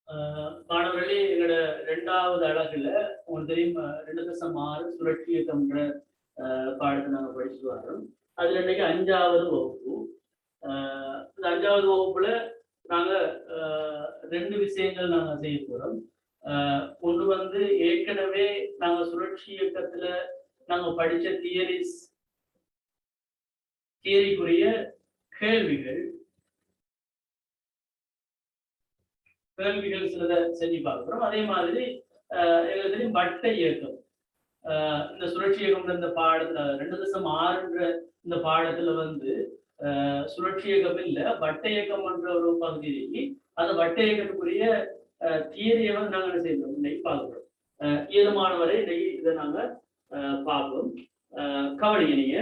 மாணவர்களே, எங்களோட 2வது அலகுல உங்களுக்கு தெரியும் 2.6 சுழற்சி இயக்கம்ன்ற பாடத்தை நாங்க படிச்சுட்டு வரோம். அதுல இன்னைக்கு 5வது வகுப்பு. இந்த 5வது வகுப்புல நாங்க 2 விஷயங்கள் நாங்க செய்ய போறோம். ஒன்று வந்து ஏற்கனவே நாங்க சுழற்சி இயக்கத்துல நாங்க படிச்ச தியரிக்குரிய கேள்விகள் சிலதை செஞ்சு பார்க்கிறோம். அதே மாதிரி எங்களுக்கு தெரியும் வட்ட இயக்கம். இந்த சுழற்சி இயக்கம் இந்த பாடத்துல 2.6ன்ற இந்த பாடத்துல வந்து சுழற்சி இயக்கம் இல்ல வட்ட இயக்கம் என்ற ஒரு பகுதி இருக்கு. அந்த வட்ட இயக்கத்துக்குரிய தியரியை வந்து நாங்க என்ன செய்யறோம் இன்னைக்கு பார்க்கிறோம். ஏதுமானவரை இன்னைக்கு இதை நாங்க பார்ப்போம். கவனிங்க நீங்க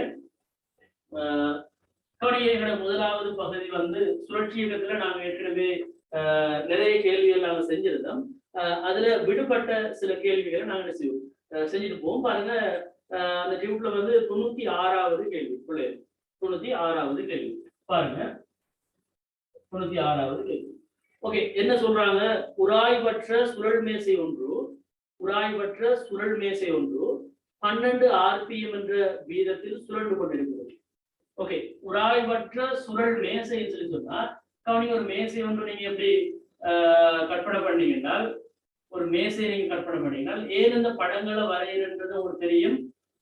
கவனிங்களோட முதலாவது பகுதி வந்து சுழற்சி இயக்கத்துல நாங்க ஏற்கனவே நிறைய கேள்விகள் நாங்க செஞ்சிருந்தோம். அதுல விடுபட்ட சில கேள்விகளை நாங்க என்ன செய்வோம் செஞ்சுட்டு போவோம். பாருங்க, அந்த டியூப்ல வந்து 96வது கேள்வி. 96வது கேள்வி பாருங்க. 96வது கேள்வி. ஓகே, என்ன சொல்றாங்க? உராய்வற்ற சுழல் மேசை ஒன்று 12 RPM என்ற வீதத்தில் சுழன்று கொண்டிருக்கிறது. ஓகே, உராய்வற்ற சுழல் மேசைன்னு சொல்லி சொன்னா கவனிங்க, ஒரு மேசை ஒன்று நீங்க எப்படி கற்பனை பண்ணீங்கன்னா, ஒரு மேசையை நீங்க கற்பனை பண்ணீங்கன்னா ஏன் இந்த படங்களை வரைகிறன்றது உங்களுக்கு தெரியும்.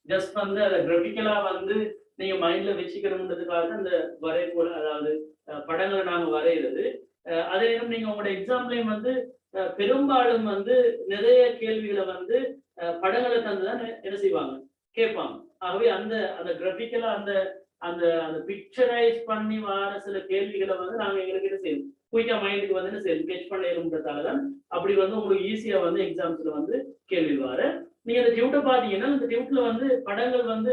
ஜஸ்ட் வந்து அதை கிராபிக்கலா வந்து நீங்க மைண்ட்ல வச்சுக்கணுன்றதுக்காக அந்த வரை போல, அதாவது படங்களை நாங்க வரைகிறது. அதே நேரம் நீங்க உங்களோட எக்ஸாம்லயும் வந்து பெரும்பாலும் வந்து நிறைய கேள்விகளை வந்து படங்களை தந்துதான் என்ன செய்வாங்க, கேட்பாங்க. ஆகவே அந்த அந்த கிராபிக்கலா அந்த அந்த அந்த பிக்சரைஸ் பண்ணி வர சில கேள்விகளை வந்து நாங்க எங்களுக்கு என்ன செய்யணும், குயிக்கா மைண்டுக்கு வந்து என்ன செய்யணும், கெச் பண்ணணுன்றதாலதான் அப்படி வந்து உங்களுக்கு ஈஸியா வந்து எக்ஸாம்ஸ்ல வந்து கேள்வி வர. நீங்க இந்த டியூட்டை பாத்தீங்கன்னா இந்த டியூட்ல வந்து படங்கள் வந்து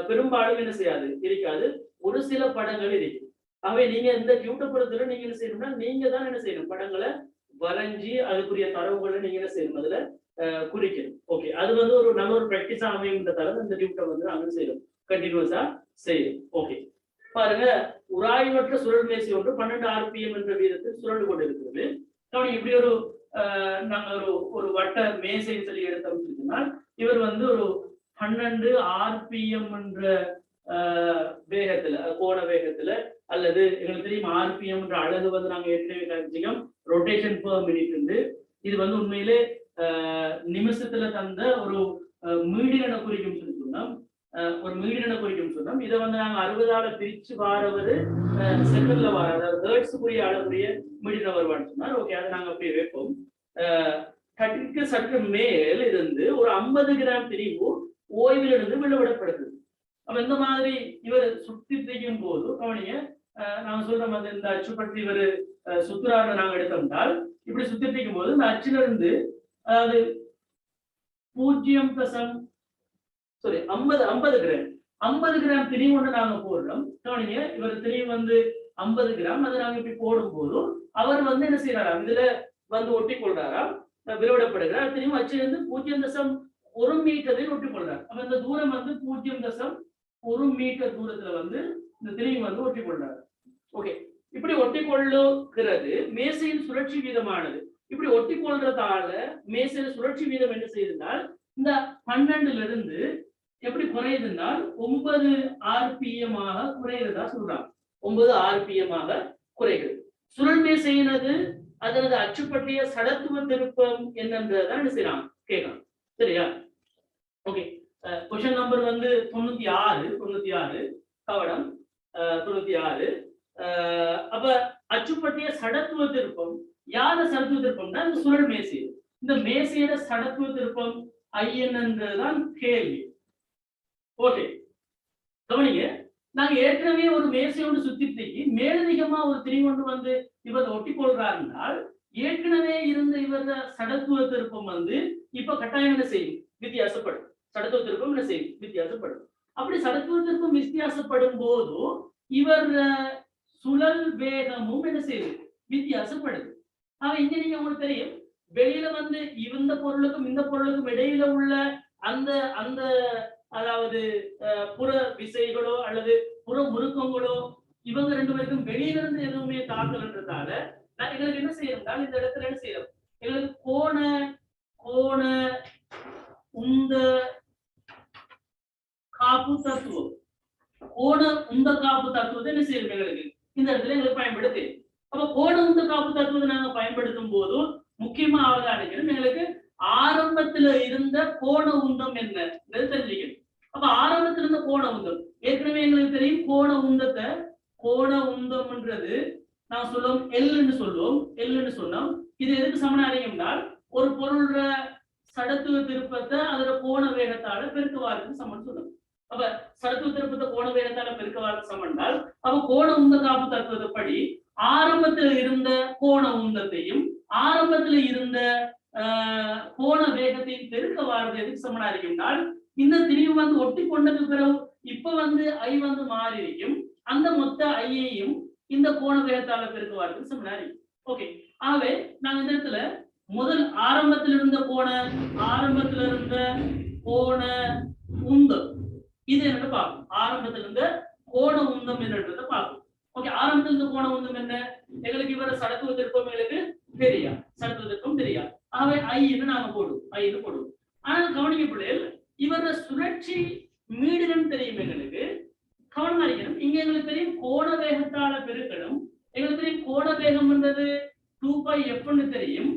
பெரும்பாலும் என்ன செய்யாது, இருக்காது. ஒரு சில படங்கள் இருக்கு. ஆகவே நீங்க இந்த டியூட்டை பொறுத்தவரை நீங்க என்ன செய்யணும்னா நீங்க தான் என்ன செய்யணும், படங்களை வரைஞ்சி அதுக்குரிய தரவுகளை நீங்க என்ன செய்யணும், அதுல குறிக்கணும். ஓகே, அது வந்து ஒரு நல்ல ஒரு பிராக்டிஸா அமையும்ன்றதால இந்த டியூட்டை வந்து நாங்க செய்யணும், கண்டினியூஸா செய்யும். ஓகே, பாருங்க, உராய்வற்ற சுழல் மேசை ஒன்று 12 RPM என்ற வீதத்தில் சுழண்டு கொண்டிருக்கிறது. இப்படி ஒரு நாங்க ஒரு வட்ட மேசைன்னு சொல்லி எடுத்தோம்னா இவர் வந்து ஒரு 12 RPM என்ற வேகத்துல, கோண வேகத்துல, அல்லது எங்களுக்கு தெரியும் RPM என்ற அழகு வந்து நாங்க ஏற்கனவே கழிச்சிக்கோம் ரொட்டேஷன் பெர் மினிட் இருந்து. இது வந்து உண்மையிலே நிமிஷத்துல தந்த ஒரு மீடியனை குறிக்கும் சொல்லி சொன்னோம். ஒரு மீடியனை குறிக்கும் சொன்னோம். இதை வந்து நாங்க 60ஆல பிரிச்சு வாரவது செகண்ட்ல வார, அதாவது ஹெர்ட்ஸுக்குரிய அளவுடைய மீடியனை வருவான்னு சொன்னார். ஓகே, அதை நாங்க அப்படியே வைப்போம். கட்டிற்கு சற்று மேல் இருந்து ஒரு 50 கிராம் பிரிவு ஓய்விலிருந்து விடுபடப்படுது. அப்ப இந்த மாதிரி இவர் சுத்தி தைக்கும் போது கவனிங்க, நாங்க சொல்ற மாதிரி இந்த அச்சுப்பற்றி இவர் சுத்துறாரு நாங்க எடுத்தோம்னால் இப்படி சுத்தி தைக்கும் போது இந்த அச்சுல இருந்து, அதாவது 50 கிராம் திரிவு ஒன்று நாங்க போடுறோம். கவனிங்க, இவர் திரிவு வந்து 50 கிராம், அதை நாங்க இப்படி போடும் போதும் அவர் வந்து என்ன செய்யறாராம், இதுல வந்து ஒட்டி கொள்றாராம், விளைவிடப்படுகிறார். திரிவு அச்சுல இருந்து 0.1 மீட்டரில் ஒட்டி கொள்றார். அப்ப இந்த தூரம் வந்து 0.1 மீட்டர் தூரத்துல வந்து இந்த திரிவு வந்து ஒட்டி கொள்றாரு. ஓகே, இப்படி ஒட்டி கொள்ளுகிறது மேசையின் சுழற்சி வீதமானது. இப்படி ஒட்டி கொள்றதால மேசையின் சுழற்சி வீதம் என்ன செய்யுதுனால் இந்த 12ல இருந்து எப்படி குறையுதுனால் 9 RPM ஆக குறைகிறதா சொல்றாங்க. 9 RPM ஆக குறைகிறது. சுழல் மேசையினது அதனது அச்சுப்பற்றிய சடத்துவ திருப்பம் என்னன்றதான் என்ன செய்யறாங்க, கேட்கலாம். சரியா? ஓகே, क्वेश्चन நம்பர் வந்து 96 கவனம் 96. அப்ப அச்சுப்பற்றிய சடத்துவ திருப்பம், யார சடத்துவ திருப்பம்னா இந்த சுழல் மேசை. இந்த மேசையோட சடத்துவ திருப்பம் IN என்றதுதான் கேள்வி. ஓகே, கவனிங்க, நாங்க ஏற்கனவே ஒரு மேசையோடு சுத்தி மேலதிகமா ஒரு திரிவொன்று வந்து இவர் ஒட்டி கொள்றாருனால் ஏற்கனவே இருந்த இவர சடத்துவ திருப்பம் வந்து இப்ப கட்டாயம் என்ன செய்யும், வித்தியாசப்படும். சடத்துவ திருப்பம் என்ன செய்யும், வித்தியாசப்படும். அப்படி சடத்துவ திருப்பம் வித்தியாசப்படும் போது இவர் சுழல் வேகமும் என்ன செய்யுது, வித்தியாசப்படுது. ஆனா இங்க நீங்க உங்களுக்கு தெரியும், வெளியில வந்து இந்த பொருளுக்கும் இந்த பொருளுக்கும் இடையில உள்ள அந்த அந்த அதாவது புற விசைகளோ அல்லது புற முறுக்கங்களோ இவங்க 2 பேருக்கும் வெளியிலிருந்து எதுவுமே தாக்கலன்றதால எங்களுக்கு என்ன செய்யறோம், இந்த இடத்துல என்ன செய்யறோம், எங்களுக்கு கோண உந்த காப்பு தத்துவம், கோண உந்த காப்பு தத்துவத்தை என்ன செய்யறோம் எங்களுக்கு இந்த இடத்துல எங்களுக்கு பயன்படுத்தி. அப்ப கோண உந்த காப்பு தத்துவத்தை நாங்க பயன்படுத்தும் போது முக்கியமா அவதானிக்கணும், எங்களுக்கு ஆரம்பத்துல இருந்த கோண உந்தம் என்ன தெரிஞ்சுக்கணும். அப்ப ஆரம்பத்துல இருந்த கோண உந்தம் ஏற்கனவே எங்களுக்கு தெரியும். கோண உந்தம்ன்றது நான் சொல்லுவோம் எல்ன்னு சொன்னோம். இது எதுக்கு சமனாரியும்னா ஒரு பொருளோட சடத்துவ திருப்பத்தை அதோட கோண வேகத்தால பெருக்குவாருக்கு சமன் சொல்லுவோம். அப்ப சடத்துவ திருப்பத்தை கோண வேகத்தால பெருக்குவாருக்கு சமன்னால் அப்ப கோண உந்த காப்பு தத்துவப்படி ஆரம்பத்தில் இருந்த கோண உந்தத்தையும் ஆரம்பத்தில் இருந்த கோண வேகத்தையும் பெருக்க வாரது எதுக்கு சமனா இருக்கும்னால் இந்த திரிவு வந்து ஒட்டி கொண்டது பிறகு இப்ப வந்து ஐ வந்து மாறி இருக்கும். அந்த மொத்த ஐயையும் இந்த கோண வேகத்தால பெருக்க வாரது சமனா இருக்கும். ஓகே, ஆகவே நாங்க இந்த இடத்துல முதல் ஆரம்பத்தில் இருந்த கோண உந்தம் இது என்னன்னு பார்ப்போம். ஆரம்பத்தில் இருந்த கோண உந்தம் என்னன்றதை பார்ப்போம். ஓகே, ஆரம்பத்தில் இருந்த கோண உந்தம் என்ன, எங்களுக்கு இவர சடத்துவ திருப்பம் எங்களுக்கு தெரியா, ஆகவே ஐன்னு நாங்க போடுவோம். ஆனா கவனிக்க பிள்ளைகள் இவர சுழற்சி மீடுன்னு தெரியும் எங்களுக்கு. கவனமா இருக்கணும், இங்க எங்களுக்கு தெரியும் கோண வேகத்தால பெருக்கணும். எங்களுக்கு தெரியும் கோண வேகம்ன்றது 2πf தெரியும்.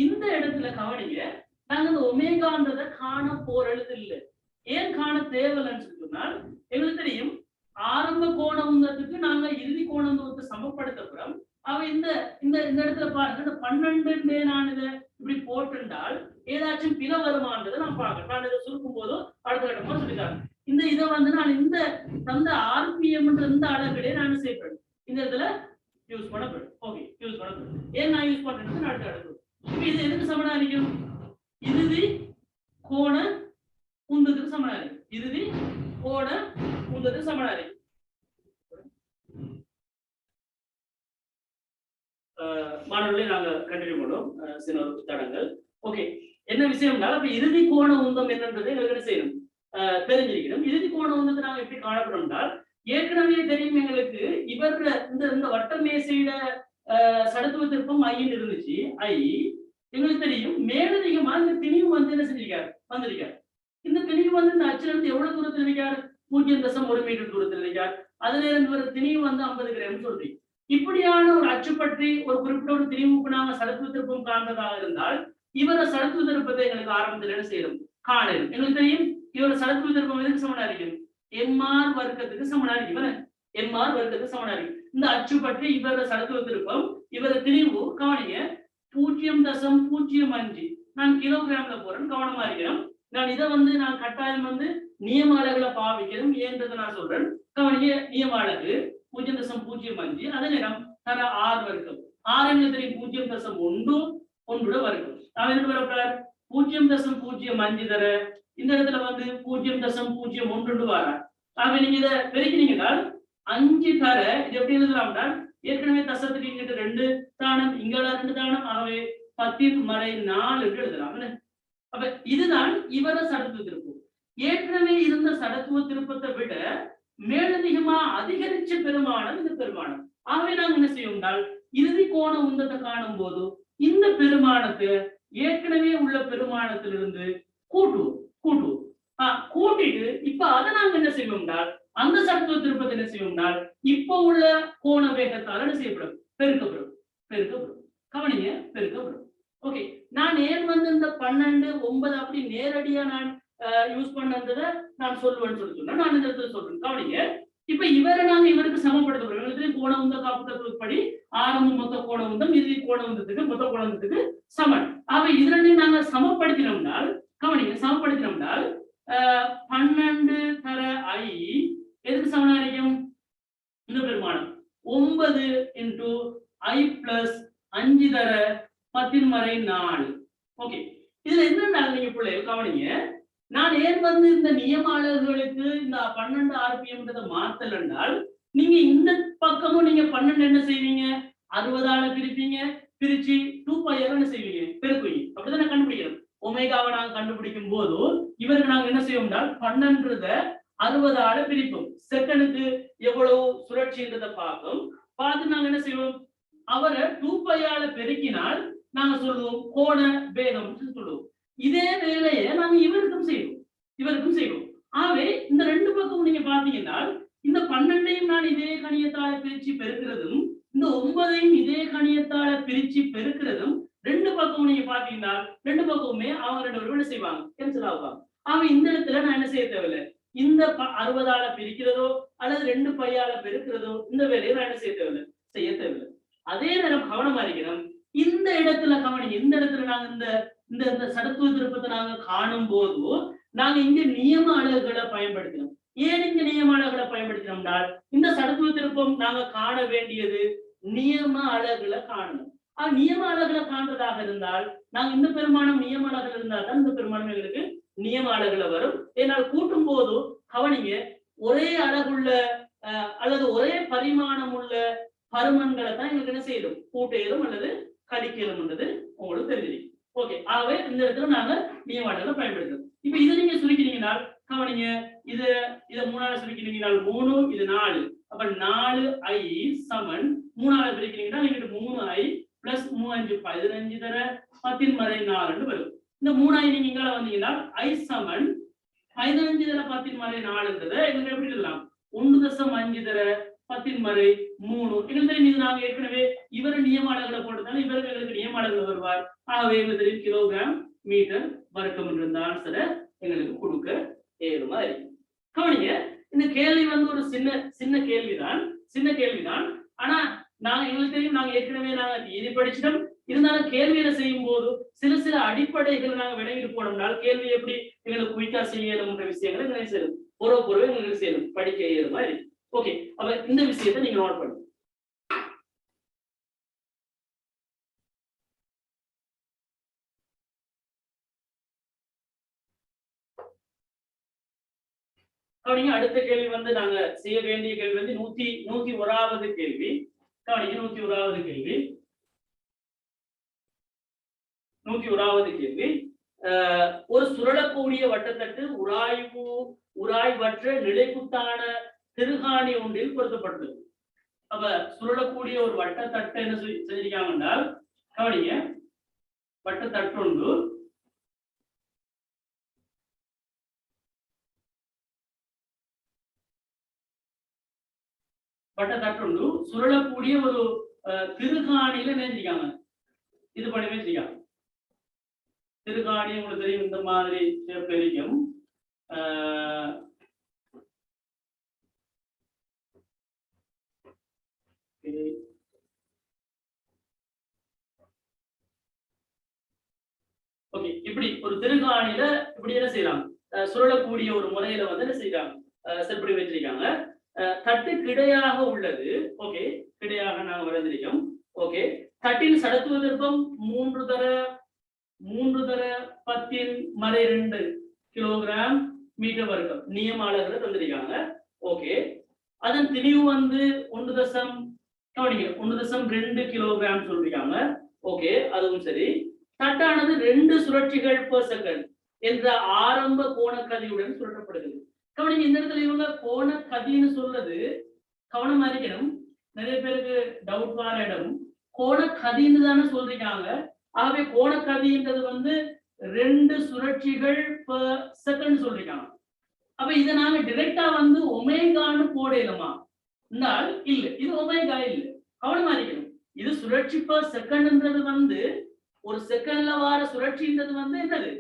இந்த இடத்துல கவனிங்க, நாங்க இந்த ஒமேகான்றதை காண போறது இல்லை. ஏன் காண தேவையில்லைன்னு சொன்னால் எங்களுக்கு தெரியும் ஆரம்ப கோண உந்தத்துக்கு நாங்க இறுதி கோண உந்தத்தை சமப்படுத்தப்படும். அவ இந்த இந்த இடத்துல பாருங்க, இந்த 12 நான் இதை இப்படி போட்டுண்டால் ஏதாச்சும் பிற வருமானதை நான் பார்க்கறேன். நான் இதை சுருக்கும் போதோ அடுத்த கட்டமா சொல்லிட்டாங்க. இதை வந்து நான் இந்த தந்த ஆர்பிஎம் இந்த அளவிலே நான் சேர்ப்பேன். இந்த இடத்துல யூஸ் பண்ணப்படும். ஓகே, யூஸ் பண்ணப்படும். ஏன் நான் யூஸ் பண்றேன்னு அடுத்த அடுத்து இது எதுக்கு சமனா இருக்கும், இறுதி கோண உந்தத்துக்கு சமனா இருக்கும். இறுதி கோண உந்தத்துக்கு சமனா இருக்கும். மாணவர்களே நாங்க கண்டினியூ பண்ணுவோம் சில தடங்கள். ஓகே, என்ன விஷயம்னா அப்ப இறுதி கோண உந்தம் என்னன்றதை எங்களுக்கு செய்யணும், தெரிஞ்சிருக்கணும். இறுதி கோண உந்தத்தை நாங்க எப்படி காணப்படும்னால் ஏற்கனவே தெரியும் எங்களுக்கு இவர இந்த வட்ட மேசையில சடத்துவ திருப்பம் ஐன்னு இருந்துச்சு. ஐ எங்களுக்கு தெரியும் மேலதிகமா இந்த திணிவு வந்து என்ன செஞ்சிருக்காரு, வந்திருக்காரு. இந்த திணிவு வந்து இந்த அச்சுல இருந்து எவ்வளவு தூரத்தில் இருக்கார், 0.1 மீட்டர் தூரத்தில் இருக்கார். அதுல இருந்து ஒரு திணிவு வந்து 50 கிராம் சொல்றீங்க. இப்படியான ஒரு அச்சு பற்றி ஒரு குறிப்பிட்ட ஒரு திணிவுக்கு நாங்க சடத்துவ திருப்பம் காண்பதாக இருந்தால் இவர சடத்துவ திருப்பத்தை எங்களுக்கு ஆரம்பத்தில் என்ன செய்யணும், காணணும். எங்களுக்கு தெரியும் இவர சடத்துவ திருப்பம் எதுக்கு சமனா இருக்கும், எம்ஆர் வர்க்கத்துக்கு சமனா இருக்கும். எம்ஆர் வர்க்கத்துக்கு சமனா இருக்கும். இந்த அச்சு பற்றி இவர சடத்துவ திருப்பம் இவர திணிவு கவனிங்க 0.05 நான் கிலோகிராம்ல போறேன். கவனமா இருக்கிறேன். நான் இதை வந்து நான் கட்டாயம் வந்து நியம அலகுல பாவிக்கிறேன். ஏன்றதை நான் சொல்றேன். கவனிங்க, நியம அலகு 0.05 அதே நேரம் தர ஆர் வர்க்கம். ஆர் எங்களுக்கு தெரியும் 0.1 வர்க்கம். நான் என்ன வரப்போறார் 0.05 தர இந்த இடத்துல வந்து 0.01 வர. ஆக நீங்க இதை பெருக்கினீங்கன்னா 5 தர இது எப்படி எழுதலாம்னா ஏற்கனவே தசத்துக்கு இங்கிட்ட 2 தானம் இங்கட 2 தானம், ஆகவே 10⁻4 என்று எழுதலாம். அப்ப இதுதான் இவர சடத்துவ திருப்பம். ஏற்கனவே இருந்த சடத்துவ திருப்பத்தை விட மேலதிகமா அதிகரிச்ச பெருமானம் இந்த பெருமானம். ஆகவே நாங்க என்ன செய்வோம்னால் இறுதி கோண உந்தத்தை காணும் போது இந்த பெருமானத்தை ஏற்கனவே உள்ள பெருமானத்திலிருந்து கூட்டுவோம். கூட்டிட்டு இப்ப அதை நாங்க என்ன செய்வோம்னால் அந்த சடத்துவ திருப்பத்தை என்ன செய்வோம்னால் இப்ப உள்ள கோண வேகத்தால் என்ன செய்யப்படும், பெருக்கப்படும். கவனிங்க, பெருக்கப்படும். ஓகே, நான் ஏன் வந்து இந்த 12, 9 அப்படி நேரடியா நான் யூஸ் பண்ணதை நான் சொல்லுவேன்னு சொன்னா நான் இந்த இடத்துல சொல்றேன். கவனிங்க, இப்ப இவரை நாங்க இவருக்கு சமப்படுத்த போறோம். கோண உந்த காப்பு தத்துவப்படி ஆரம்ப மொத்த கோண உந்தம் இறுதி கோண உந்தத்துக்கு மொத்த கோண உந்தத்துக்கு சமன். ஆக இது ரெண்டையும் நாங்க சமப்படுத்தினோம்னால் கவனிங்க, சமப்படுத்தினோம்னால் 12 தர ஐ எதுக்கு சமனா இருக்கும், இந்த பெருமானம் 9 × I + 5 தர 10⁻4. ஓகே, இதுல என்னன்னா நீங்க பிள்ளைகள் கவனிங்க, நான் ஏன் வந்து இந்த நியமாளர்களுக்கு இந்த 12 RPM மாத்தல் என்றால் நீங்க இந்த பக்கமும் நீங்க 12 என்ன செய்வீங்க, 60ஆல பிரிப்பீங்க. பிரிச்சு 2π என்ன செய்வீங்க, பெருக்குவீங்க. அப்படிதான் நான் கண்டுபிடிக்கிறேன். ஒமேகாவை நாங்க கண்டுபிடிக்கும் போது இவருக்கு நாங்க என்ன செய்வோம்னால் 12 60ஆல பிரிப்போம். செகண்டுக்கு எவ்வளவு சுழற்சின்றதை பார்ப்போம். பார்த்து நாங்க என்ன செய்வோம், அவரை 2π பெருக்கினால் நாங்க சொல்லுவோம் கோண வேகம் சொல்லுவோம். இதே வேலையை நாங்க இவருக்கும் செய்வோம். ஆகவே இந்த ரெண்டு பக்கமும் நீங்க பாத்தீங்கன்னா இந்த 12ஐயும் நான் இதே கணியத்தால பிரிச்சு பெருக்கிறதும் இந்த 9ஐயும் இதே கணியத்தால பிரிச்சு பெருக்கிறதும் ரெண்டு பக்கமும் நீங்க பாத்தீங்கன்னா ரெண்டு பக்கமுமே அவங்க ரெண்டு பேரும் என்ன செய்வாங்க, கேன்சல் ஆகுவாங்க. ஆக இந்த இடத்துல நான் என்ன செய்ய தேவையில்லை, இந்த 60ஆல பிரிக்கிறதோ அல்லது 2π பெருக்கிறதோ இந்த வேலையை நான் என்ன செய்ய தேவையில்லை. அதே நேரம் கவனமா இருக்கணும். இந்த இடத்துல கவனிங்க, இந்த இடத்துல நாங்க இந்த சடத்துவ திருப்பத்தை நாங்க காணும் போது நாங்க இங்க நியம அலகுகளை பயன்படுத்தினோம். ஏன் இங்க நியம அலகுகளை பயன்படுத்தினோம்னா இந்த சடத்துவ திருப்பம் நாங்க காண வேண்டியது நியம அலகுகளை காணணும். நியம அலகுகளை காண்றதாக இருந்தால் நாங்க இந்த பெருமானம் நியம அலகுகள் இருந்தால் தான் இந்த பெருமானம் எங்களுக்கு நியம அலகுல வரும். ஏனால் கூட்டும் போது கவனிங்க, ஒரே அலகுள்ள அல்லது ஒரே பரிமாணம் உள்ள பருமன்களை தான் எங்களுக்கு என்ன செய்யணும், கூட்டையிலும் அல்லது கழிக்கலும்ன்றது உங்களுக்கு தெரிஞ்சிருக்கு. ஓகே, ஆகவே இந்த இடத்துல நாங்க நியம அலகுகளை பயன்படுத்துறோம். இப்ப இதை நீங்க சுருக்கினீங்கன்னா கவனிங்க, இதை 3ஆல சுருக்கினீங்கன்னா 3, இது 4. அப்ப 4i சமன் 3ஆல பிரிக்கிறீங்கன்னா நீங்க 3i பிளஸ் 3 5 15 தர 10 மறை 4 வரும். இந்த 3i நீங்க இங்க வந்தீங்கன்னா i சமன் 15 தர 10 மறை 4ன்றத எங்களுக்கு எப்படி எழுதலாம், 1.5 தர 10 மறை 3. எங்களுக்கு இது நாங்க ஏற்கனவே இவர் நியமானங்களை போட்டதால இவருக்கு எங்களுக்கு நியமானங்கள் வருவார். ஆகவே எங்களுக்கு கிலோகிராம் மீட்டர் வர்க்கம் என்ற இந்த ஆன்சரை எங்களுக்கு கொடுக்க ஏழுமா இருக்கு. கவனிங்க, இந்த கேள்வி ஒரு சின்ன கேள்விதான். ஆனா நாங்க எங்களுக்கு தெரியும், நாங்க ஏற்கனவே நாங்க இது படிச்சிட்டோம். இருந்தாலும் கேள்வியில செய்யும் போது சில அடிப்படைகள் நாங்க விளங்கிட்டு போனோம்னால் கேள்வி எப்படி எங்களுக்கு குயிக்கா செய்யணும்ன்ற விஷயங்களை எங்களுக்கு செய்யணும், பொறுவை எங்களுக்கு செய்யணும், படிக்க ஏழுமா இருக்கு. ஓகே, அப்ப இந்த விஷயத்தை நீங்க நோட் பண்ணுங்க. கவனிங்க, அடுத்த கேள்வி நாங்க செய்ய வேண்டிய கேள்வி 101வது கேள்வி. கவனிங்க, 101வது கேள்வி. ஒரு சுழலக்கூடிய வட்டத்தட்டு உராய்வற்ற நிலைக்குத்தான திருகாணி ஒன்றில் பொருத்தப்பட்டது. அப்ப சுழலக்கூடிய ஒரு வட்டத்தட்டை என்ன செஞ்சிருக்காங்கன்னா கவனிங்க, வட்டத்தட்டு சுழலக்கூடிய ஒரு திருகாணியில நினைச்சிருக்காங்க, இது பண்ணி வச்சிருக்காங்க. திருகாணி உங்களுக்கு தெரியும், இந்த மாதிரி ஷேப்ல இருக்கும். ஓகே, இப்படி ஒரு திருகாணியில இப்படி என்ன செய்யறாங்க, சுழலக்கூடிய ஒரு முறையில என்ன செய்யறாங்க, செப்படி வச்சிருக்காங்க. தட்டு கிடையாக உள்ளது. ஓகே, கிடையாக நாங்க வரைந்திருக்கோம். ஓகே, தட்டின் சடத்துவ திருப்பம் 3 தர 10 மறை 2 கிலோகிராம் மீட்டர் வர்க்கம் நியம அலகுல தந்திருக்காங்க. ஓகே, அதன் திணிவு 1.2 கிலோகிராம் சொல்லிருக்காங்க. ஓகே, அதுவும் சரி. தட்டானது 2 சுழற்சிகள் per செகண்ட் என்ற ஆரம்ப கோண கதியுடன் சுழற்றப்படுகிறது. கவனிங்க, இந்த இடத்துல இவங்க கோண கதின்னு சொல்றது கவனமா இருக்கணும். நிறைய பேருக்கு டவுட் வர இடம், கோண கதின்னு தானே சொல்றீங்க. ஆகவே கோண கதின்றது 2 சுழற்சிகள் per செகண்ட் சொல்றீங்க. அப்ப இதை நாங்க டிரெக்டா ஒமேகான்னு போடலாமா என்றால் இல்ல, இது ஒமேகா இல்ல. கவனமா இருக்கணும், இது சுழற்சி per செகண்ட்ன்றது ஒரு செகண்ட்ல வார சுழற்சின்றது என்னது,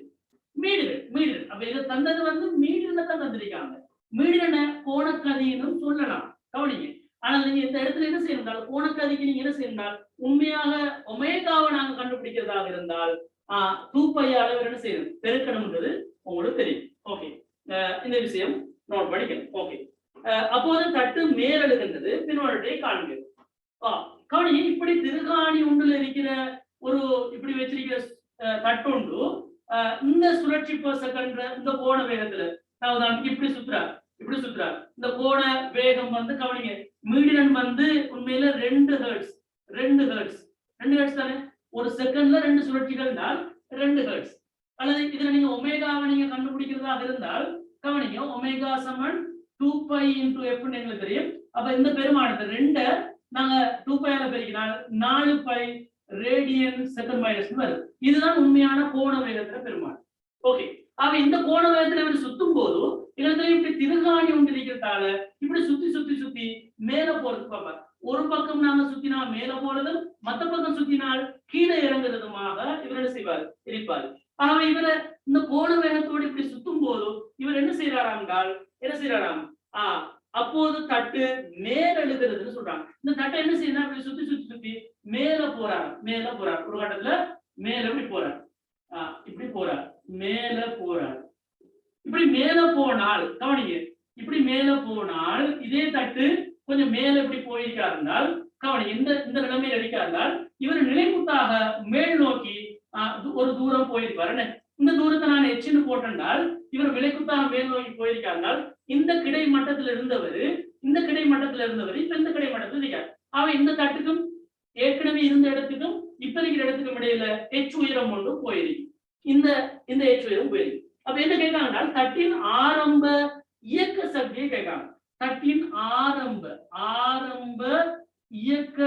மீடியன். அப்ப இதை தந்தது மீடியன்ல தான் தந்திருக்காங்க. மீடியன கோணக்கதின்னு சொல்லலாம். கவனிங்க, ஆனால் நீங்க இந்த இடத்துல என்ன செய்யணும், கோணக்கதிக்கு நீங்க என்ன செய்யணும், உண்மையாக ஒமேகாவை நாங்க கண்டுபிடிக்கிறதாக இருந்தால் 2π என்ன செய்யணும், பெருக்கணும்ன்றது உங்களுக்கு தெரியும். ஓகே, இந்த விஷயம் நோட் பண்ணிக்கணும். ஓகே, அப்போது தட்டு மேலெழுகின்றது, பின்னோட்டை காண்கிறது. கவனிங்க, இப்படி திருகாணி ஒன்றுல இருக்கிற ஒரு இப்படி வச்சிருக்கிற தட்டு இந்த சுழற்சி per செகண்ட் இந்த கோண வேகத்துல இப்படி சுத்துறார். இந்த கோண வேகம் கவனிங்க, மீடியன் உண்மையில 2 ஹெர்ட்ஸ். 2 ஹெர்ட்ஸ் தானே, ஒரு செகண்ட்ல 2 சுழற்சிகள் 2 ஹெர்ட்ஸ். அல்லது இதுல நீங்க ஒமேகாவை நீங்க கண்டுபிடிக்கிறதாக இருந்தால் கவனிங்க, ஒமேகா சமன் 2π × f எங்களுக்கு தெரியும். அப்ப இந்த பெருமானத்தை 2 நாங்க 2π பெருக்கினால் 4π ரேடியன் செகண்ட் மைனஸ் வருது. இதுதான் உண்மையான கோண வேகத்துல பெருமாள். ஓகே, அவ இந்த கோண வேகத்துல இவர் சுத்தும் போது இதுல இப்படி திருகாணி ஒன்று இருக்கிறதால இப்படி சுத்தி சுத்தி சுத்தி மேல போறது பார்ப்பார். ஒரு பக்கம் நாங்க சுத்தினா மேல போறதும் மத்த பக்கம் சுத்தினால் கீழே இறங்குறதுமாக இவர் என்ன செய்வார், இருப்பார். ஆக இவரை இந்த கோண வேகத்தோடு இப்படி சுத்தும் போது இவர் என்ன செய்யறாராம் என்றால் என்ன செய்யறாராம், அப்போது தட்டு மேல எழுதுறதுன்னு சொல்றாங்க. இந்த தட்டை என்ன செய்யணும், இப்படி சுத்தி சுத்தி சுத்தி மேல போறார். ஒரு கட்டத்துல மேல இப்படி போறார், இப்படி போறார், மேல போறார். இப்படி மேல போனால் கவனிங்க, இப்படி மேல போனால் இதே தட்டு கொஞ்சம் மேல இப்படி போயிருக்காருந்தால் கவனிங்க, இந்த நிலைமையில் அடிக்காருந்தால் இவர் நிலைக்குத்தாக மேல் நோக்கி ஒரு தூரம் போயிருப்பாரு. இந்த தூரத்தை நான் எச்சின்னு போட்டால் இவர் விலைக்குத்தாக மேல் நோக்கி போயிருக்காருந்தால் இந்த கிடை மட்டத்தில் இருந்தவர் இப்ப இந்த கிடை மட்டத்தில் இருக்கார். அவன் இந்த தட்டுக்கும் ஏற்கனவே இருந்த இடத்துக்கும் இப்ப இருக்கிற இடத்துக்கும் இடையில எச் உயரம் ஒன்று போயிருக்கு. இந்த எச் உயரம் போயிருக்கு. அப்ப என்ன கேட்காங்கன்னா தட்டின் ஆரம்ப இயக்க சக்தியை கேட்காங்க. தட்டின் ஆரம்ப இயக்க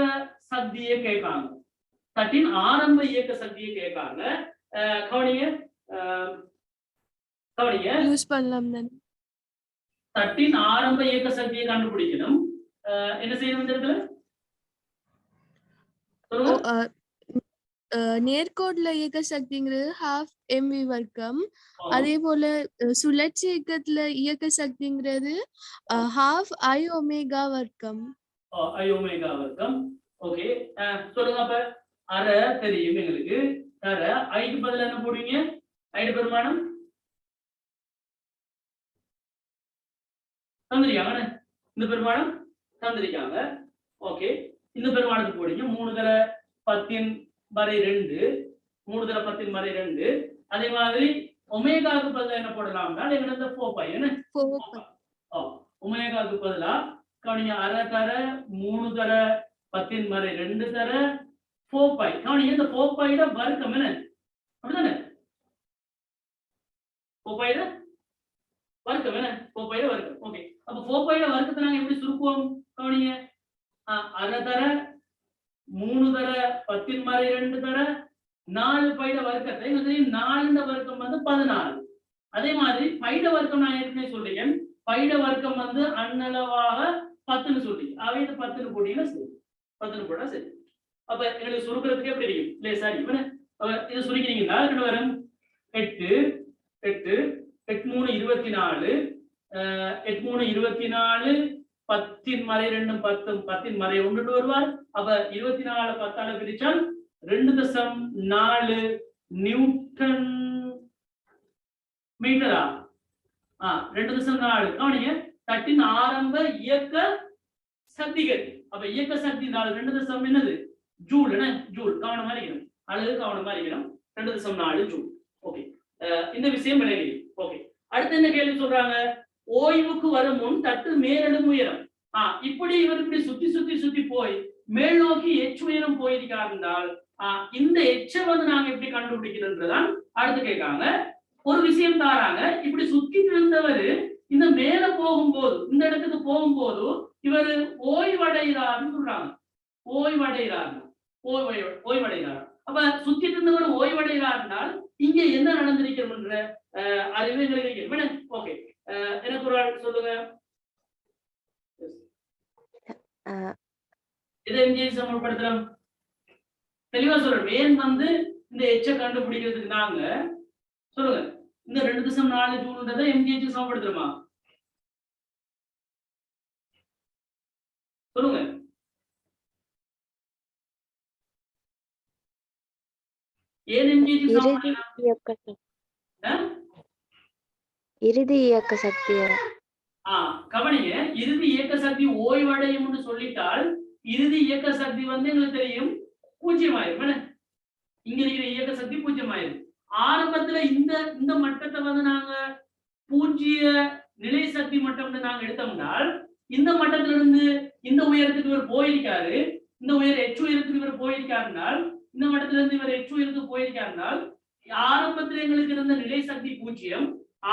சக்தியை கேட்காங்க. தட்டின் ஆரம்ப இயக்க சக்தியை கேட்காங்க. கவனிங்க யூஸ் பண்ணலாம் தானே. தட்டின் ஆரம்ப இயக்க சக்தியை கண்டுபிடிக்கணும். என்ன செய்யணும் இந்த இடத்துல? நேர்கோட்ல இயக்க சக்திங்கிறது ½ mv வர்க்கம். அதே போல சுழற்சி இயக்கத்துல இயக்க சக்திங்கிறது ½ I ஒமேகா வர்க்கம். I ஒமேகா வர்க்கம். ஓகே, சொல்லுங்க. அப்ப அரை தெரியும் எங்களுக்கு. அரை ஐக்கு பதிலா என்ன போடுவீங்க? ஐடு பெருமானம் தந்திரிக்காங்க. இந்த பெருமானம் தந்திரிக்காங்க. ஓகே, இந்த பெருமானத்துக்கு போடுங்க 3 தர 10 வரை 2, 3 தர 10 வரை 2. அதே மாதிரி ஒமேகாவுக்கு பதிலா என்ன போடலாம்னா எங்களுக்கு 4π என்ன ஒமேகாவுக்கு பதிலா கவனிங்க, அரை தர 3 தர 10 வரை 2 தர 4π. கவனிங்க, இந்த 4π வர்க்கம் என்ன அப்படிதானே? 4π வர்க்கம் என்ன? 4π வர்க்கம். ஓகே, அப்ப 4π வர்க்கத்தை நாங்க எப்படி சுருக்குவோம்? கவனிங்க, அரை தர 3 தர 10 வரை 2 தர 4π வர்க்கத்தை 4 வர்க்கம் 14. அதே மாதிரி பைட வர்க்கம் நான் ஏற்கனவே சொல்றேன். பைட வர்க்கம் அண்ணளவாக 10ன்னு சொல்லி அவை 10ன்னு போட்டீங்கன்னா சரி, 10ன்னு போட்டா சரி. அப்ப எங்களுக்கு சுருக்கிறதுக்கு எப்படி இருக்கும்? இல்லையா சார், இது சுருக்கிறீங்கன்னா வரும் 8 8 8 3 24 8 3 24 10 மறை 2 10 10 மறை 1 வருவார். அப்ப 24 10ஆல பிரிச்சால் 2.4 நியூட்டன் மீட்டரா? 2.4. கவனிங்க, தட்டின் ஆரம்ப இயக்க சக்திகள். அப்ப இயக்க சக்தி 2 என்னது? ஜூல். என்ன ஜூல்? கவனமா இருக்கணும், அழகு கவனமா இருக்கணும். 2.4 ஜூல். ஓகே, இந்த விஷயம் விளங்கி. ஓகே, அடுத்து என்ன கேள்வி சொல்றாங்க? ஓய்வுக்கு வரும் முன் தட்டு மேலெழும் உயரம். இப்படி இவர் இப்படி சுத்தி சுத்தி சுத்தி போய் மேல் நோக்கி எச் உயரம் போயிருக்காரு என்றால் இந்த எச்சை நாங்க எப்படி கண்டுபிடிக்கிறதுதான் அடுத்து கேட்காங்க. ஒரு விஷயம் தாராங்க, இப்படி சுத்திட்டு இருந்தவர் இந்த மேல போகும்போது இந்த இடத்துக்கு போகும்போது இவர் ஓய்வடைகிறார்னு சொல்றாங்க. ஓய்வடைகிறார். அப்ப சுத்திட்டு இருந்தவர் ஓய்வடைகிறார் என்றால் இங்க என்ன நடந்திருக்கிறோம் என்ற அறிவு எங்களுக்கு. ஓகே, எனக்கு ஒரு ஆள் சொல்லுங்க. இதை எங்கே சமப்படுத்தலாம்? தெளிவா சொல்றேன். ஏன் இந்த எச்சை கண்டுபிடிக்கிறதுக்கு நாங்க சொல்லுங்க, இந்த 2.4 ஜூல்ன்றதை எம்ஜிஹெச் சமப்படுத்துறோமா? சொல்லுங்க. ஏன் எம்ஜிஹெச் இறுதி இயக்க சக்தி. கவனிங்க, இறுதி இயக்க சக்தி ஓய்வடையும் சொல்லிட்டால் இறுதி இயக்க சக்தி எங்களுக்கு தெரியும் 0 ஆயிரும். இங்க இருக்கிற இயக்க சக்தி 0 ஆயிரும். ஆரம்பத்துல இந்த மட்டத்தை நாங்க 0 நிலை சக்தி மட்டம் நாங்க எடுத்தோம்னால் இந்த மட்டத்துல இருந்து இந்த உயரத்துக்கு இவர் போயிருக்காரு. இந்த எச் உயரத்துக்கு இவர் போயிருக்காருனால் இந்த மட்டத்துல இருந்து இவர் எச் உயரத்துக்கு போயிருக்காருனால் ஆரம்பத்துல எங்களுக்கு இருந்த நிலை சக்தி 0.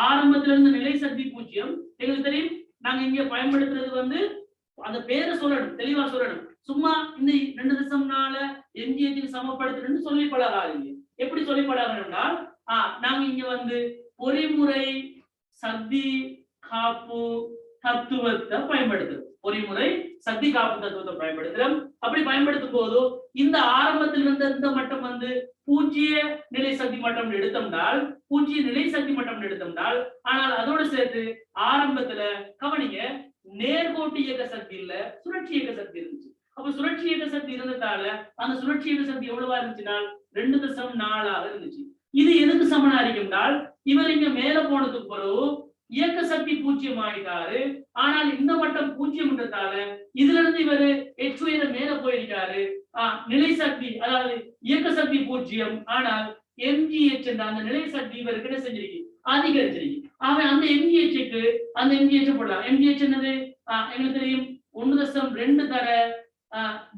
ஆரம்பத்துல இருந்த நிலை சக்தி 0 எங்களுக்கு தெரியும். நாங்க இங்க பயன்படுத்துறது அந்த பேரை சொல்லணும், தெளிவா சொல்லணும். சும்மா இந்த 2.4 mgh சமப்படுத்துறேன்னு சொல்லி பழகாதீங்க. எப்படி சொல்லி பழகணும்னா நாங்க இங்க வந்து பொறிமுறை சக்தி காப்பு தத்துவத்தை பயன்படுத்துறோம். பொறிமுறை சக்தி காப்பு தத்துவத்தை பயன்படுத்துறோம். அப்படி பயன்படுத்தும் போது இந்த ஆரம்பத்தில் இருந்த இந்த மட்டம் வந்து பூஜ்ஜிய நிலை சக்தி மட்டம் எடுத்தோம்னால் பூஜ்ஜிய நிலை சக்தி மட்டம் எடுத்தோம்னால், ஆனால் அதோடு சேர்த்து ஆரம்பத்துல கவனிங்க நேர்கோட்டு இயக்க சக்தி இல்ல, சுழற்சி இயக்க சக்தி இருந்துச்சு. அப்ப சுழற்சி இயக்க சக்தி இருந்ததால அந்த சுழற்சி இயக்க சக்தி எவ்வளவா இருந்துச்சுன்னா 2.4 இருந்துச்சு. இது எதுக்கு சமனா இருக்கும்னால், இவர் இங்க மேல போனதுக்கு பிறகு இயக்க சக்தி 0 ஆகிட்டாரு. ஆனால் இந்த மட்டம் 0ன்றதால இதுல இருந்து இவரு h உயர மேல போயிருக்காரு. நிலை சக்தி அதாவது இயக்க சக்தி 0, ஆனால் mgh என்ற அந்த நிலை சக்தி இவருக்கு என்ன செஞ்சிருக்கு, அதிகரிச்சிருக்கு. அவன் அந்த mgh-க்கு அந்த mgh போடலாம். mgh என்னது எங்களுக்கு தெரியும் 1.2 தர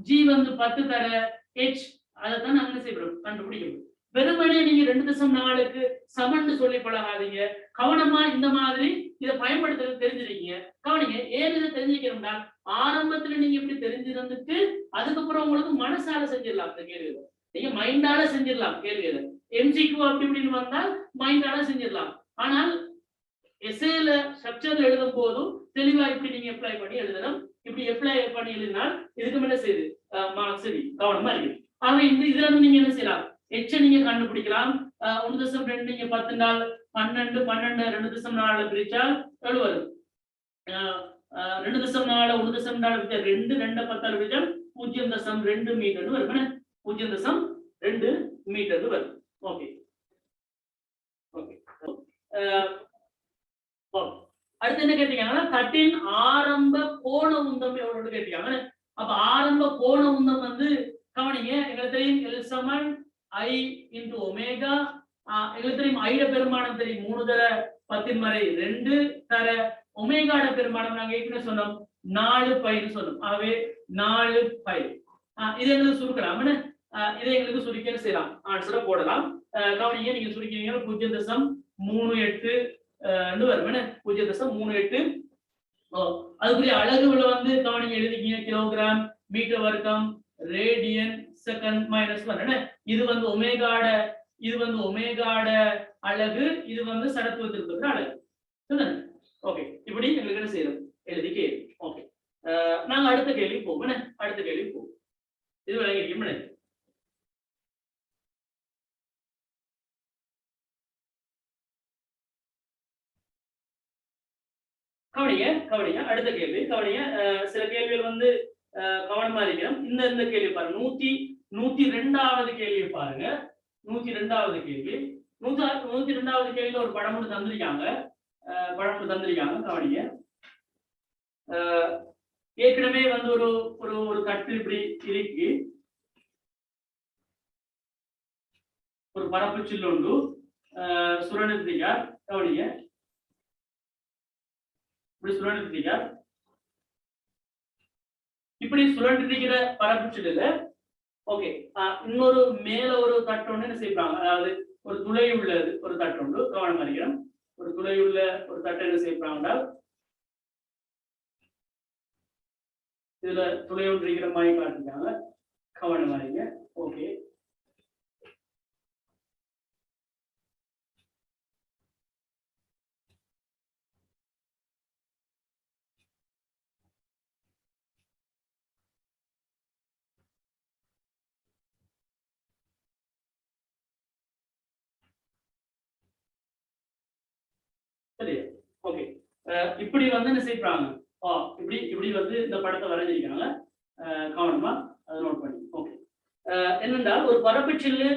g வந்து 10 தர h, அதைத்தான் நாங்க செய்யறோம் கண்டுபிடிக்கணும். வெறுமனே நீங்க 2.4க்கு சமன்னு சொல்லி பழகாதீங்க. கவனமா இந்த மாதிரி இதை பயன்படுத்துறது தெரிஞ்சிருக்கீங்க. கவனிங்க, ஏன் இதை தெரிஞ்சுக்கணும்னா ஆரம்பத்துல நீங்க இப்படி தெரிஞ்சிருந்துட்டு அதுக்கப்புறம் உங்களுக்கு மனசால செஞ்சிடலாம். இந்த கேள்வியில நீங்க மைண்டால செஞ்சிடலாம். கேள்வியில எம்சிக்கு அப்படி இப்படின்னு வந்தால் மைண்டால செஞ்சிடலாம். ஆனால் எஸ்ஏல ஸ்ட்ரக்சர்ல எழுதும் போதும் தெளிவா இப்படி நீங்க அப்ளை பண்ணி எழுதணும். இப்படி அப்ளை பண்ணி எழுதினால் இதுக்கு மேல செய்யுது மார்க்ஸ் கவனமா இருக்கு. ஆக இதுல இருந்து நீங்க என்ன செய்யலாம், எச்ச நீங்க கண்டுபிடிக்கலாம். 1.2 நீங்க 10 நாள் 12 2.4 பிரிச்சால் எவ்வளவு வரும்? 2.4 1.4 பிரிச்சா 2 2 10 பிரிச்சால் 0.2 மீட்டர் வரும். 0.2 மீட்டர் வரும். Okay okay. அடுத்து என்ன கேட்டீங்கன்னா தட்டின் ஆரம்ப கோண உந்தம் எவ்வளவு கேட்டீங்க. அப்ப ஆரம்ப கோண உந்தம் வந்து கவனிங்க, எங்களுக்கு தெரியும் L சமன் I into ஒமேகா. எங்களுக்கு தெரியும் ஐட பெருமானம் தெரியும் 3 தர 10⁻2 தர ஒமேகாட பெருமானம் நாங்க ஏற்கனவே சொன்னோம் 4 பைன்னு சொன்னோம். ஆகவே 4 பை. இது எங்களுக்கு சுருக்கலாம். இதை எங்களுக்கு சுருக்க செய்யலாம், ஆன்சரை போடலாம். கவனிங்க, நீங்க சுருக்கீங்க 0.38 வரும். 0.38. அதுக்குரிய அலகுகளை வந்து கவனிங்க எழுதிக்கீங்க. கிலோகிராம், மீட்டர் வர்க்கம், ரேடியன், செகண்ட் -1. இது வந்து ஒமேகாட, இது வந்து ஒமேகாட அலகு, இது வந்து சடத்துவத்திற்கு அலகு. ஓகே, இப்படி எங்களுக்கு என்ன செய்யணும் எழுதி கேள்வி. ஓகே, நாங்க அடுத்த கேள்வி போவோம். அடுத்த கேள்வி போவோம். இது விளங்கிருக்கும். கவனிங்க அடுத்த கேள்வி. கவனிங்க, சில கேள்விகள் வந்து கவனமா இருக்கிறோம். இந்த கேள்வி பாருங்க. 102வது கேள்வி பாருங்க. 102வது கேள்வி. 102வது கேள்வியில ஒரு படம் ஒன்று தந்திருக்காங்க. கவனிங்க, ஏற்கனவே வந்து ஒரு தட்டு இப்படி இருக்கு, ஒரு பரப்பு சில்லுண்டு சுரணிருக்கார். கவனிங்க, இப்படி சுழன்றிருக்கார். இப்படி சுழன்றிருக்கிற பரப்பு சில்லுல ஓகே, இன்னொரு மேல ஒரு தட்டு ஒண்ணு என்ன செய்யறாங்க, அதாவது ஒரு துளை உள்ளது ஒரு தட்டு உண்டு. கவனம் அறிகிறோம், ஒரு துளை உள்ள ஒரு தட்டை என்ன செய்யறாங்க, இதுல துளை ஒன்று இருக்கிற மாதிரி காட்டிருக்காங்க. கவனம் அறிங்க. ஓகே, சரி. ஓகே, இப்படி வந்து என்ன செய்யறாங்க, இப்படி வந்து இந்த படத்தை வரைஞ்சிருக்காங்க. கவனமா அதை நோட் பண்ணி. ஓகே, என்னென்னா ஒரு பரப்பு சில்லு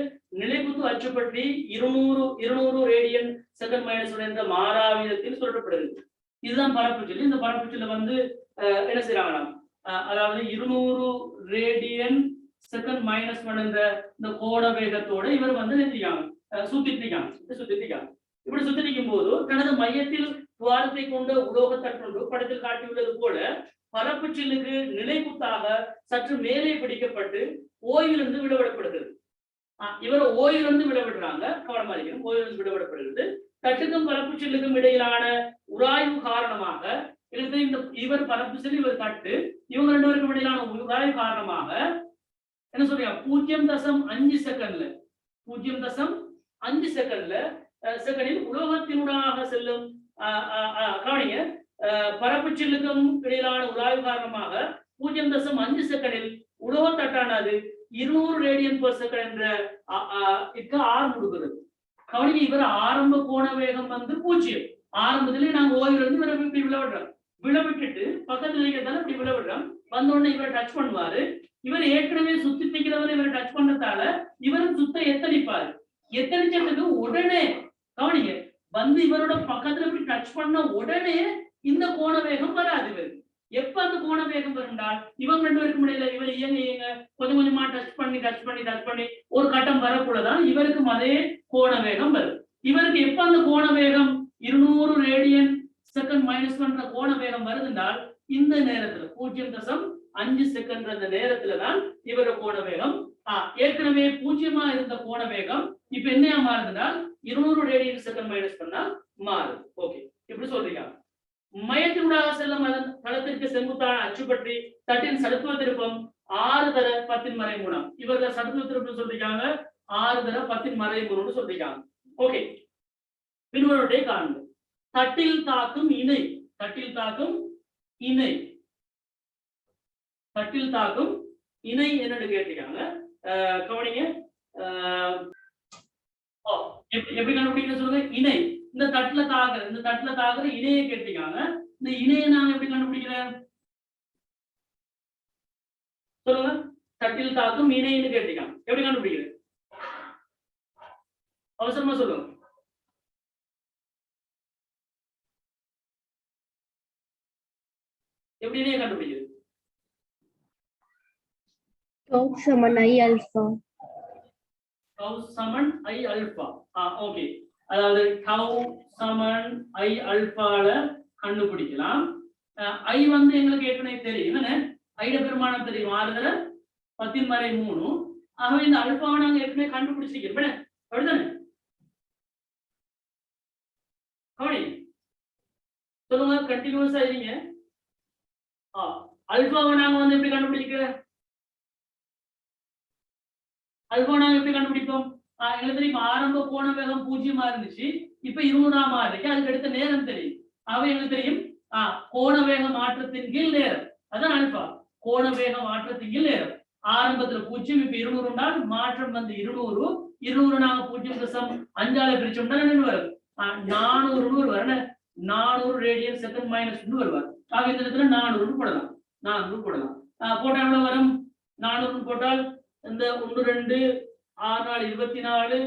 நிலைக்குத்து அச்சுப்பற்றி 200 ரேடியன் செகண்ட் -1 என்ற மாறாவிதத்தில் சுழற்றப்படுகிறது. இதுதான் பரப்பு சில்லு. இந்த பரப்பு சில்ல வந்து என்ன செய்யறாங்கன்னா, அதாவது 200 ரேடியன் செகண்ட் -1 என்ற இந்த கோண வேகத்தோட இவர் வந்து நிறுத்திக்காங்க, சுத்திட்டு இப்படி சுத்திரிக்கும் போது தனது மையத்தில் துவாரத்தை கொண்ட உலோக தட்டு படத்தில் காட்டியுள்ளது போல பரப்பு சில்லுக்கு நிலைக்குத்தாக சற்று மேலே பிடிக்கப்பட்டு ஓயிலிருந்து விடவிடப்படுகிறது. இவர் ஓயிலிருந்து விடவிடுறாங்க. கவனமா இருக்கணும், ஓயிலிருந்து விடவிடப்படுகிறது. தட்டுக்கும் பரப்பு சில்லுக்கும் இடையிலான உராய்வு காரணமாக இதுக்கு இந்த இவர் பரப்பு செல் இவர் தட்டு இவங்க ரெண்டு பேருக்கும் இடையிலான உராய்வு காரணமாக என்ன சொல்றீங்க 0.5 செகண்ட்ல 0.5 செகண்டில் உலோகத்தினூடாக செல்லும் கவனிங்க பரப்பு செல்லுக்கும் இடையிலான உராய்வு காரணமாக 0.5 செகண்டில் உலோகத்தட்டானது 200 ரேடியன் பெர் செகண்ட் என்ற ஆர் கொடுக்கிறது. கவனிங்க இவர் ஆரம்ப கோண வேகம் வந்து 0. ஆரம்பத்திலே நாங்க ஓய்விலிருந்து இவரை இப்படி விழவிடுறோம். விழவிட்டுட்டு பக்கத்துல இருக்கிறதால இப்படி விழவிடுறோம். வந்த உடனே இவரை டச் பண்ணுவாரு. இவர் ஏற்கனவே சுத்தி திக்கிறவரை இவரை டச் பண்ணதால இவரும் சுத்த எத்தனிப்பாரு. எத்தனிச்சதுக்கு உடனே கவனிங்க வந்து இவரோட பக்கத்துல இப்படி டச் பண்ண உடனே இந்த கோண வேகம் வராது. இவர் எப்ப அந்த கோண வேகம் வரும்னால் இவங்க ரெண்டு பேருக்கும் இடையில இவர் இயங்க கொஞ்சம் கொஞ்சமா டச் பண்ணி ஒரு கட்டம் வரக்குள்ளதான் இவருக்கும் அதே கோண வேகம் வரும். இவருக்கு எப்ப அந்த கோண வேகம் 200 ரேடியன் செகண்ட் -1 கோண வேகம் வருதுனால் இந்த நேரத்துல 0.5 செகண்ட் அந்த நேரத்துல தான் இவர கோண வேகம் ஏற்கனவே 0 இருந்த கோண வேகம் இப்ப என்னையா மாறுதுன்னா 200 ரேடியன் செகண்ட் மைனஸ் பண்ணா மாறுது. ஓகே இப்படி சொல்றீங்க. மையத்தினூடாக செல்லும் அதன் தளத்திற்கு செங்குத்தான அச்சு பற்றி தட்டின் சடுத்துவ திருப்பம் 6 தர 10^3. இவர்கள் சடுத்துவ திருப்பம் சொல்லிருக்காங்க 6 தர 10^3 சொல்லிருக்காங்க. ஓகே பின்வருவதை காணுங்க. தட்டில் தாக்கும் இணை என்னன்னு கேட்டிருக்காங்க. கவனிங்க எப்படி கண்டுபிடிக்க சொல்லுங்க. இணை இந்த தட்டுல தாக்குற இணையை கேட்டிருக்காங்க. இந்த இணையை நாங்க எப்படி கண்டுபிடிக்கிறேன் சொல்லுங்க. தட்டில் தாக்கும் இணைன்னு கேட்டிருக்காங்க. எப்படி கண்டுபிடிக்கிறேன் அவசரமா சொல்லுங்க. எப்படி இணையை கண்டுபிடிக்கிறது? tau சமன் I alpha. tau சமன் I alpha. ஓகே அதாவது tau சமன் I alphaல கண்டுபிடிக்கலாம். I வந்து எங்களுக்கு ஏற்கனவே தெரியும். என்ன ஐட பெருமானம் தெரியும் 6 தர 10^3. ஆகவே இந்த அல்பாவை நாங்க ஏற்கனவே கண்டுபிடிச்சிருக்கோம். அப்படிதானே கவனி சொல்லுங்க. கண்டினியூஸா இருங்க. அல்பாவை நாங்க வந்து எப்படி கண்டுபிடிக்கிறோம்? அல்பா நாங்க எப்படி கண்டுபிடிப்போம்? எங்களுக்கு தெரியும் ஆரம்ப கோண வேகம் 0 இருந்துச்சு. இப்ப 200 இருக்கு. அதுக்கு அடுத்த நேரம் தெரியும். ஆகவே எங்களுக்கு தெரியும் கோண வேக மாற்றத்தின் கீழ் நேரம். அதான் அல்பா கோண வேக மாற்றத்தின் கீழ் நேரம். ஆரம்பத்துல 0 இப்ப 200 மாற்றம் வந்து 200 நாங்க 0.5 பிரிச்சோம்னா என்ன வரும்? 400 வரணும். 400 ரேடியன் செகண்ட் -1 வருவார். ஆக இந்த இடத்துல 400 போடலாம். 400 போடலாம். போட்டா எவ்வளவு வரும்? 400 போட்டால் இந்த 1 2 6 4 24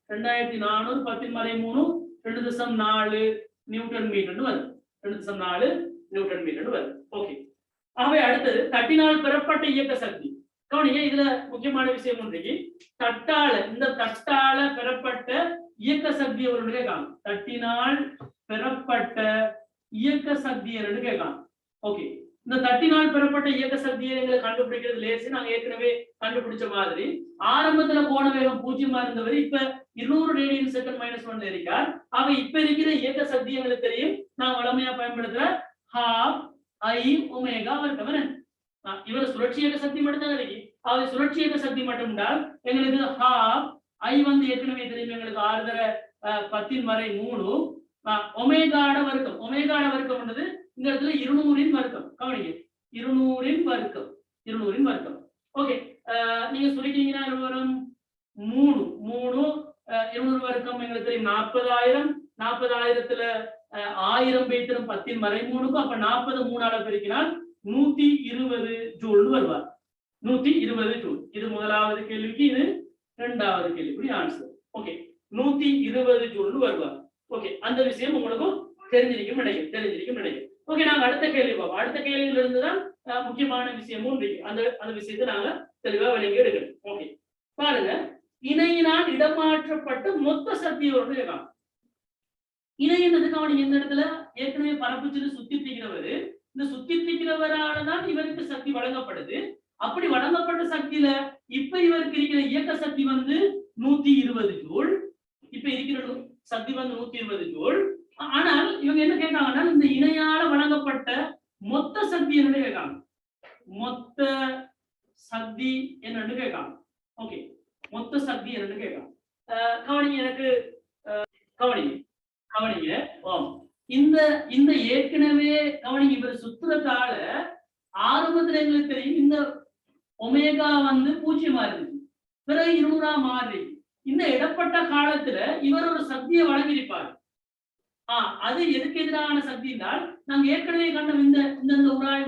2400 10^3 2.4 நியூட்டன் மீட்டர் வரும். 2.4 நியூட்டன் மீட்டர் வரும். ஓகே ஆகவே அடுத்தது தட்டினால் பெறப்பட்ட இயக்க சக்தி. கவனிங்க இதுல முக்கியமான விஷயம் ஒன்றைக்கு தட்டால பெறப்பட்ட இயக்க சக்தி ஒரு கேட்கலாம். தட்டினால் பெறப்பட்ட இயக்க சக்தி என்று கேட்கலாம். ஓகே இந்த தட்டினால் பெறப்பட்ட இயக்க சக்தியை எங்களை கண்டுபிடிக்கிறது லேசு. நாங்க ஏற்கனவே கண்டுபிடிச்ச மாதிரி ஆரம்பத்துல கோண வேகம் 0 இருந்தவர் இப்ப 200 ரேடியன் செகண்ட் -1 இருக்கார். ஆக இப்ப இருக்கிற இயக்க சக்தி எங்களுக்கு தெரியும். நான் வளமையா பயன்படுத்துற ½ I ஒமேகா வர்க்கம். இவர் சுழற்சி இயக்க சக்தி மட்டும்தான் இருக்கு. ஆக சுழற்சி இயக்க சக்தி மட்டும்தான் எங்களுக்கு ½ I வந்து ஏற்கனவே தெரியும். எங்களுக்கு 6 தர 10^3 ஒமேகாட வர்க்கம். ஒமேகாட வர்க்கம் என்றது இந்த இடத்துல 200 வர்க்கம். கவனிங்க 200 வர்க்கம். ஓகே நீங்க சொல்லிட்டீங்கன்னா வரும் 3 200 வர்க்கம் எங்களுக்கு தெரியும் 40,000. 40,000த்துல 1000 பேத்திரும் 10^3. அப்ப 40 3ஆல பெருக்கினால் 120 ஜூல் வருவார். 120 ஜூல். இது முதலாவது கேள்விக்கு, இது இரண்டாவது கேள்விக்கு ஆன்சர். ஓகே 120 ஜூல் வருவார். ஓகே அந்த விஷயம் உங்களுக்கும் தெரிஞ்சிருக்கும் நினைக்கிறேன். ஓகே நாங்க அடுத்த கேள்வி பார்ப்போம். அடுத்த கேள்வியில இருந்துதான் முக்கியமான விஷயமும் இருக்கு. அந்த விஷயத்தை நாங்க தெளிவா விளங்கி எடுக்கணும். ஓகே பாருங்க. இணையினால் இடமாற்றப்பட்ட மொத்த சக்தியோடு கேட்கலாம். இணை என்னது கவனிங்க. இந்த இடத்துல ஏற்கனவே பரப்புச்சு சுத்திட்டிருக்கிறவர். இந்த சுத்திட்டிருக்கிறவரால்தான் இவருக்கு சக்தி வழங்கப்படுது. அப்படி வழங்கப்பட்ட சக்தியில இப்ப இவருக்கு இருக்கிற இயக்க சக்தி வந்து 120 ஜூல். இப்ப இருக்கிற சக்தி வந்து 120 ஜூல். ஆனால் இவங்க என்ன கேட்காங்கன்னா இந்த இணையால வழங்கப்பட்ட மொத்த சக்தி என்னன்னு கேட்காங்க. மொத்த சக்தி என்னன்னு கேட்காங்க. ஓகே, மொத்த சக்தி என்னன்னு கேட்காங்க. கவனிங்க, எனக்கு கவனிங்க கவனிங்க. இந்த இந்த ஏற்கனவே கவனிங்க, இவர் சுத்திரத்தால ஆரம்பத்துல எங்களுக்கு தெரியும் இந்த ஒமேகா வந்து 0 இருந்துச்சு, பிறகு 200 மாறி இந்த இடப்பட்ட காலத்துல இவர் ஒரு சக்தியை வழங்கியிருப்பார். அது எதுக்கு எதிரான சக்தி என்றால் நாங்க ஏற்கனவே கண்ட இந்த இந்த உராய்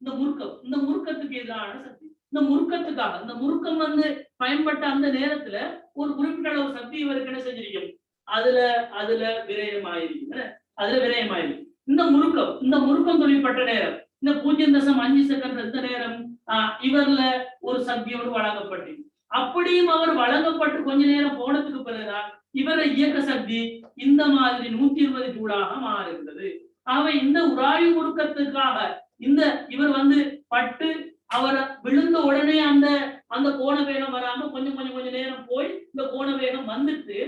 இந்த முறுக்கம், இந்த முறுக்கத்துக்கு எதிரான சக்தி. இந்த முறுக்கத்துக்காக இந்த முறுக்கம் வந்து பயன்பட்ட அந்த நேரத்துல ஒரு குறிப்பிட்ட அளவு சக்தி இவருக்கு என்ன செஞ்சிருக்கும், அதுல அதுல விரயமாயிருக்கு. அதுல விரயமாயிருக்கு. இந்த முறுக்கம் தொழில்பட்ட நேரம் இந்த 0.5 செகண்ட் இந்த நேரம் இவர்ல ஒரு சக்தியோடு வழங்கப்பட்டு, அப்படியும் அவர் வழங்கப்பட்டு கொஞ்ச நேரம் போனதுக்கு பிறகுதான் இவர இயக்க சக்தி இந்த மாதிரி 120 ஜூலாக மாறுகிறது. ஆகவே இந்த உராய்வு முறுக்கத்துக்காக இந்த இவர் வந்து பட்டு அவர் விழுந்த உடனே அந்த அந்த கோண வேகம் வராம கொஞ்சம் நேரம் போய் இந்த கோண வேகம் வந்ததுக்கு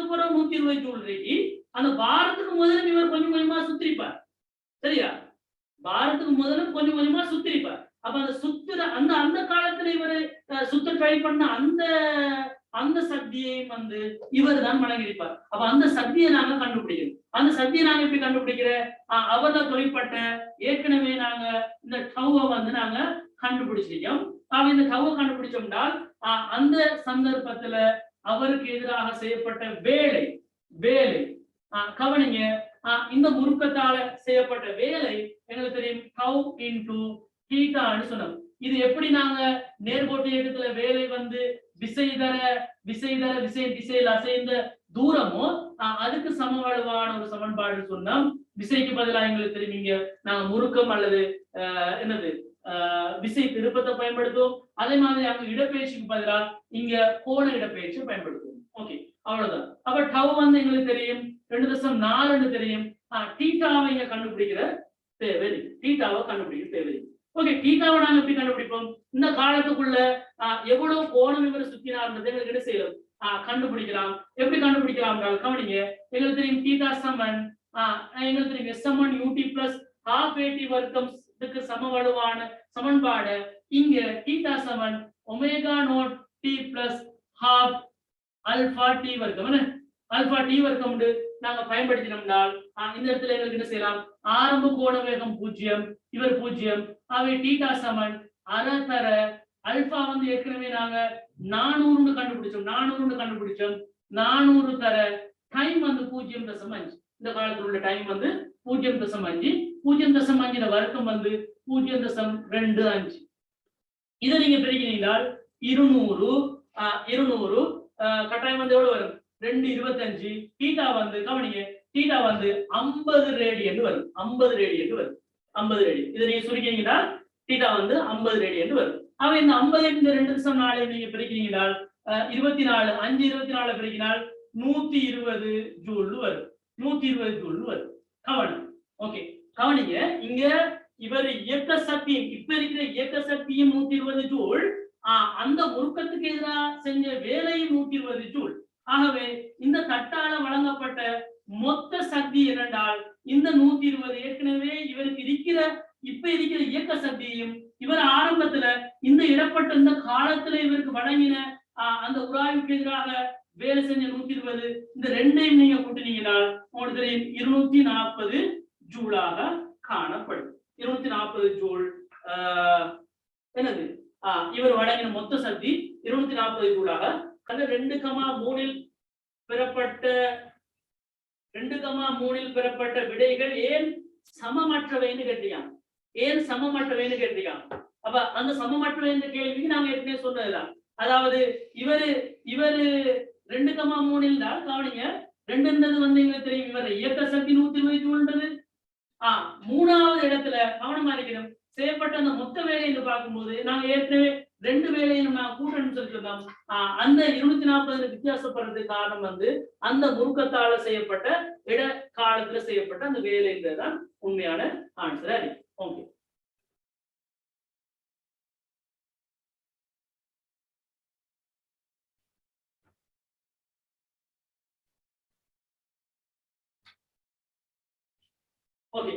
அப்புறம் 120 ஜூல் ரேகி அந்த பாரத்துக்கு முதல்ல இவர் கொஞ்சமா சுத்திரிப்பார். சரியா? பாரத்துக்கு முதல்ல கொஞ்சமா சுத்திரிப்பார். அப்ப அந்த சுத்துற அந்த அந்த காலத்துல இவரு சுத்த ட்ரை பண்ண அந்த அந்த சக்தியை வந்து இவர் தான் வழங்கியிருப்பார். அப்ப அந்த சக்தியை நாங்க கண்டுபிடிக்கிறோம். அந்த சக்தியை நாங்க எப்படி கண்டுபிடிக்கிற, அவர்தான் தொழிற்பட்ட ஏற்கனவே நாங்க இந்த டவ்வை வந்து நாங்க கண்டுபிடிச்சிருக்கோம். இந்த டவ்வை கண்டுபிடிச்சோம்னால் அந்த சந்தர்ப்பத்துல அவருக்கு எதிராக செய்யப்பட்ட வேலை கவனிங்க, இந்த முறுக்கத்தால செய்யப்பட்ட வேலை எங்களுக்கு தெரியும் டவ் இன்டு தீட்டான்னு சொன்னோம். இது எப்படி நாங்க நேர்கோட்டு இயக்கத்துல வேலை வந்து திசையில் அசைந்த தூரமோ அதுக்கு சமவளவான ஒரு சமன்பாடு சொன்னோம். விசைக்கு பதிலாக எங்களுக்கு தெரியுங்க நாங்க முறுக்கம் அல்லது என்னது விசை திருப்பத்தை பயன்படுத்துவோம். அதே மாதிரி அங்க இடப்பெயர்ச்சிக்கு பதிலாக இங்க கோண இடப்பெயர்ச்சி பயன்படுத்துவோம். ஓகே, அவ்வளவுதான். அப்ப டவ் வந்து எங்களுக்கு தெரியும் 2.4 தெரியும். தீட்டாவை இங்க கண்டுபிடிக்கிற தேவை, தீட்டாவை கண்டுபிடிக்கிற தேவை. ஓகே, தீட்டாவை நாங்க எப்படி கண்டுபிடிப்போம், இந்த காலத்துக்குள்ள எவ்வளவு கோணம் இவர் சுத்தினார்ன்றது எங்களுக்கு என்ன செய்யலாம், கண்டுபிடிக்கலாம். எப்படி கண்டுபிடிக்கலாம் கவனிங்க, எங்களுக்கு தெரியும் தீட்டா சமன் எங்களுக்கு தெரியும் S1 UT plus half AT வர்க்கம்க்கு சமவளவான சமன்பாடு இங்க தீட்டா சமன் omega naught T plus half alpha T வர்க்கம். ஆல்பா T வர்க்கம் நாங்க பயன்படுத்தினோம்னால் இந்த இடத்துல எங்களுக்கு என்ன செய்யலாம், ஆரம்ப கோண வேகம் 0, இவர் 0. அவை தீட்டா சமன் அரை தர அல்பா வந்து ஏற்கனவே நாங்க 400 கண்டுபிடிச்சோம். 400 தர டைம் வந்து 0.5. இந்த காலத்துல உள்ள டைம் வந்து 0.5. 0.5 வர்க்கம் வந்து 0.25. இதை நீங்க பெருக்கினீங்கனால் 200 கட்டாயம் வந்து எவ்வளவு வரும், 225. தீட்டா வந்து கவனிங்க, தீட்டா வந்து 50 ரேடியன் வரும். 50 ரேடியன் வரும். 50 ரேடியன் இதை நீங்க சுருக்கினீங்கன்னா தீட்டா வந்து 50 ரேடியன் வரும். அவ இந்த 50 இந்த 2.4 நீங்க பெருக்கினீங்கனால் 24 5 பெருக்கினால் 120 ஜூல் வரும். 120 ஜூல் வரும். கவனம். ஓகே, கவனிங்க, இங்க இவர் இயக்க சக்தியும் இப்ப இருக்கிற இயக்க சக்தியும் 120 ஜூல், அந்த முறுக்கத்துக்கு எதிராக செஞ்ச வேலையும் 120 ஜூல். ஆகவே இந்த தட்டால வழங்கப்பட்ட மொத்த சக்தி என்னென்றால் இந்த 120 ஏற்கனவே இவருக்கு இப்ப இருக்கிற இயக்க சக்தியையும் இவர் ஆரம்பத்துல இந்த இடப்பட்ட இந்த காலத்துல இவருக்கு வழங்கின அந்த உராய்வுக்கு எதிராக வேலை செஞ்ச 120 இந்த ரெண்டையும் நீங்க கூட்டினீங்கனால் உங்களுக்கு தெரியும் 240 ஜூலாக காணப்படும். 240 ஜூல் என்னது இவர் வழங்கின மொத்த சக்தி 240 ஜூலாக. அந்த 2,3 பெறப்பட்ட விடைகள் ஏன் சமமற்றவைன்னு கேட்டியான். அப்ப அந்த சமமற்றவை என்ற கேள்விக்கு நாங்க ஏற்கனவே சொன்னதுதான். அதாவது இவரு 2,3 தான் கவனிங்க, 2ன்றது வந்து எங்களுக்கு தெரியும் இவர் இயக்க சக்தி 120 ஜூல்ன்றது. மூணாவது இடத்துல கவனமா இருக்கணும், செய்யப்பட்ட அந்த மொத்த வேலை என்று பார்க்கும்போது நாங்க ஏற்கனவே 2 வேலையும் நான் கூட்டணும் சொல்லியிருந்தோம். அந்த 240 வித்தியாசப்படுறதுக்கு காரணம் வந்து அந்த முறுக்கத்தால செய்யப்பட்ட இட காலத்துல செய்யப்பட்ட அந்த வேலைன்றதுதான் உண்மையான ஆன்சர். ஓகே. ஓகே,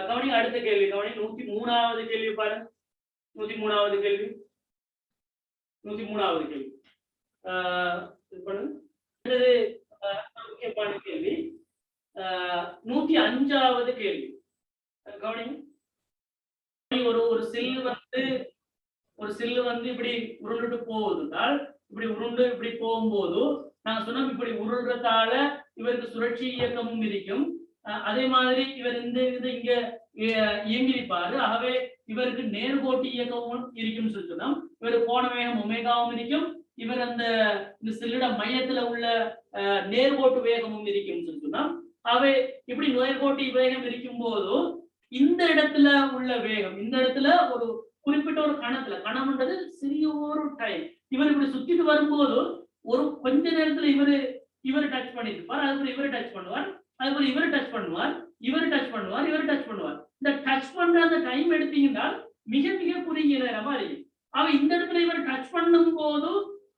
கவனிங்க அடுத்த கேள்வி. கவனிங்க 103வது கேள்வி பாருங்க. 103வது கேள்வி. 103வது கேள்வி. இது பண்ணுங்க. அடுத்தது முக்கியமான கேள்வி. 105வது கேள்வி. கவனிங்க. ஒரு சில்லு வந்து இப்படி உருண்டுட்டு போகுதுனால், இப்படி உருண்டு இப்படி போகும்போது நான் சொன்ன இப்படி உருள்றதால இவருக்கு சுழற்சி இயக்கமும் இருக்கும். அதே மாதிரி இவர் இந்த இங்க இயங்கிருப்பாரு. ஆகவே இவருக்கு நேர்கோட்டு இயக்கமும் இருக்கும்னு சொல்லி சொன்னோம். இவருக்கு கோண வேகம் ஒமேகாவும் இருக்கும். இவர் இந்த சில்லிட மையத்துல உள்ள நேர்கோட்டு வேகமும் இருக்கும்னு சொல்லி சொன்னோம். ஆகவே இப்படி நேர்கோட்டு வேகம் இருக்கும் போது இந்த இடத்துல உள்ள வேகம், இந்த இடத்துல ஒரு குறிப்பிட்ட ஒரு கணம்ன்றது சிறிய ஒரு டைம், இவர் இப்படி சுத்திட்டு வரும்போது ஒரு கொஞ்ச நேரத்துல இவர் டச் பண்ணிருப்பார். அதுக்கு இவர் டச் பண்ணுவார், அதுக்கு இவர் டச் பண்ணுவார், இவர் டச் பண்ணுவார், இவர் டச் பண்ணுவார். இந்த டச் பண்ற அந்த டைம் எடுத்தீங்கன்னா மிக மிக குறுகிய நேரமா இருக்கு. அவ இந்த இடத்துல இவர் டச் பண்ணும் போது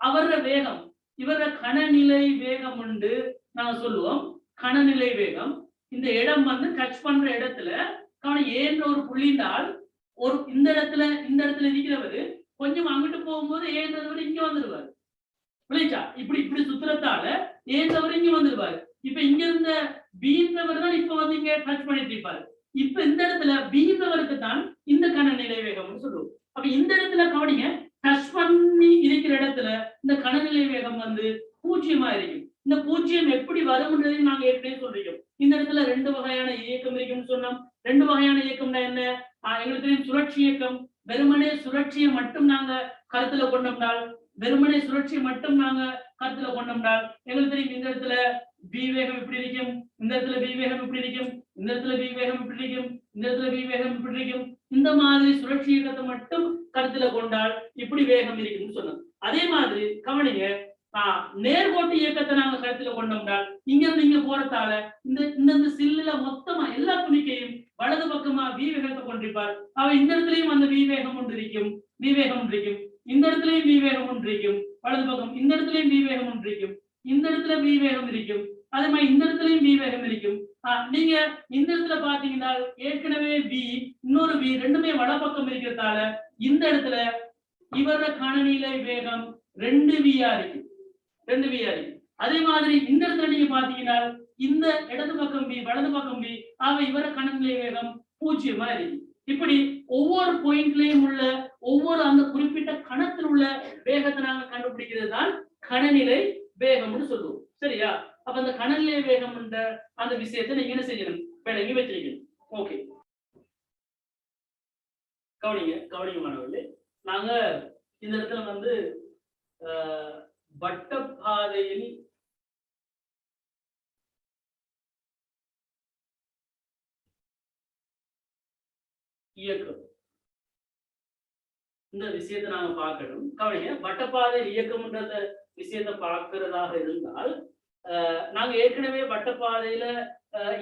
அவர வேகம், இவர கணநிலை வேகம் உண்டு நாங்க சொல்லுவோம். கணநிலை வேகம் இந்த இடம் வந்து டச் பண்ற இடத்துல ஏன்ற ஒரு புள்ளிண்டால் ஒரு இந்த இடத்துல இருக்கிறவரு கொஞ்சம் அங்கிட்டு போகும்போது ஏன்றவர் இங்க வந்துடுவார். விளைச்சா இப்படி இப்படி சுத்துறதால ஏன்றவர் இங்க வந்துடுவாரு. இப்ப இங்க இருந்த பீன்றவர் தான் இப்ப வந்து இங்க டச் பண்ணிட்டு இருப்பாரு. இப்ப இந்த இடத்துல பீன்றவருக்கு தான் இந்த கணநிலை வேகம்னு சொல்லுவோம். அப்ப இந்த இடத்துல கவனிங்க, டச் பண்ணி இருக்கிற இடத்துல இந்த கணநிலை வேகம் வந்து 0 இருக்கும். இந்த 0 எப்படி வரும்ன்றதையும் நாங்க ஏற்கனவே சொல்றோம். இந்த இடத்துல 2 வகையான இயக்கம் இருக்குன்னு சொன்னோம். 2 வகையான இயக்கம்னா என்ன? எங்களுக்கு தெரியும் சுழற்சி இயக்கம். வெறுமனே சுழற்சியை மட்டும் நாங்க கருத்துல கொண்டோம்னால், வெறுமனே சுழற்சியை மட்டும் நாங்க கருத்துல கொண்டோம்னால் எங்களுக்கு தெரியும் இந்த இடத்துல பி வேகம் இப்படி இருக்கும், இந்த இடத்துல பி வேகம் இப்படி இருக்கும், இந்த இடத்துல பி வேகம் இப்படி இருக்கும், இந்த இடத்துல பி வேகம் இப்படி இருக்கும். இந்த மாதிரி சுழற்சி இயக்கத்தை மட்டும் கருத்துல கொண்டால் இப்படி வேகம் இருக்குன்னு சொன்னோம். அதே மாதிரி கவனிங்க, நேர்கோட்டு இயக்கத்தை நாங்க கருத்துல கொண்டோம்னால் இங்க இருந்து இங்க போறதால இந்த சில்லுல மொத்தமா எல்லா துணிக்கையும் வலது பக்கமா வி வேகத்தை கொண்டிருப்பார். அவ இந்த இடத்துலயும் அந்த வி வேகம் ஒன்று இருக்கும், வி வேகம் ஒன்று இருக்கும், இந்த இடத்துலயும் வி வேகம் ஒன்று இருக்கும், வலது பக்கம் இந்த இடத்துலயும் வி வேகம் ஒன்று இருக்கும், இந்த இடத்துல வி வேகம் இருக்கும், அதே மாதிரி இந்த இடத்துலயும் வி வேகம் இருக்கும். நீங்க இந்த இடத்துல பாத்தீங்கன்னா ஏற்கனவே வி இன்னொரு வி ரெண்டுமே வலப்பக்கம் இருக்கிறதால இந்த இடத்துல இவர கணநிலை வேகம் 2 வியா இருக்கு, 2 வியா இருக்கு. அதே மாதிரி இந்த இடத்துல நீங்க பாத்தீங்கன்னா இந்த இடது பக்கம் பி வலது பக்கம் பி, ஆக இவர கணநிலை வேகம் 0 இருக்கு. இப்படி ஒவ்வொரு பாயிண்ட்லயும் உள்ள ஒவ்வொரு அந்த குறிப்பிட்ட கணத்தில் உள்ள வேகத்தை நாங்க கண்டுபிடிக்கிறது தான் கணநிலை வேகம்னு சொல்லுவோம். சரியா? அப்ப அந்த கணநிலை வேகம் என்ற அந்த விஷயத்தை நீங்க என்ன செய்யணும், விளங்கி வச்சிருக்கணும். ஓகே, கவனிங்க மாணவர்களே, நாங்க இந்த இடத்துல வந்து வட்டப்பாதையில் இயக்கம் இந்த விஷயத்தை நாங்க பார்க்கணும். கவனிங்க, வட்டப்பாதையில் இயக்கம்ன்றத விஷயத்தை பார்க்கிறதாக இருந்தால் நாங்க ஏற்கனவே வட்டப்பாதையில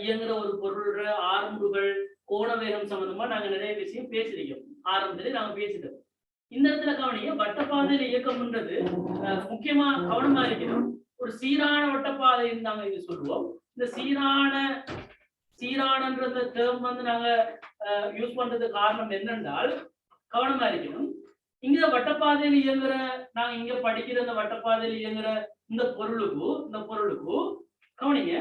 இயங்குற ஒரு பொருள் ஆரம்புகள் கோண வேகம் சம்பந்தமா நாங்க நிறைய விஷயம் பேசிருக்கோம். ஆரம்பத்திலே நாங்க பேசிட்டோம். இந்த இடத்துல கவனிங்க, வட்டப்பாதையில இயக்கம்ன்றது முக்கியமா கவனமா இருக்கணும். ஒரு சீரான வட்டப்பாதை நாங்க இது சொல்லுவோம். இந்த சீரானன்ற டேர்ம் வந்து நாங்க யூஸ் பண்றது காரணம் என்னென்றால் கவனமா இருக்கணும். இங்க வட்டப்பாதையில் இயங்குற நாங்க இங்க படிக்கிற இந்த வட்டப்பாதையில் இயங்குற இந்த பொருளுக்கு கவனிங்க,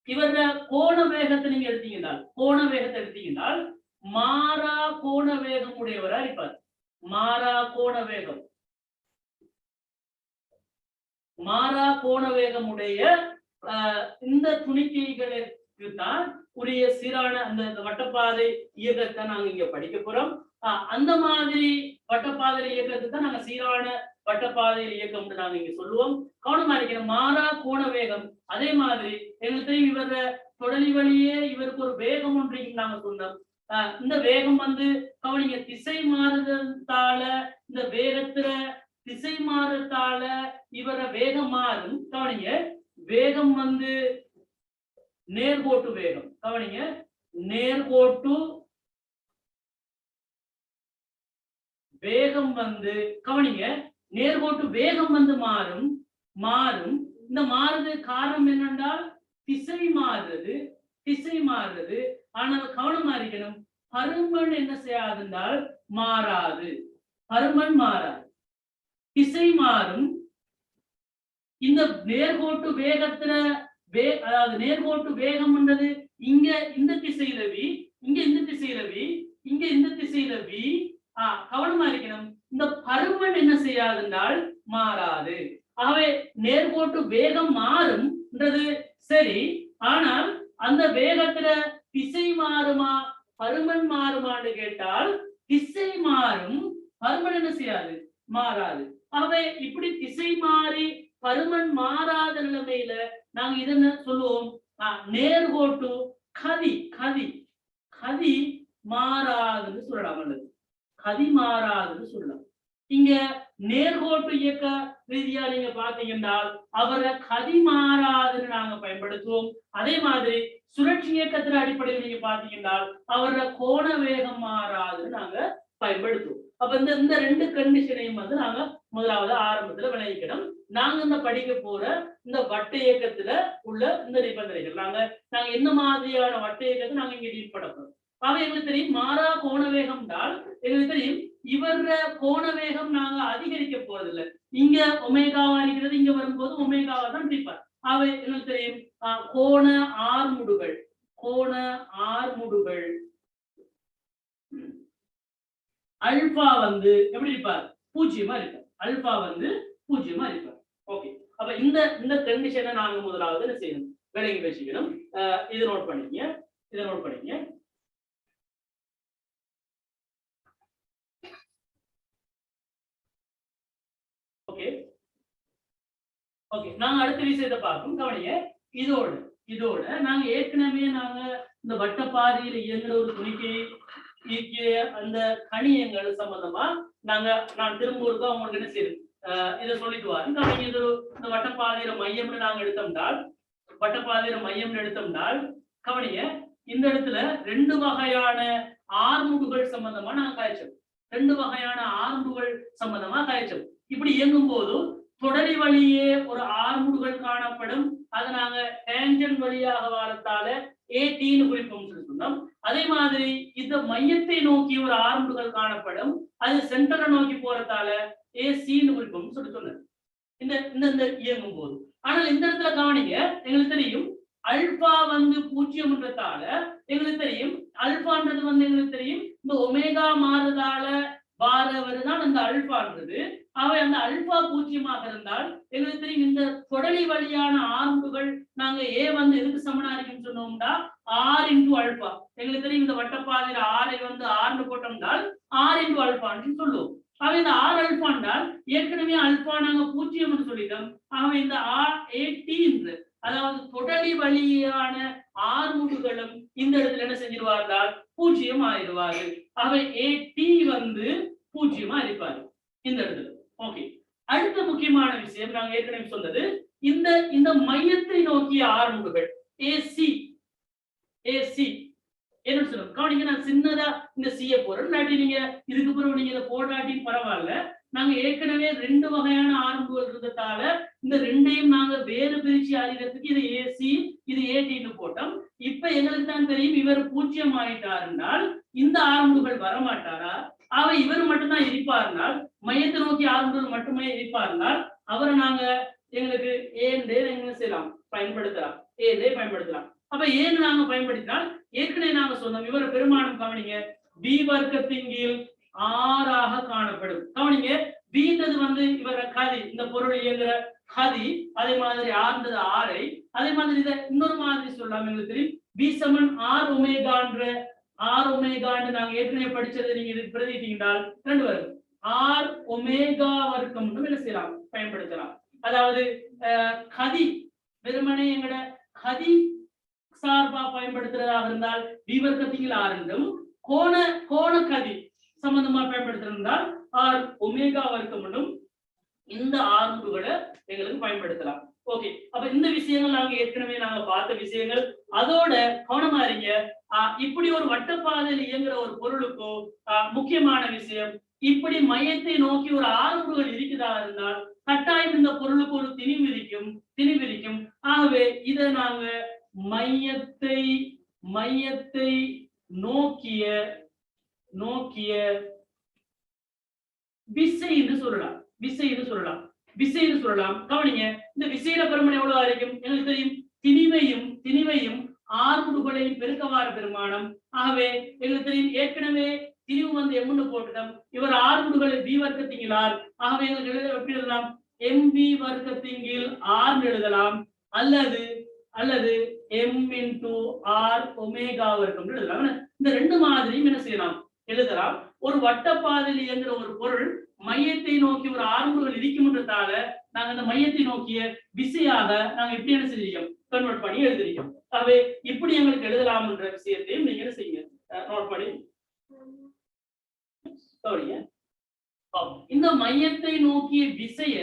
இவர கோண வேகத்தை நீங்க எடுத்தீங்கன்னா மாறா கோண வேகம் உடையவரா இருப்பார். மாறா கோண வேகம் உடைய இந்த துணிக்கைகளுக்கு தான் உரிய சீரான அந்த வட்டப்பாதை இயக்கத்தை நாங்க இங்க படிக்க போறோம். அந்த மாதிரி வட்டப்பாதை இயக்கத்தை தான் நாங்க சீரான வட்டப்பாதையில் இயக்கம் நாங்க இங்க சொல்லுவோம். கவனமா இருக்கிற மாறா கோண வேகம். அதே மாதிரி எங்களுக்கு இவர தொடலி வழியே இவருக்கு ஒரு வேகம் ஒன்றையும் நாங்க சொன்னோம். இந்த வேகம் வந்து கவனிங்க, திசை மாறுதத்தால இந்த வேகத்துல திசை மாறுதத்தால இவர வேகம் மாறும். கவனிங்க, வேகம் வந்து நேர்கோட்டு வேகம். கவனிங்க, நேர்கோட்டு வேகம் வந்து கவனிங்க, நேர்கோட்டு வேகம் வந்து மாறும். இந்த மாறுது காரணம் என்னென்றால் திசை மாறுறது. திசை மாறுறது. ஆனால் கவனமா இருக்கணும், பருமன் என்ன செய்யாதுன்றால் மாறாது. பருமன் மாறாது, திசை மாறும். இந்த நேர்கோட்டு வேகத்துல அதாவது நேர்கோட்டு வேகம்ன்றது இங்க இந்த திசையில வி, இங்க இந்த திசையில வி, இங்க இந்த திசையில வி. கவனமா இருக்கணும், இந்த பருமன் என்ன செய்யாதுன்றால் மாறாது. ஆகவே நேர்கோட்டு வேகம் மாறும்ன்றது சரி, ஆனால் அந்த வேகத்துல திசை மாறுமா பருமன் மாறுமான்னு கேட்டால் திசை மாறும், பருமன் என்ன செய்யாது மாறாது. ஆகவே இப்படி திசை மாறி பருமன் மாறாத நிலைமையில நாங்க இதென்ன சொல்லுவோம், நேர்கோட்டு கதி. கதி கதி மாறாதுன்னு சொல்லலாம், அல்லது கதி மாறாதுன்னு சொல்லலாம். இங்க நேர்கோட்டு இயக்க ரீதியா நீங்க பாத்தீங்கன்னா அவரை கதி மாறாதுன்னு நாங்க பயன்படுத்துவோம். அதே மாதிரி சுழற்சி இயக்கத்தின் அடிப்படையில் நீங்க பாத்தீங்கன்னா அவரோட கோண வேகம் மாறாதுன்னு நாங்க பயன்படுத்துவோம். அப்ப இந்த ரெண்டு கண்டிஷனையும் வந்து நாங்க முதலாவது ஆரம்பத்துல விளைவிக்கணும். நாங்க இந்த படிக்க போற இந்த வட்ட இயக்கத்துல உள்ள இந்த நிபந்தனைகள் நாங்க என்ன மாதிரியான வட்ட இயக்கத்தை நாங்க இங்க டீல் பண்ண போறோம். ஆக எங்களுக்கு தெரியும் மாறா கோண வேகம் என்றால் எங்களுக்கு தெரியும் இவர கோண வேகம் நாங்க அதிகரிக்க போறதில்லை. இங்க ஒமேகாவா இருக்கிறது, இங்க வரும்போது ஒமேகாவா தான் பிடிப்பார். ஆக எங்களுக்கு தெரியும் கோண ஆர்முடுகள், கோண ஆர்முடுகள் அல்பா வந்து எப்படி இருப்பார், பூஜ்ஜியமா இருப்பார். அல்பா வந்து பூஜ்ஜியமா இருப்பார். ஓகே, அப்ப இந்த கண்டிஷனை நாங்க முதலாவது என்ன செய்யணும், விளங்கி வச்சுக்கணும். இதை நோட் பண்ணிக்கங்க, இதை நோட் பண்ணிக்கங்க. ஓகே ஓகே, நாங்க அடுத்த விஷயத்தை பார்ப்போம். கவனிங்க, இதோட நாங்க ஏற்கனவே இந்த வட்டப்பாதையில் இயங்குற ஒரு துணிக்கை அந்த கணியங்கள் சம்பந்தமா நான் திரும்ப ஒருக்கா உங்களுக்கு என்ன செய்யுது இதை சொல்லிட்டு வரேன். கவனிங்க, இந்த வட்டப்பாதையில மையம்னு நாங்க எடுத்தோம்னால், வட்டப்பாதையில மையம்னு எடுத்தோம்னால் கவனிங்க, இந்த இடத்துல ரெண்டு வகையான ஆர்முடுகள் சம்பந்தமா நாங்க காய்ச்சோம். ரெண்டு வகையான ஆர்முடுகள் சம்பந்தமா காய்ச்சோம். இப்படி இயங்கும் போது தொடரி வழியே ஒரு ஆர்முடுகள் காணப்படும். அதை நாங்க டேஞ்சன் வழியாக வாரத்தால ஏடின்னு குறிப்போம் சொன்னோம். அதே மாதிரி இந்த மையத்தை நோக்கி ஒரு ஆர்முடுகள் காணப்படும், அது சென்டரை நோக்கி போறதால ஏசின்னு குறிப்போம் சொன்னேன் இந்த இயங்கும் போது. ஆனால் இந்த இடத்துல கவனிங்க, எங்களுக்கு தெரியும் அல்பா வந்து பூஜ்ஜியம்ன்றதால எங்களுக்கு தெரியும் அல்பான்றது வந்து எங்களுக்கு தெரியும் இந்த ஒமேகா மாறுதால வாரவருதான் அந்த அல்பான்றது. அவை அந்த அல்பா பூஜ்ஜியமாக இருந்தால் எங்களுக்கு தெரியும் இந்த தொடலி வழியான ஆர்முடுகள் நாங்க ஏ வந்து எதுக்கு சமனா இருக்குன்னு சொன்னோம்னா ஆர் இன்டு அல்பா. எங்களுக்கு தெரியும் இந்த வட்டப்பாதையில ஆரை வந்து ஆர்னு போட்டோம்னால் ஆர் இன்டு அல்பான்னு சொல்லுவோம். அவை இந்த ஆர் அல்பான்றால் ஏற்கனவே அல்பா நாங்க பூஜ்ஜியம்னு சொல்லிட்டோம். ஆகவே இந்த ஆர் ஏடி என்று அதாவது தொடலி வழியான ஆர்முடுகளும் இந்த இடத்துல என்ன செஞ்சிருவார்கள், பூஜ்ஜியம் ஆயிடுவார்கள். அவை ஏடி வந்து பூஜ்ஜியமா இருப்பாரு இந்த இடத்துல. ஓகே, அடுத்த முக்கியமான விஷயம் நாங்க ஏற்கனவே சொன்னது இந்த மையத்தை நோக்கிய ஆர்முடுகள் ஏசி. ஏசி என்ன சொல்றோம், கவனிங்க, நான் சின்னதா இந்த சிய போறேன், இல்லாட்டி நீங்க இதுக்கு பிறகு நீங்க இதை போடாட்டின்னு பரவாயில்ல. நாங்க ஏற்கனவே ரெண்டு வகையான ஆர்முடுகள் இருந்ததால இந்த ரெண்டையும் நாங்க வேறு பிரிச்சு அறிகிறதுக்கு இது ஏசி இது ஏடின்னு போட்டோம். இப்ப எங்களுக்கு தான் தெரியும் இவர் பூஜ்ஜியம் ஆயிட்டாருனால் இந்த ஆர்முடுகள் வரமாட்டாரா, அவை இவர் மட்டும்தான் இருப்பார்னால் மையத்தை நோக்கி ஆர்முடுகள் மட்டுமே இருப்பார்னால் அவரை நாங்க எங்களுக்கு ஏண்டே என்ன செய்யலாம், பயன்படுத்தலாம், ஏண்டே பயன்படுத்தலாம். அப்ப ஏன்னு நாங்க பயன்படுத்தினால் ஏற்கனவே நாங்க சொன்னோம் இவர பெருமானம் கவனிங்க பி வர்க்கத்தின் கீழ் ஆறாக காணப்படும். கவனிங்க, பீன்றது வந்து இவர கதி, இந்த பொருள் இயங்குற கதி. அதே மாதிரி ஆர்ன்றது ஆரை. அதே மாதிரி இதை இன்னொரு மாதிரி சொல்லலாம், எங்களுக்கு தெரியும் பி சமன் ஆர் ஒமேகான்ற ஆர் ஒமேகான்னு நாங்க ஏற்கனவே படிச்சதை நீங்க இது பிரதிட்டீங்கன்றால் ரெண்டு வரும் ஆர் ஒமேகா வர்க்கம் என்ன செய்யலாம், பயன்படுத்தலாம். அதாவது கதி வெறுமனே எங்கட கதி சார்பா பயன்படுத்துறதாக இருந்தால் பி வர்க்கத்தில் ஆர் என்றும், கோண கதி சம்பந்தமா பயன்படுத்திருந்தால் ஆர் ஒமேகா வர்க்கம் என்றும் இந்த ஆர்முடுகளை எங்களுக்கு பயன்படுத்தலாம். ஓகே, அப்ப இந்த விஷயங்கள் நாங்க ஏற்கனவே நாங்க பார்த்த விஷயங்கள். அதோட கவனமா இருங்க, இப்படி ஒரு வட்டப்பாதையில் இயங்குற ஒரு பொருளுக்கோ முக்கியமான விஷயம், இப்படி மையத்தை நோக்கி ஒரு ஆர்முடுகள் இருக்குதா இருந்தால் கட்டாயம் இந்த பொருளுக்கு ஒரு திணிவிரிக்கும். ஆகவே இதை நாங்க மையத்தை மையத்தை நோக்கிய நோக்கிய விசை என்று சொல்லலாம். விசை என்று சொல்லலாம். விசை என்று சொல்லலாம். கவனிங்க, இந்த விசையில பெருமானம் எவ்வளவு இருக்கும் எங்களுக்கு தெரியும். திணிவையும் ஆறுமுடுகளையும் பெருக்கவார பெருமானம். ஆகவே எங்களுக்கு தெரியும் ஏற்கனவே திணிவு வந்து எம்னு போட்டுட்டோம். இவர் ஆறுமுடுகளை பி வர்க்கத்திங்களார். ஆகவே எங்களுக்கு எப்படி எழுதலாம்? எம்பி வர்க்கத்தின் ஆர் எழுதலாம். அல்லது அல்லது எம் இன்டு ஆர் ஒமேகா வர்க்கம் எழுதலாம். இந்த ரெண்டு மாதிரியும் என்ன செய்யலாம் எழுதலாம். ஒரு வட்டப்பாதையில் இயங்குற ஒரு பொருள் மையத்தை நோக்கி ஒரு ஆறுமுடுகள் இருக்கும்ன்றதால நாங்க அந்த மையத்தை நோக்கிய விசையாக நாங்க இப்படி என்ன செஞ்சிருக்கோம் கன்வெர்ட் பண்ணி எழுதிருக்கோம். ஆகவே இப்படி எங்களுக்கு எழுதலாம் என்ற விஷயத்தையும் நீங்க என்ன செய்யுங்க நோட் பண்ணி இந்த மையத்தை நோக்கிய விசைய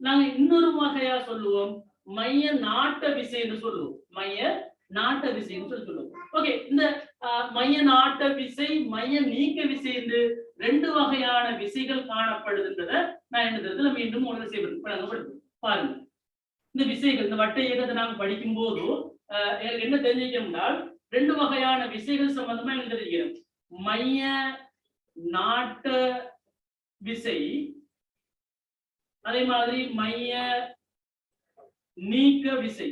நாங்க இன்னொரு வகையா சொல்லுவோம் மைய நாட்ட விசை என்று சொல்லுவோம். மைய நாட்ட விசை என்று சொல்லுவோம். ஓகே, இந்த மைய நாட்ட விசை மைய நீக்க விசை என்று ரெண்டு வகையான விசைகள் காணப்படுதுன்றத நான் என்னதுல மீண்டும் ஒன்று செய்வேன். பாருங்க, இந்த விசைகள் இந்த வட்ட இயக்கத்தை நாங்க படிக்கும் போது எனக்கு என்ன தெரிஞ்சுக்கணும்னால் ரெண்டு வகையான விசைகள் சம்பந்தமா எனக்கு தெரிஞ்சுக்கிறேன். மைய நாட்ட விசை, அதே மாதிரி மைய நீக்க விசை.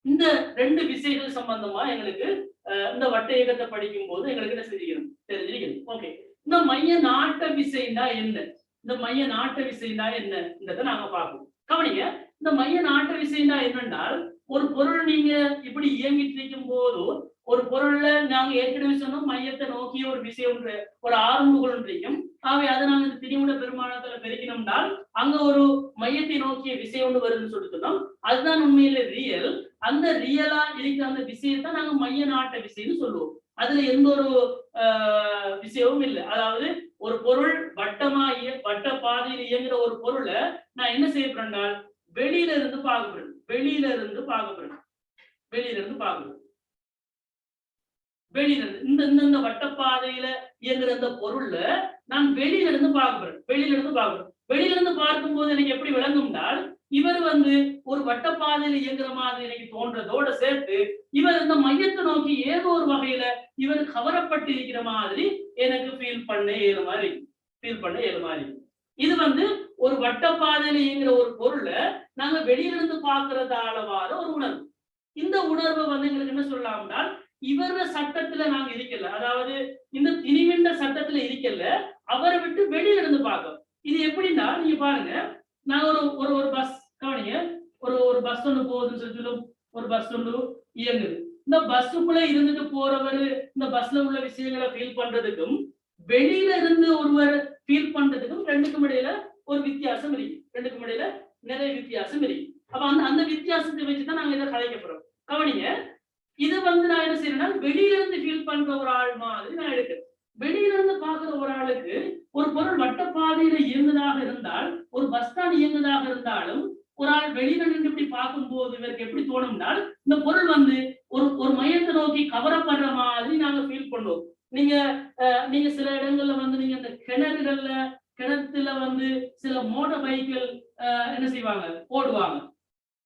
இந்த ரெண்டு விசைகள் சம்பந்தமா எங்களுக்கு இந்த வட்ட இயக்கத்தை படிக்கும் போது எங்களுக்கு என்ன செஞ்சுக்கணும் தெரிஞ்சிருக்கணும். ஓகே, இந்த மைய நாட்ட விசைனா என்ன, இந்த மைய நாட்ட விசைனா என்னன்றதை நாங்க பார்ப்போம். கவனிங்க, இந்த மைய நாட்ட விசைனா என்னென்றால் ஒரு பொருள் நீங்க இப்படி இயங்கிட்டு இருக்கும் போது ஒரு பொருள்ல நாங்க ஏற்கனவே சொன்னோம் மையத்தை நோக்கிய ஒரு விசை ஒன்று ஒரு ஆறுமுகங்கள் இருக்கும். ஆகவே அதை நாங்க திணிவுட பெருமானத்துல பெருக்கினோம்னால் அங்க ஒரு மையத்தை நோக்கிய விசை ஒன்று வருதுன்னு சொல்லிட்டோம். அதுதான் உண்மையில ரியல். அந்த ரியலா இருக்கிற அந்த விசையத்தான் நாங்க மைய நாட்ட விசைன்னு சொல்லுவோம். அதுல எந்த ஒரு விஷயமும் இல்லை. அதாவது ஒரு பொருள் வட்ட பாதையில் இயங்குற ஒரு பொருளை நான் என்ன செய்ய போறேன்னால் வெளியில இருந்து பார்க்கப்படுறேன். வெளியில இருந்து இந்த வட்டப்பாதையில இயங்குற அந்த பொருள்ல நான் வெளியில இருந்து பார்க்கப்படுறேன். வெளியில இருந்து பார்க்கும் போது எனக்கு எப்படி விளங்கும்னால் இவர் வந்து ஒரு வட்டப்பாதையில இயங்குற மாதிரி எனக்கு தோன்றதோட சேர்த்து இவர் இந்த மையத்தை நோக்கி ஏதோ ஒரு வகையில இவர் கவரப்பட்டு இருக்கிற மாதிரி எனக்கு ஃபீல் பண்ண ஏழு மாதிரி. இது வந்து ஒரு வட்டப்பாதையில இயங்குற ஒரு பொருளை நாங்க வெளியிலிருந்து பார்க்கறதால வார ஒரு உணர்வு. இந்த உணர்வை வந்து எங்களுக்கு என்ன சொல்லலாம்னா இவர சட்டத்துல நாங்க இருக்கல, அதாவது இந்த திணிவின்ற சட்டத்துல இருக்கல, அவரை விட்டு வெளியில இருந்து பார்க்க. இது எப்படின்னா நீங்க பாருங்க, நான் ஒரு பஸ் கவனிங்க, ஒரு பஸ் ஒண்ணு போகுதுன்னு சொல்லும், ஒரு பஸ் ஒண்ணு இயங்குது. இந்த பஸ்ஸுக்குள்ள இருந்துட்டு போறவரு இந்த பஸ்ல உள்ள விஷயங்களை ஃபீல் பண்றதுக்கும் வெளியில இருந்து ஒருவர் ஃபீல் பண்றதுக்கும் ரெண்டுக்கும் இடையில ஒரு வித்தியாசம் இருக்கு. ரெண்டுக்கும் இடையில நிறைய வித்தியாசம் இருக்கு. அப்ப அந்த வித்தியாசத்தை வச்சுதான் நாங்க இதை கலைக்க போறோம். கவனிங்க, இது வந்து நான் என்ன செய்யறேன்னா வெளியில இருந்து ஃபீல் பண்ற ஒரு ஆள் மாதிரி நான் எடுக்கிறேன். வெளியில இருந்து பாக்குற ஒரு ஆளுக்கு ஒரு பொருள் வட்டப்பாதையில இயங்குதாக இருந்தால், ஒரு பஸ் ஸ்டாண்ட் இயங்குதாக இருந்தாலும் ஒரு ஆள் வெளியில நின்று இப்படி பார்க்கும் போது இவருக்கு எப்படி தோணும்னால் இந்த பொருள் வந்து ஒரு மையத்தை நோக்கி கவரப்படுற மாதிரி நாங்க ஃபீல் பண்ணுவோம். நீங்க சில இடங்கள்ல வந்து நீங்க இந்த கிணத்துல வந்து சில மோட்டார் பைக்குகள் என்ன செய்வாங்க ஓடுவாங்க.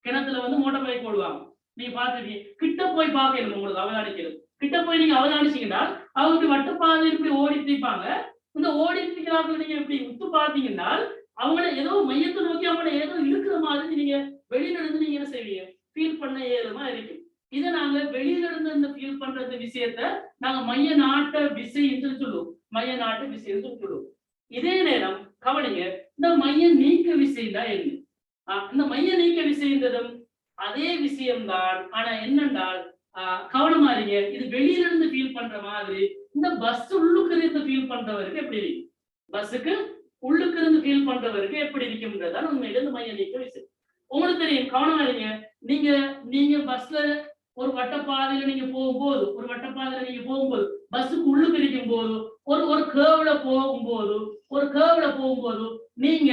கிணத்துல வந்து மோட்டார் பைக் ஓடுவாங்க. நீங்க பாத்துருக்கீங்க. கிட்ட போய் பார்க்கணும், உங்களுக்கு அவதானிக்கிறது. கிட்ட போய் நீங்க அவதானிச்சீங்கன்னா அவங்க வட்டப்பாதை இப்படி ஓடிட்டு இருப்பாங்க. இந்த ஓடிட்டு இருக்கிறாங்க நீங்க இப்படி உத்து பார்த்தீங்கன்னா அவங்கள ஏதோ மையத்தை நோக்கி அவங்கள ஏதோ இருக்கிற மாதிரி நீங்க வெளியில இருந்து நீங்க என்ன செய்வீங்க ஃபீல் பண்ண ஏழுமா இருக்கு. இதை நாங்க வெளியில இருந்து இந்த ஃபீல் பண்றது விஷயத்த நாங்க மைய நாட்ட விசை என்று சொல்லுவோம். மைய நாட்ட விசை என்று சொல்லுவோம். இதே நேரம் கவனிங்க, இந்த மைய நீக்க விசைன்னா என்ன? இந்த மைய நீக்க விசைன்றதும் அதே விஷயம்தான். ஆனா என்னென்றால் கவனமா இருங்க, இது வெளியில இருந்து ஃபீல் பண்ற மாதிரி இந்த பஸ் உள்ளுக்கு இருந்து ஃபீல் பண்றவருக்கு எப்படி இருக்கு, பஸ்ஸுக்கு உள்ளுக்கு இருந்து ஃபீல் பண்றவருக்கு எப்படி இருக்கும்ன்றதான் உண்மையில இந்த மைய நீக்க விசை. உங்களுக்கு தெரியும், கவனமா இருங்க. நீங்க பஸ்ல ஒரு வட்டப்பாதையில நீங்க போகும்போது பஸ்ஸுக்கு உள்ளுக்கு இருக்கும் போது ஒரு கேர்வ்ல போகும்போது நீங்க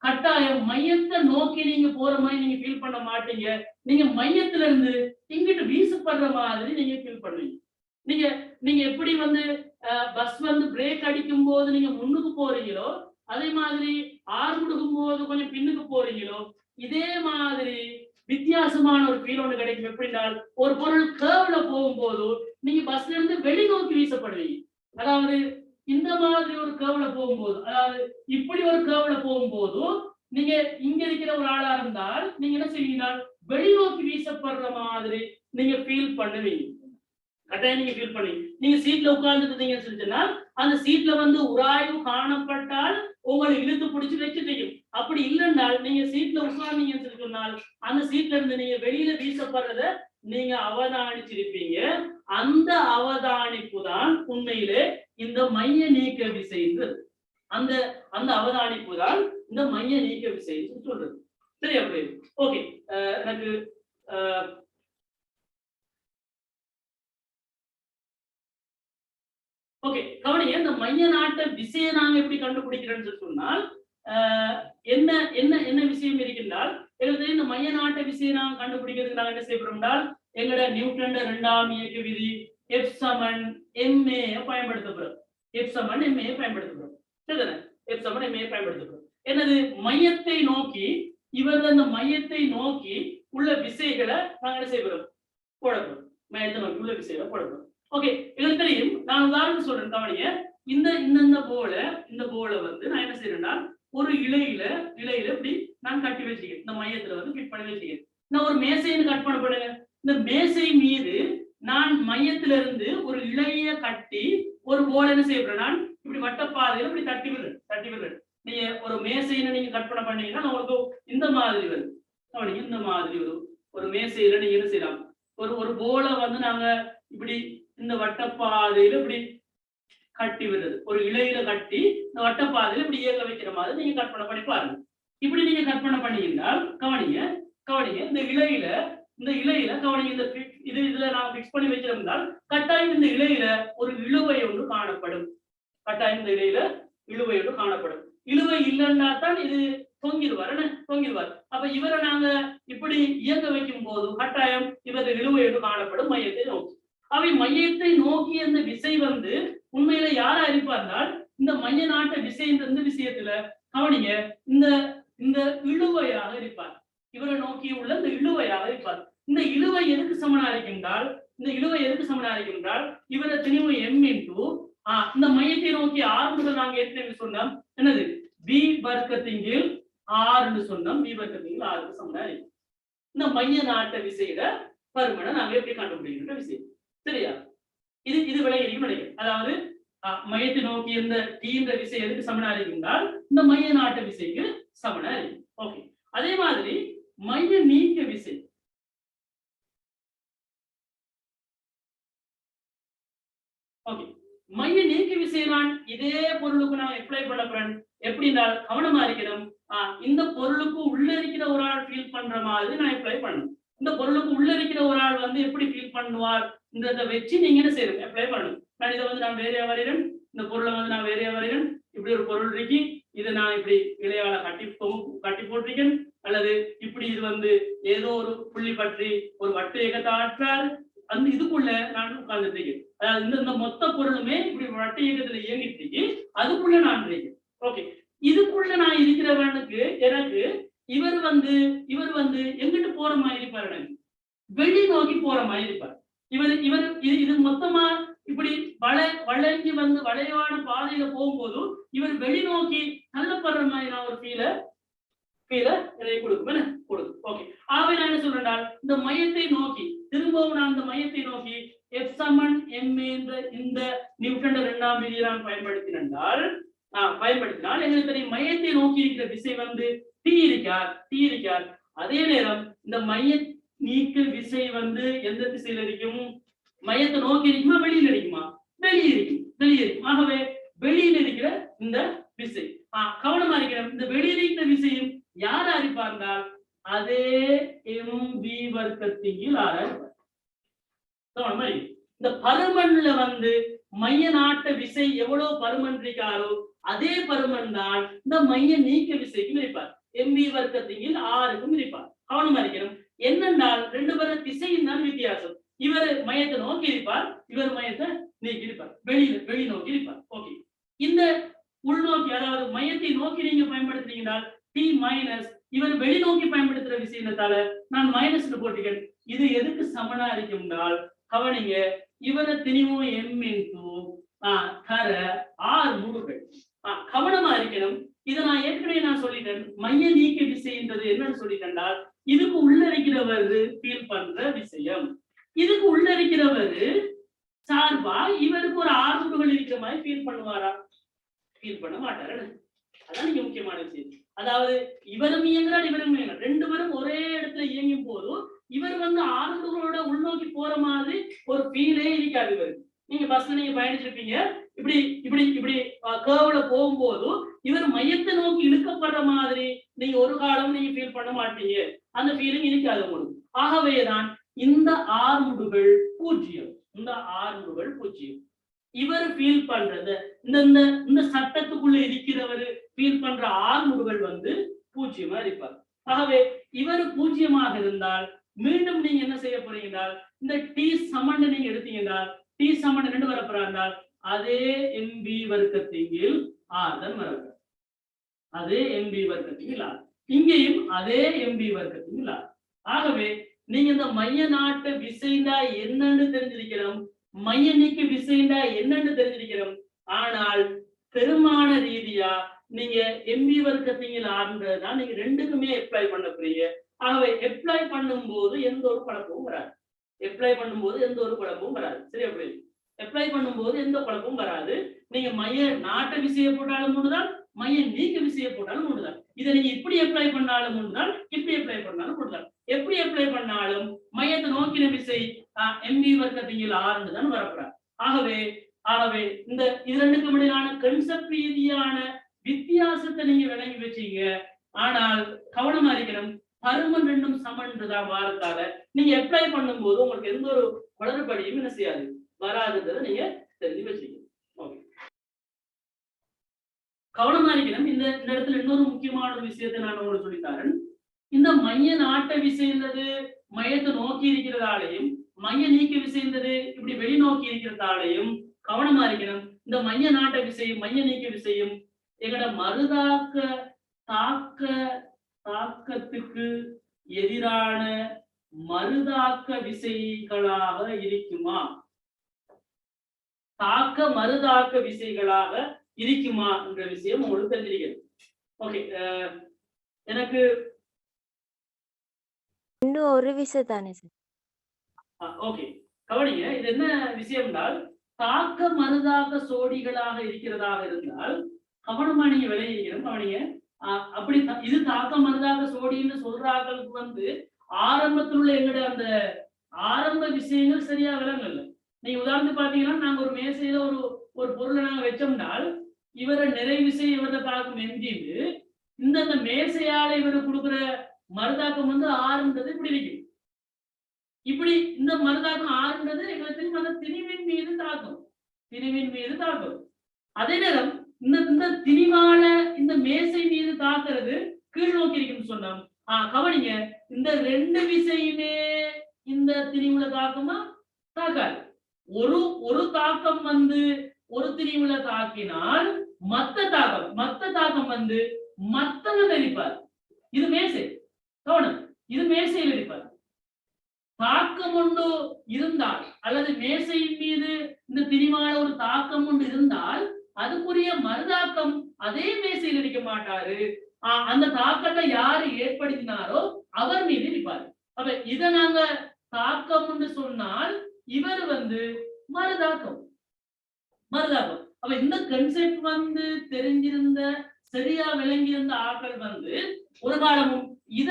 கட்டாயம் மையத்தை நோக்கி நீங்க போற மாதிரி நீங்க ஃபீல் பண்ண மாட்டீங்க. நீங்க மையத்துல இருந்து இங்கிட்டு வீசப்படுற மாதிரி நீங்க ஃபீல் பண்ணுவீங்க. நீங்க எப்படி வந்து பஸ் வந்து பிரேக் அடிக்கும் போது நீங்க முன்னுக்கு போறீங்களோ, அதே மாதிரி ஆறு முடுக்கும் போது கொஞ்சம் பின்னுக்கு போறீங்களோ, இதே மாதிரி வித்தியாசமான ஒரு ஃபீல் ஒன்று கிடைக்கும். எப்படின்னால் ஒரு பொருள் கேர்வ்ல போகும்போது நீங்க பஸ்ல இருந்து வெளிநோக்கி வீசப்படுவீங்க. அதாவது இந்த மாதிரி ஒரு கேர்வ்ல போகும்போது, அதாவது இப்படி ஒரு கேர்வ்ல போகும்போது நீங்க இங்க இருக்கிற ஒரு ஆளா இருந்தால் நீங்க என்ன செய்வீங்கன்னா வெளிநோக்கி வீசப்படுற மாதிரி நீங்க ஃபீல் பண்ணுவீங்க. கட்டாயம் நீங்க ஃபீல் பண்ணுவீங்க. நீங்க சீட்ல உட்கார்ந்துட்டு சொல்லிச்சுன்னா அந்த சீட்ல வந்து உராய்வு காணப்பட்டால் உங்களை இழுத்து பிடிச்சு வச்சுட்டீங்க. அப்படி இல்லைன்றால் நீங்க சீட்ல உட்கார்ந்தீங்கன்னு சொன்னால் அந்த சீட்ல இருந்து நீங்க வெளியில வீசப்படுறத நீங்க அவதானிச்சிருப்பீங்க. அந்த அவதானிப்பு தான் உண்மையிலே இந்த மைய நீக்க விசைன்றது. அந்த அந்த அவதானிப்பு தான் இந்த மைய நீக்க விசைன்னு சொல்றது. சரியா? ஓகே, எனக்கு ஓகே கவனிங்க. இந்த மைய நாட்ட விசையை நாங்க எப்படி கண்டுபிடிக்கிறோம்னு சொன்னால் என்ன என்ன என்ன விஷயம் இருக்கின்றால் எங்களுக்கு இந்த மைய நாட்ட விசையை நாங்க கண்டுபிடிக்கிறதுக்கு நாங்க என்ன செய்யப்படுறோம் எங்களோட நியூட்டன் 2ஆம் இயக்க விதி F சமன் ma பயன்படுத்தப்படுறோம். F சமன் ma பயன்படுத்தப்படுறோம். சரிதானே? F சமன் ma பயன்படுத்தப்படுறோம். என்னது மையத்தை நோக்கி இவர்கள் அந்த மையத்தை நோக்கி உள்ள விசைகளை நாங்க என்ன செய்யப்படுறோம் போடப்படுறோம். மையத்தை நோக்கி உள்ள விசைகளை போடப்படுறோம். ஓகே, இதுக்கு தெரியும். நான் உதாரணம் சொல்றேன் கவனிங்க. இந்த போல வந்து நான் என்ன செய்யறேன்னா ஒரு இலையில இப்படி நான் கட்டி வச்சுக்கிறேன். இந்த மையத்துல வந்து ஃபிட் பண்ணி வச்சுக்கிறேன். நான் ஒரு மேசைன்னு கற்பனை பண்ணுங்க. இந்த மேசை மீது நான் மையத்துல இருந்து ஒரு இலைய கட்டி ஒரு போல என்ன செய்யறேன் நான் இப்படி வட்டப்பாதையில இப்படி தட்டி விடுறேன். நீங்க ஒரு மேசைன்னு நீங்க கற்பனை பண்ணீங்கன்னா உங்களுக்கு இந்த மாதிரி வரும். கவனிங்க, இந்த மாதிரி வரும். ஒரு மேசையில நீங்க என்ன செய்யலாம், ஒரு போல வந்து நாங்க இப்படி இந்த வட்டப்பாதையில இப்படி கட்டி விடுறது. ஒரு இலையில கட்டி இந்த வட்டப்பாதையில இப்படி இயக்க வைக்கிற மாதிரி நீங்க கற்பனை பண்ணி பாருங்க. இப்படி நீங்க கற்பனை பண்ணீங்கன்னா கவனிங்க இந்த இலையில கவனிங்க. இந்த இதுல நான் பிக்ஸ் பண்ணி வச்சிருந்தால் கட்டாயம் இந்த இலையில ஒரு இழுவை ஒன்று காணப்படும். இழுவை இல்லைன்னா தான் இது தொங்கிடுவார். அப்ப இவரை நாங்க இப்படி இயக்க வைக்கும் போது கட்டாயம் இவரது இழுவை ஒன்று காணப்படும் மையத்தை நோக்கி. அவை மையத்தை நோக்கி அந்த விசை வந்து உண்மையில யாரா இருப்பார்னால் இந்த மைய நாட்ட விசை இந்த விஷயத்துல கவனிங்க இந்த இழுவையாக இருப்பார். இவரை நோக்கி உள்ள இந்த இழுவையாக இருப்பார். இந்த இழுவை எதுக்கு சமனா இருக்கின்றால் இவரை திணிவு m இன்டு இந்த மையத்தை நோக்கி r முதல் நாங்க ஏற்கனவே சொன்னோம். என்னது b வர்க்கத்தின் கீழ் r ன்னு சொன்னோம். b வர்க்கத்தின் கீழ் r க்கு சமனா இருக்கு. இந்த மைய நாட்ட விசையில பருமனை நாங்க எப்படி கண்டுபிடிக்கின்ற விஷயம். சரியா? இது விளையாடி அதாவது மையத்தை நோக்கி இந்த தீன்ற விசை எதுக்கு சமனா இருக்கின்றால் இந்த மைய நாட்ட விசைக்கு சமனா இருக்கு. ஓகே, அதே மாதிரி மைய நீக்க விசை. ஓகே, மைய நீக்க விசை நான் இதே பொருளுக்கு நான் அப்ளை பண்ண போறேன். எப்படின்னா கவனமா இருக்கணும். இந்த பொருளுக்கு உள்ள இருக்கிற ஒரு ஆள் ஃபீல் பண்ற மாதிரி நான் அப்ளை பண்ணணும். இந்த பொருளுக்கு உள்ள இருக்கிற ஒரு ஆள் வந்து எப்படி ஃபீல் பண்ணுவார் இந்த வச்சு நீங்க என்ன செய்யணும் அப்ளை பண்ணணும். நான் இதை வந்து நான் வேறையா வரைகிறேன். இந்த பொருளை வந்து நான் வேறையா வரைகிறேன். இப்படி ஒரு பொருள் இருக்கு. இதை நான் இப்படி இலையால கட்டி போட்டிருக்கேன். அல்லது இப்படி இது வந்து ஏதோ ஒரு புள்ளி பற்றி ஒரு வட்ட இயக்கத்தை ஆற்றால் அந்த இதுக்குள்ள நான் உட்கார்ந்துட்டு இருக்கேன். அதாவது இந்த மொத்த பொருளுமே இப்படி வட்ட இயக்கத்துல இயங்கிட்டு இருக்கு. அதுக்குள்ள நான் இருக்கேன். ஓகே, இதுக்குள்ள நான் இருக்கிறவனுக்கு எனக்கு இவர் வந்து எங்கிட்டு போற மாதிரி இருப்பாரு, வெளி நோக்கி போற மாதிரி இருப்பார். இவர் இது மொத்தமா இப்படி வளைஞ்சு வந்து வளைவான பாதையில போகும்போது இவர் வெளிநோக்கி தள்ளப்படுற மாதிரி நான் ஒரு ஃபீல கொடுக்கும். ஓகே, ஆகவே நான் என்ன சொல்றேன், இந்த மையத்தை நோக்கி திரும்பவும் நான் இந்த மையத்தை நோக்கி F சமன் ma என்ற இந்த நியூட்டன் 2ஆம் விதியை நான் பயன்படுத்தினால் எங்களுக்கு தெரியும் மையத்தை நோக்கி இருக்கிற திசை வந்து T இருக்கார். அதே நேரம் இந்த மைய நீக்க விசை வந்து எந்த திசையில இருக்கும்? மையத்தை நோக்கி இருக்குமா வெளியில இருக்குமா? வெளியே இருக்கும். ஆகவே வெளியில இருக்கிற இந்த விசை கவனமா இருக்கிற இந்த வெளியில இருக்கிற விசையும் யாரா இருப்பார்ந்தால் அதே mv வர்க்கத்தின் கீழ் ஆரா இருப்பார். கவனமா இருக்கு. இந்த பருமன்ல வந்து மைய நாட்ட விசை எவ்வளவு பருமன் இருக்காரோ அதே பருமன் தான் இந்த மைய நீக்க விசைக்கும் இருப்பார். mv வர்க்கத்தின் கீழ் ஆருக்கும் இருப்பார். கவனமா இருக்கணும். என்னென்றால் ரெண்டு பேரும் திசையின் தான் வித்தியாசம். இவர் மையத்தை நோக்கி இருப்பார், இவர் மையத்தை நீக்கி இருப்பார், வெளி நோக்கி இருப்பார். ஓகே, இந்த உள்நோக்கி அதாவது மையத்தை நோக்கி நீங்க பயன்படுத்துறீங்கன்னா டி மைனஸ் இவர் வெளிநோக்கி பயன்படுத்துற விஷயத்தால நான் மைனஸ் போட்டிருக்கேன். இது எதுக்கு சமனா இருக்கும்னால் கவனிங்க, இவரை திணிவும் எம் இன்டு தர ஆர் முடுகள் கவனமா இருக்கணும். இதை நான் ஏற்கனவே நான் சொல்லிட்டேன். மைய நீக்க விசைன்றது என்னன்னு சொல்லிட்டேன்டால் இதுக்கு உள்ள இருக்கிறவர் ஃபீல் பண்ற விஷயம். இதுக்கு உள்ள இருக்கிறவர் சார்பா இவருக்கு ஒரு ஆர்முடுகள் இருக்கிற மாதிரி ஃபீல் பண்ணுவாரா? ஃபீல் பண்ண மாட்டாரு. அதான் இங்க முக்கியமான விஷயம். அதாவது இவரும் இயங்குறார், இவரும் இயங்குறார், ரெண்டு பேரும் ஒரே இடத்துல இயங்கும் போதும் இவர் ஆர்முடுகளோட உள்நோக்கி போற மாதிரி ஒரு ஃபீலே இருக்காது இவருக்கு. நீங்க பஸ்ல நீங்க பயணிச்சிருப்பீங்க, இப்படி இப்படி இப்படி கேர்வ்ல போகும்போதும் இவர் மையத்தை நோக்கி இழுக்கப்படுற மாதிரி நீங்க ஒரு காலம் நீங்க ஃபீல் பண்ண மாட்டீங்க. அந்த ஃபீலிங் இருக்காது உங்களுக்கு. ஆகவேதான் இந்த ஆர்முடுகள் பூஜ்ஜியம். இந்த ஆர்முடுகள் பூஜ்ஜியம். இவர் ஃபீல் பண்றது இந்த சட்டத்துக்குள்ள இருக்கிறவர் ஃபீல் பண்ற ஆர்முடுகள் பூஜ்ஜியமா இருப்பார். ஆகவே இவர் பூஜ்ஜியமாக இருந்தால் மீண்டும் நீங்க என்ன செய்ய போறீங்க, இந்த டி சமன் நீங்க எடுத்தீங்கன்னா டி சமன் ரெண்டு வரப்போறால் அதே எம்பி வர்க்கத்தின் ஆர்தான் வரப்போற. அதே எம்பி வர்க்கத்தின் ஆர். இங்கேயும் அதே எம்பி வர்க்கத்தின் ஆர். ஆகவே நீங்க இந்த மைய நாட்டு விசைண்டா என்னன்னு தெரிஞ்சிருக்கிறோம், மைய நீக்க விசைண்டா என்னன்னு தெரிஞ்சிருக்கிறோம். ஆனால் பெருமான ரீதியா நீங்க எம்பி வர்க்கத்தின் ஆர்ன்றதுதான் நீங்க ரெண்டுக்குமே அப்ளை பண்ண போறீங்க. ஆகவே அப்ளை பண்ணும்போது எந்த ஒரு குழப்பமும் வராது. அப்ளை பண்ணும்போது எந்த ஒரு குழப்பமும் வராது. சரி, அப்படி அப்ளை பண்ணும்போது எந்த குழப்பமும் வராது. நீங்க மைய நாட்ட விசையை போட்டாலும் ஒண்ணுதான், மைய நீக்க விசையை போட்டாலும் ஒண்ணுதான். இதை நீங்க இப்படி அப்ளை பண்ணாலும் ஒண்ணுதான், இப்படி அப்ளை பண்ணாலும் ஒண்ணுதான். எப்படி அப்ளை பண்ணாலும் மையத்தை நோக்கின விசை எம்பி வர்க்கத்தின் ஆறுன்னு தான் வரப்போறார். ஆகவே இந்த இரண்டுக்கும் இடையிலான கன்செப்ட் ரீதியான வித்தியாசத்தை நீங்க விளங்கி வச்சீங்க. ஆனால் கவனமா இருக்கணும், பருமன் ரெண்டும் சமன்றதான் வாரத்தால நீங்க அப்ளை பண்ணும் போது உங்களுக்கு எந்த ஒரு குளறுபடியும் என்ன செய்யாது, வராதுன்றதை நீங்க தெரிஞ்சு வச்சுக்கணும். ஓகே, கவனமா இருக்கணும். இந்த இடத்துல இன்னொரு முக்கியமான ஒரு விஷயத்தை நான் உங்களுக்கு சொல்லித்தரேன். இந்த மைய நாட்ட விசைன்றது மையத்தை நோக்கி இருக்கிறதாலையும் மைய நீக்க விசைன்றது இப்படி வெளிநோக்கி இருக்கிறதாலையும் கவனமா இருக்கணும். இந்த மைய நாட்ட விசையும் மைய நீக்க விசையும் எங்கட மறுதாக்க தாக்கத்துக்கு எதிரான மறுதாக்க விசைகளாக இருக்குமா, தாக்க மறுதாக்க விசைகளாக இருக்குமா என்ற விஷயம் உங்களுக்கு தெரிஞ்சிருக்கிறது. ஓகே, எனக்கு இன்னும் ஒரு விஷயம் தானே சார். ஓகே, கவனிங்க. இது என்ன விஷயம் என்றால் தாக்க மறுதாக்க சோடிகளாக இருக்கிறதாக இருந்தால் கவனமா நீங்க விளையிக்கணும். கவனிங்க, அப்படி இது தாக்க மறுதாக்க சோடின்னு சொல்றாங்களுக்கு ஆரம்பத்தில் உள்ள எங்கட அந்த ஆரம்ப விஷயங்கள் சரியா விளங்கல. நீங்க உதாரணத்துக்கு பாத்தீங்கன்னா, நாங்க ஒரு மேசையில ஒரு பொருளை நாங்க வச்சோம்னால் இவரை நிறை விசை இவரை தாக்கும் எம்ஜின்னு இந்த மேசையால இவரு கொடுக்குற மறுதாக்கம் ஆறுன்றது இப்படி இருக்கு. இப்படி இந்த மறுதாக்கம் ஆறுன்றது எங்களுக்கு தெரியும் அந்த திணிவின் மீது தாக்கும். அதே நேரம் இந்த திணிவால இந்த மேசை மீது தாக்குறது கீழ் நோக்கி இருக்குன்னு சொன்னோம். கவனிங்க, இந்த ரெண்டு விசையுமே இந்த திணிவுல தாக்குமா தாக்காது. ஒரு தாக்கம் ஒரு திணிவுல தாக்கினால் மத்த தாக்கம் மத்தவ தெரிப்பார். இது மேசை, கவனம், இது மேசையில் இருப்பார். தாக்கம் ஒன்று இருந்தால் அல்லது மேசையின் மீது இந்த திணிவான ஒரு தாக்கம் ஒன்று இருந்தால் அதுக்குரிய மறுதாக்கம் அதே மேசையில் இருக்க மாட்டாரு. அந்த தாக்கத்தை யாரு ஏற்படுத்தினாரோ அவர் மீது இருப்பாரு. அப்ப இதை நாங்க தாக்கம் என்று சொன்னால் இவர் மறுதாக்கம். அப்ப இந்த கன்செப்ட் தெரிஞ்சிருந்த சரியா விளங்கியிருந்த ஆட்கள் ஒரு காலமும் இத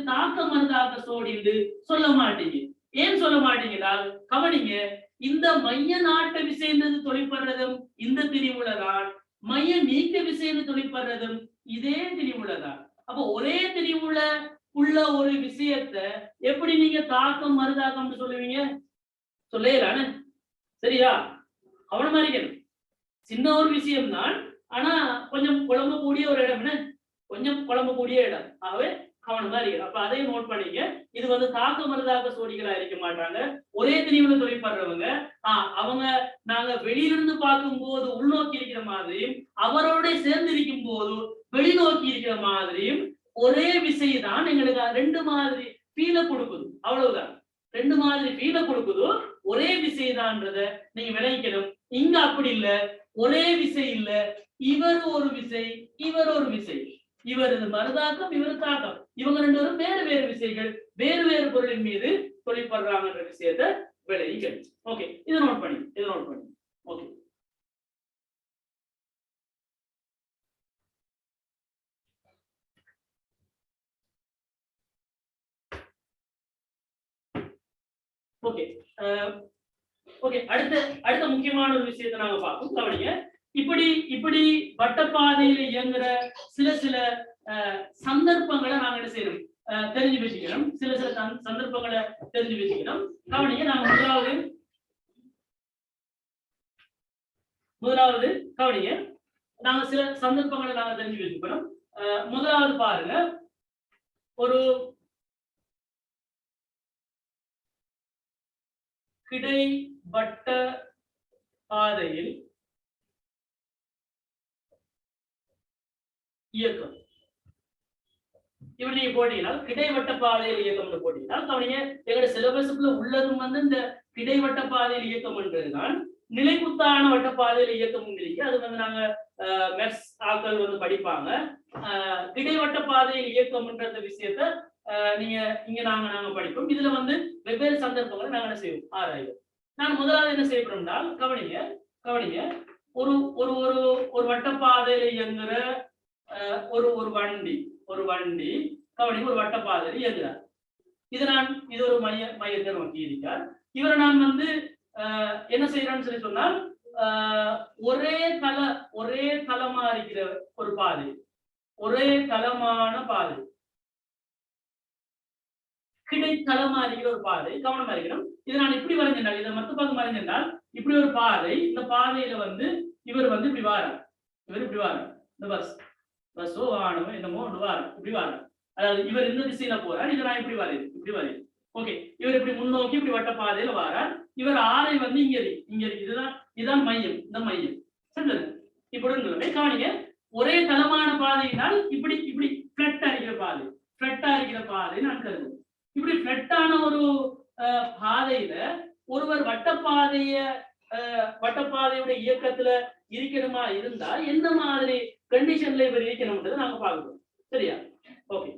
தாக்க மறுதாக்க சோடின்னு சொல்ல மாட்டீங்க. ஏன் சொல்ல மாட்டீங்கன்னா, கவனிங்க, இந்த மைய நாட்ட விசைன்றது தொழிற்படுறதும் இந்த திணிவுலதான், மைய நீக்க விசைன்னு தொழிற்படுறதும் இதே திணிவுலதான். அப்ப ஒரே திணிவுல உள்ள ஒரு விஷயத்தை எப்படி நீங்க தாக்கம் மறுதாக்கம்னு சொல்லுவீங்க? சொல்லலான? சரியா? கவனமா இருக்கணும். சின்ன ஒரு விஷயம் தான், ஆனா கொஞ்சம் குழம்பக்கூடிய ஒரு இடம். கொஞ்சம் குழம்பக்கூடிய இடம். ஆகவே கவனமா இருக்கணும். அப்ப அதையும் நோட் பண்ணிக்க. இது தாக்க மறுதாக்க சோடிகளா இருக்க மாட்டாங்க. ஒரே திணிவுல தொழிற்படுறவங்க அவங்க நாங்க வெளியிலிருந்து பார்க்கும் போது உள்நோக்கி இருக்கிற மாதிரியும் அவரோட சேர்ந்து இருக்கும் போது வெளிநோக்கி இருக்கிற மாதிரியும் ஒரே விசை தான் எங்களுக்கு ரெண்டு மாதிரி ஃபீல கொடுக்குது. அவ்வளவுதான், ரெண்டு மாதிரி ஃபீல கொடுக்குதோ ஒரே விசைதான்றத நீங்க விளங்கிக்கணும். இங்க அப்படி இல்ல, ஒரே விசை இல்ல, இவர் ஒரு விசை இவர் ஒரு விசை, இவரது மறுதாக்கம் இவர் தாக்கம், இவங்க ரெண்டு பேரும் வேறு வேறு விசைகள் வேறு வேறு பொருளின் மீது தொழிற்படுறாங்கன்ற விஷயத்தை விளங்கிக்கணும். ஓகே, இதை நோட் பண்ணி ஓகே. ஓகே ஓகே, அடுத்த முக்கியமான ஒரு விஷயத்தை நாங்க பார்ப்போம். கவனிங்க, இப்படி வட்டப்பாதையில இயங்குற சில சந்தர்ப்பங்களை நாங்க என்ன செய்யணும், தெரிஞ்சு வச்சுக்கணும். சில சந்தர்ப்பங்களை தெரிஞ்சு வச்சுக்கணும். கவனிங்க, நாங்க முதலாவது கவனிங்க, நாங்க சில சந்தர்ப்பங்களை நாங்க தெரிஞ்சு வச்சுக்கணும். முதலாவது பாருங்க, ஒரு கிடைவட்ட பாதையில் இயக்கம். இப்படி நீங்க போட்டீங்கன்னா கிடைவட்ட பாதையில் இயக்கம்னு போட்டீங்கன்னா கவனிங்க, எங்களோட சிலபஸ்க்குள்ள உள்ளதும் இந்த கிடைவட்ட பாதையில் இயக்கம்ன்றதுதான். நிலைக்குத்தான வட்டப்பாதையில் இயக்கம் இருக்கு, அது நாங்க மெர்ஸ் ஆக்கள் படிப்பாங்க. கிடைவட்ட பாதையில் இயக்கம்ன்ற விஷயத்த நீங்க இங்க நாங்க படிப்போம். இதுல வெவ்வேறு சந்தர்ப்பங்களை நாங்க என்ன செய்வோம், ஆராய்வோம். நான் முதலாவது என்ன செய்யப்படும்னா கவனிங்க, ஒரு ஒரு ஒரு ஒரு வட்டப்பாதையில இயங்குற ஒரு வண்டி கவனிங்க, ஒரு வட்டப்பாதையில இயங்குறார். இது ஒரு மையத்தை நோக்கி இருக்கிறார். இவரை நான் என்ன செய்யறான்னு சொல்லி சொன்னால், ஒரே தளமா இருக்கிற ஒரு பாதை, ஒரே தளமான பாதை, கிடைத்தளமா இருக்கிற ஒரு பாதை. கவனமா இருக்கணும். இதை நான் இப்படி வரைஞ்சால், இதை மத்த பக்கம் வரைஞ்சால் இப்படி ஒரு பாதை, இந்த பாதையில இவர் இப்படி வாரார், இந்த பஸ்ஸோ வாகனமோ என்னமோ வாரம், இப்படி வாரார். அதாவது இவர் இந்த திசையில போறார், இதை நான் இப்படி வரையேன். ஓகே, இவர் இப்படி முன்னோக்கி இப்படி வட்ட பாதையில வாரார். இவர் ஆரை இங்க இருக்கு, இதுதான் மையம், இந்த மையம். சரி, இப்படி காணிங்க, ஒரே தளமான பாதையினால் இப்படி பிளட்டா இருக்கிற பாதை நான் கருதுறேன். இப்படி பிளட்டான ஒரு பாதையில ஒருவர் வட்டப்பாதையோட இயக்கத்துல இருக்கணுமா இருந்தா என்ன மாதிரி கண்டிஷன்ல இவர் இருக்கணும்ன்றதை நாங்க பாக்குறோம். சரியா? ஓகே,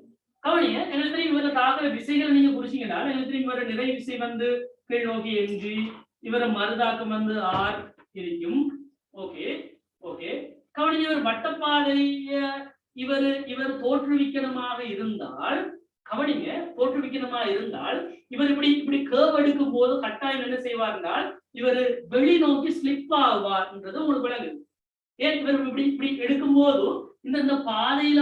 கவனிங்க, எங்களுக்கு தெரியும் இவரை தாக்குற விசைகளை நீங்க புரிச்சீங்கன்னா எங்களுக்கு தெரியும் இவர நிறை விசை கீழ் நோக்கி எஞ்சி, இவர மறுதாக்கம் ஆர் இருக்கும். ஓகே, கவனிங்க, இவர் வட்டப்பாதைய இவர் தோற்றுவிக்கணுமாக இருந்தால், கவனிங்க, இவர் இப்படி கேர்வ் எடுக்கும் போது கட்டாயம் என்ன செய்வார் என்றால் இவர் வெளிநோக்கி ஸ்லிப் ஆவார்ன்றது உங்களுக்கு விளங்குது. ஏன் இவர் இப்படி எடுக்கும் போதும் இந்த பாதையில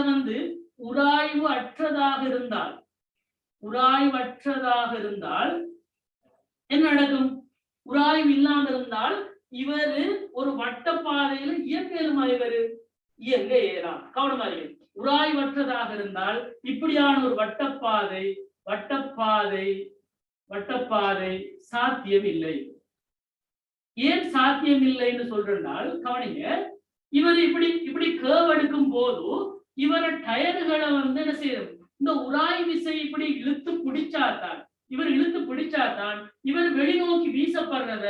உராய்வு அற்றதாக இருந்தால் என்ன நடக்கும்? உராய்வு இல்லாம இருந்தால் இவர் ஒரு வட்டப்பாதையில இயற்கையிலுமா இவர் இயங்க ஏறாம். கவனமா இருக்கு. உராய்வற்றதாக இருந்தால் இப்படியான ஒரு வட்டப்பாதை சாத்தியம் இல்லை. ஏன் சாத்தியம் இல்லைன்னு சொல்றால், கவனிங்க, இவர் இப்படி கேர்வ் எடுக்கும் போது இவர டயர்களை என்ன செய்யணும், இந்த உராய் விசை இப்படி இழுத்து பிடிச்சாதான் இவர் வெளிநோக்கி வீசப்படுறத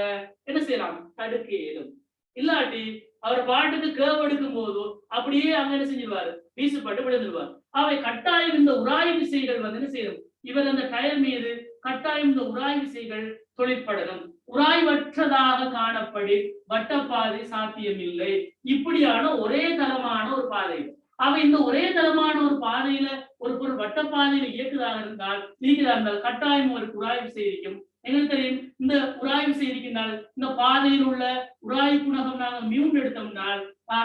என்ன செய்யலாம், தடுக்க இயலும். இல்லாட்டி அவர் பாட்டுக்கு கேர்வ் எடுக்கும் போது அப்படியே அங்க என்ன செஞ்சிருவாரு, வீசப்பட்டு விழுந்துருவார். அவை கட்டாயம் இந்த உராய் விசைகள் என்ன செய்யணும், இவர் அந்த டயர் மீது கட்டாயம் இந்த உராய் விசைகள் தொழிற்படணும். உராய்வற்றதாக காணப்படி வட்டப்பாதை சாத்தியம் இல்லை. இப்படியான ஒரே தளமான ஒரு பாதை, அவை இந்த ஒரே தளமான ஒரு பாதையில ஒரு பொருள் வட்டப்பாதையில இருக்கிறதாக இருந்தால் கட்டாயம் ஒரு உராய் விசை இருக்கும். எங்களுக்கு தெரியும் இந்த உராய் விசை இருக்கின்றால் இந்த பாதையில் உள்ள உராய் குணகம் நாங்க மியூன் எடுத்தோம்னால்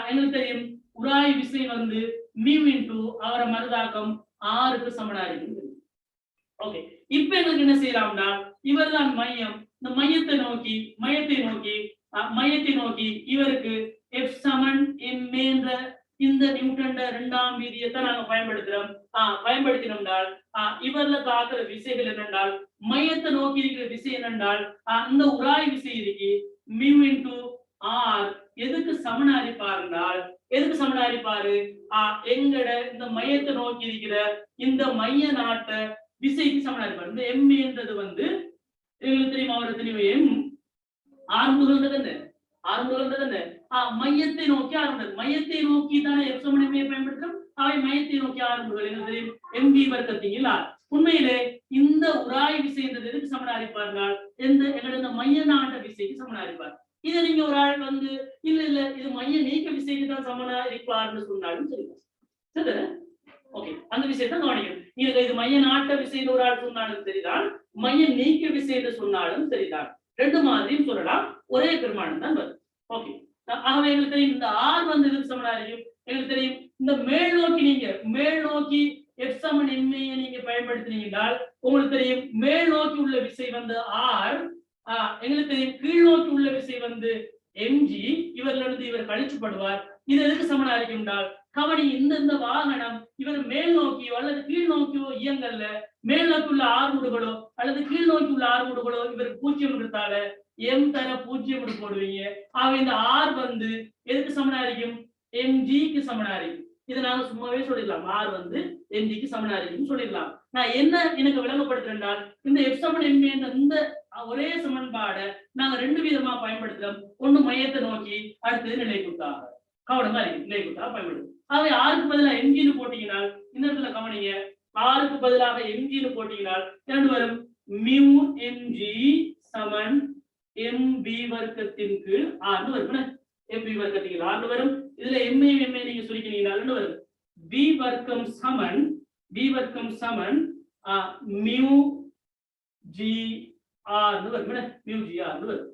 எங்களுக்கு தெரியும் உராய் விசை மியூ இன்டு அவர மறுதாக்கம் 6க்கு சமனா இருக்கு. ஓகே, இப்ப எங்களுக்கு என்ன செய்யலாம்னா இவர் தான் மையம், இந்த மையத்தை நோக்கி இவருக்கு F சமன் m என்ற இந்த நியூட்டன் இரண்டாம் விதியத்தை நாங்க பயன்படுத்தினோம்னால் இவர்ல தாக்குற விசைகள் என்னென்றால் மையத்தை நோக்கி இருக்கிற விசை என்னென்றால் இந்த உராய் விசை இருக்கு மியூ இன்டு ஆர் எதுக்கு சமனாரிப்பாருனால் எங்கட இந்த மையத்தை நோக்கி இருக்கிற இந்த மைய நாட்ட விசைக்கு சமனா இருப்பார். இந்த எம்ஏன்றது வந்து எங்களுக்கு தெரியும், அவருக்கு தெரியும், எம் ஆரம்புகள்ன்றது என்ன, ஆரம்புகள்ன்றது என்ன, மையத்தை நோக்கி ஆரம்பம், மையத்தை நோக்கி தானே எஃப் சமன் எம்ஏ பயன்படுத்துறோம். அவை மையத்தை நோக்கி ஆரம்புகள் எங்களுக்கு தெரியும், எம்பி வர்க்கத்தீங்களா. உண்மையிலே இந்த உராய் விசைன்றது எதுக்கு சமனா இருப்பார்கள், எங்களோட இந்த மைய நாட்ட விசைக்கு சமனா இருப்பார். இதை நீங்க ஒரு ஆள் வந்து இல்ல இல்ல இது மைய நீக்க விசைக்கு தான் சமனா இருப்பார்னு சொன்னாலும் சரிதான், சரிதானே? ஓகே, அந்த விஷயத்தை கவனிக்கணும். நீங்க இது மைய நாட்ட விசைன்னு ஒரு ஆள் சொன்னாலும் சரிதான், மைய நீக்க விசை என்று சொன்னாலும் சரிதான், ரெண்டு மாதிரியும் சொல்லலாம், ஒரே பெருமானம் தான் வரும். ஓகே, ஆகவே எங்களுக்கு தெரியும் இந்த ஆர் வந்து எதுக்கு சமனா இருக்கும், எங்களுக்கு தெரியும் இந்த மேல் நோக்கி நீங்க மேல் நோக்கி எஃப் சமன் எம்ஏ நீங்க பயன்படுத்தினீங்கன்றால் உங்களுக்கு தெரியும் மேல் நோக்கி உள்ள விசை வந்து ஆர், எங்களுக்கு தெரியும் கீழ் நோக்கி உள்ள விசை வந்து எம்ஜி, இவர்ல இருந்து இவர் கழிச்சுப்படுவார். இது எதுக்கு சமனா இருக்கும் என்றால் கவனி, இந்த வாகனம் இவர் மேல் நோக்கியோ அல்லது கீழ் நோக்கியோ இயங்கல்ல, மேல் நோக்கி உள்ள ஆறுமுடுகளோ அல்லது கீழ் நோக்கி உள்ள ஆறுமுடுகளோ இவருக்கு 0 எடுத்தால எம் தர 0 போடுவீங்க. ஆக இந்த ஆர் வந்து எதுக்கு சமனா இருக்கும், எம்ஜிக்கு சமனா இருக்கும். இதை நாங்க சும்மாவே சொல்லிடலாம், ஆர் வந்து எம்ஜிக்கு சமனா இருக்குன்னு சொல்லிடலாம். நான் என்ன எனக்கு விளங்கப்படுத்துறேன், இந்த எஃப் சமன் எம் இந்த ஒரே சமன்பாடை நாங்க ரெண்டு விதமா பயன்படுத்துறோம். ஒண்ணு மையத்தை நோக்கி, அடுத்தது நிலைக்குத்தாக. கவனமா இருக்கு, நிலைக்குத்தாக பயன்படுத்தும். ஆகவே ஆருக்கு பதிலாக எம்ஜின்னு போட்டீங்கன்னா இந்த இடத்துல கவனிங்க, ஆருக்கு பதிலாக எம்ஜின்னு போட்டீங்கன்னா இரண்டு வரும், மியூ எம்ஜி சமன் எம்பி வர்க்கத்தின் கீழ் ஆர்னு வரும். எம்பி வர்க்கத்தின் ஆர்னு வரும். இதுல எம்ஏ நீங்க சுருக்கினீங்கன்னா வரும் பி வர்க்கம் சமன் மியூ ஜி ஆர்னு வரும். மியூ ஜி ஆர்னு வரும்.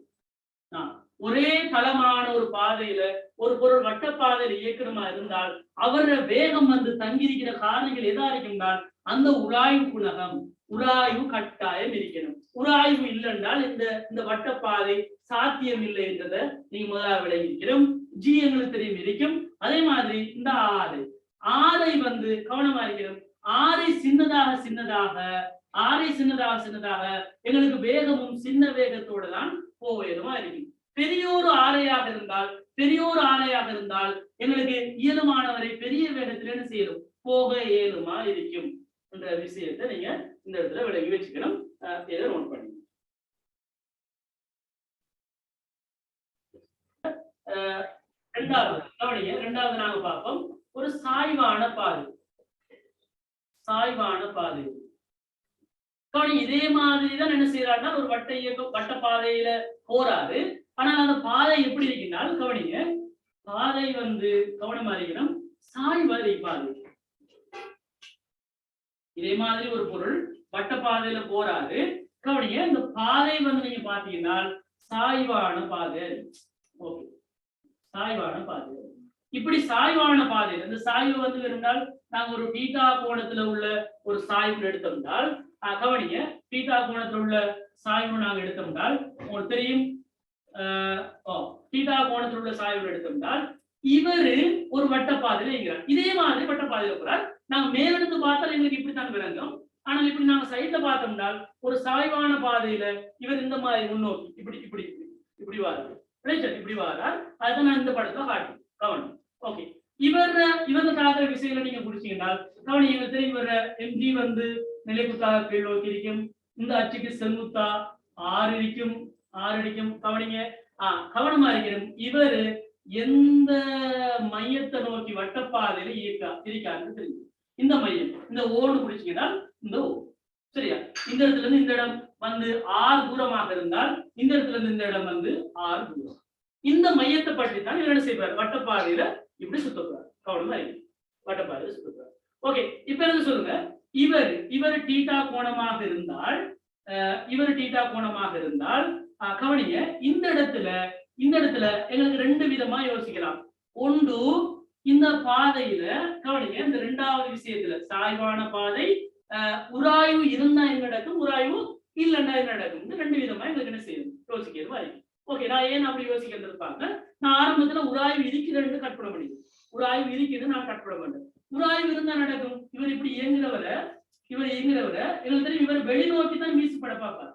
ஒரே தளமான ஒரு பாதையில ஒரு பொருள் வட்டப்பாதையில இயக்கணுமா இருந்தால் அவர வேகம் வந்து தங்கியிருக்கிற காரணிகள் எதா இருக்கும்னால் அந்த உராய்வு குணகம், உராய்வு கட்டாயம் இருக்கணும். உராய்வு இல்லைன்றால் இந்த வட்டப்பாதை சாத்தியம் இல்லை என்றதை நீங்க முதலாக விளங்கிக்கிறோம். ஜி எங்களுக்கு தெரியும் இருக்கும். அதே மாதிரி இந்த ஆரை வந்து கவனமா இருக்கிறோம். ஆரை சின்னதாக எங்களுக்கு வேகமும் சின்ன வேகத்தோட தான் போவேதுமா இருக்கும். பெரியோரு ஆரையாக இருந்தால் எங்களுக்கு இயலுமானவரை பெரிய வேகத்துல என்ன செய்யணும், போக இயலுமா இருக்கும் என்ற விஷயத்தை நீங்க இந்த இடத்துல விளங்கி வச்சுக்கணும். இதை நோட் பண்ணி ரெண்டாவது நாங்க பார்ப்போம் ஒரு சாய்வான பாதை. இதே மாதிரிதான் என்ன செய்யறாருன்னா ஒரு வட்ட பாதையில போறாரு. ஆனால் அந்த பாதை எப்படி இருக்கின்றால் கவனிங்க, பாதை வந்து கவனமா இருக்கணும், சாய்வரை பாதை. இதே மாதிரி ஒரு பொருள் வட்ட பாதையில போறாரு, கவனிங்க இந்த பாதை வந்து நீங்க பாத்தீங்கன்னா சாய்வான பாதை. ஓகே, சாய்வான பாதை. இப்படி சாய்வான பாதை இந்த சாய்வு வந்து இருந்தால் நாங்க ஒரு தீட்டா கோணத்துல உள்ள ஒரு சாய்வு எடுத்தோம்னால் கவனிங்க, தீட்டா கோணத்துல உள்ள சாய்வு நாங்க எடுத்தோம்னால் உங்களுக்கு தெரியும், தீட்டா கோணத்தில் உள்ள சாய்வு எடுத்தோம்னால் இவரு ஒரு வட்டப்பாதையில இருக்கிறார். இதே மாதிரி வட்டப்பாதையில இருக்கிறார். நாங்க மேலெடுத்து பார்த்தால் எங்களுக்கு இப்படித்தான் விளங்கும். ஆனால் இப்படி நாங்க சைட்ல பார்த்தோம்னால் ஒரு சாய்வான பாதையில இவர் இந்த மாதிரி முன்னோக்கி இப்படி வாரார், இப்படி வாரார். அதுதான் நான் இந்த படத்துல காட்டுறேன். கவனம். ஓகே, இவங்க தாக்குற விஷயங்களை நீங்க குடிச்சீங்கன்னா கவனி, இவங்க தெரியும் இவர எம்ஜி வந்து நிலைக்குத்தாக கீழ் நோக்கி இருக்கும். இந்த அச்சுக்கு செங்குத்தா 6 இருக்கும். கவனிங்க, கவனமா இருக்கணும். இவரு எந்த மையத்தை நோக்கி வட்டப்பாதையில இருக்காருன்னு தெரியும். இந்த மையம் இந்த ஓடு குடிச்சீங்கன்னா இந்த ஓ, சரியா? இந்த இடத்துல இருந்து இந்த இடம் வந்து 6 தூரமாக இருந்தால் இந்த இடத்துல இருந்து இந்த இடம் வந்து 6 தூரம். இந்த மையத்தை பற்றி தான் இவர் என்ன செய்வார், வட்டப்பாதையில இப்படி சுத்தப்படுறார். கவனமா இருக்கு, வட்டப்பாதையில சுத்தப்படுறார். ஓகே, இப்ப என்ன சொல்லுங்க, இவர் டீட்டா கோணமாக இருந்தால் கவனிங்க, இந்த இடத்துல எங்களுக்கு ரெண்டு விதமா யோசிக்கலாம். ஒன்று, இந்த பாதையில கவனிங்க, இந்த இரண்டாவது விஷயத்துல சாய்வான பாதை, உராய்வு இருந்தா என்ன நடக்கும், உராய்வு இல்லைன்னா என்ன நடக்கும், இந்த ரெண்டு விதமா எங்களுக்கு என்ன செய்யணும், யோசிக்கிறது மாதிரி. ஓகே, நான் ஏன் அப்படி யோசிக்கிறது இருப்பாங்க, நான் ஆரம்பத்துல உராய்வு இருக்கிறது கற்பனை பண்ணிடுறேன். உராய்வு இருக்கிறது நான் கற்பனை பண்றேன். உராய்வு இருந்தா நடக்கும், இவர் இப்படி இயங்குறவரை எங்களுக்கு தெரியும், இவர் வெளிநோக்கி தான் வீசுப்பட பார்ப்பார்.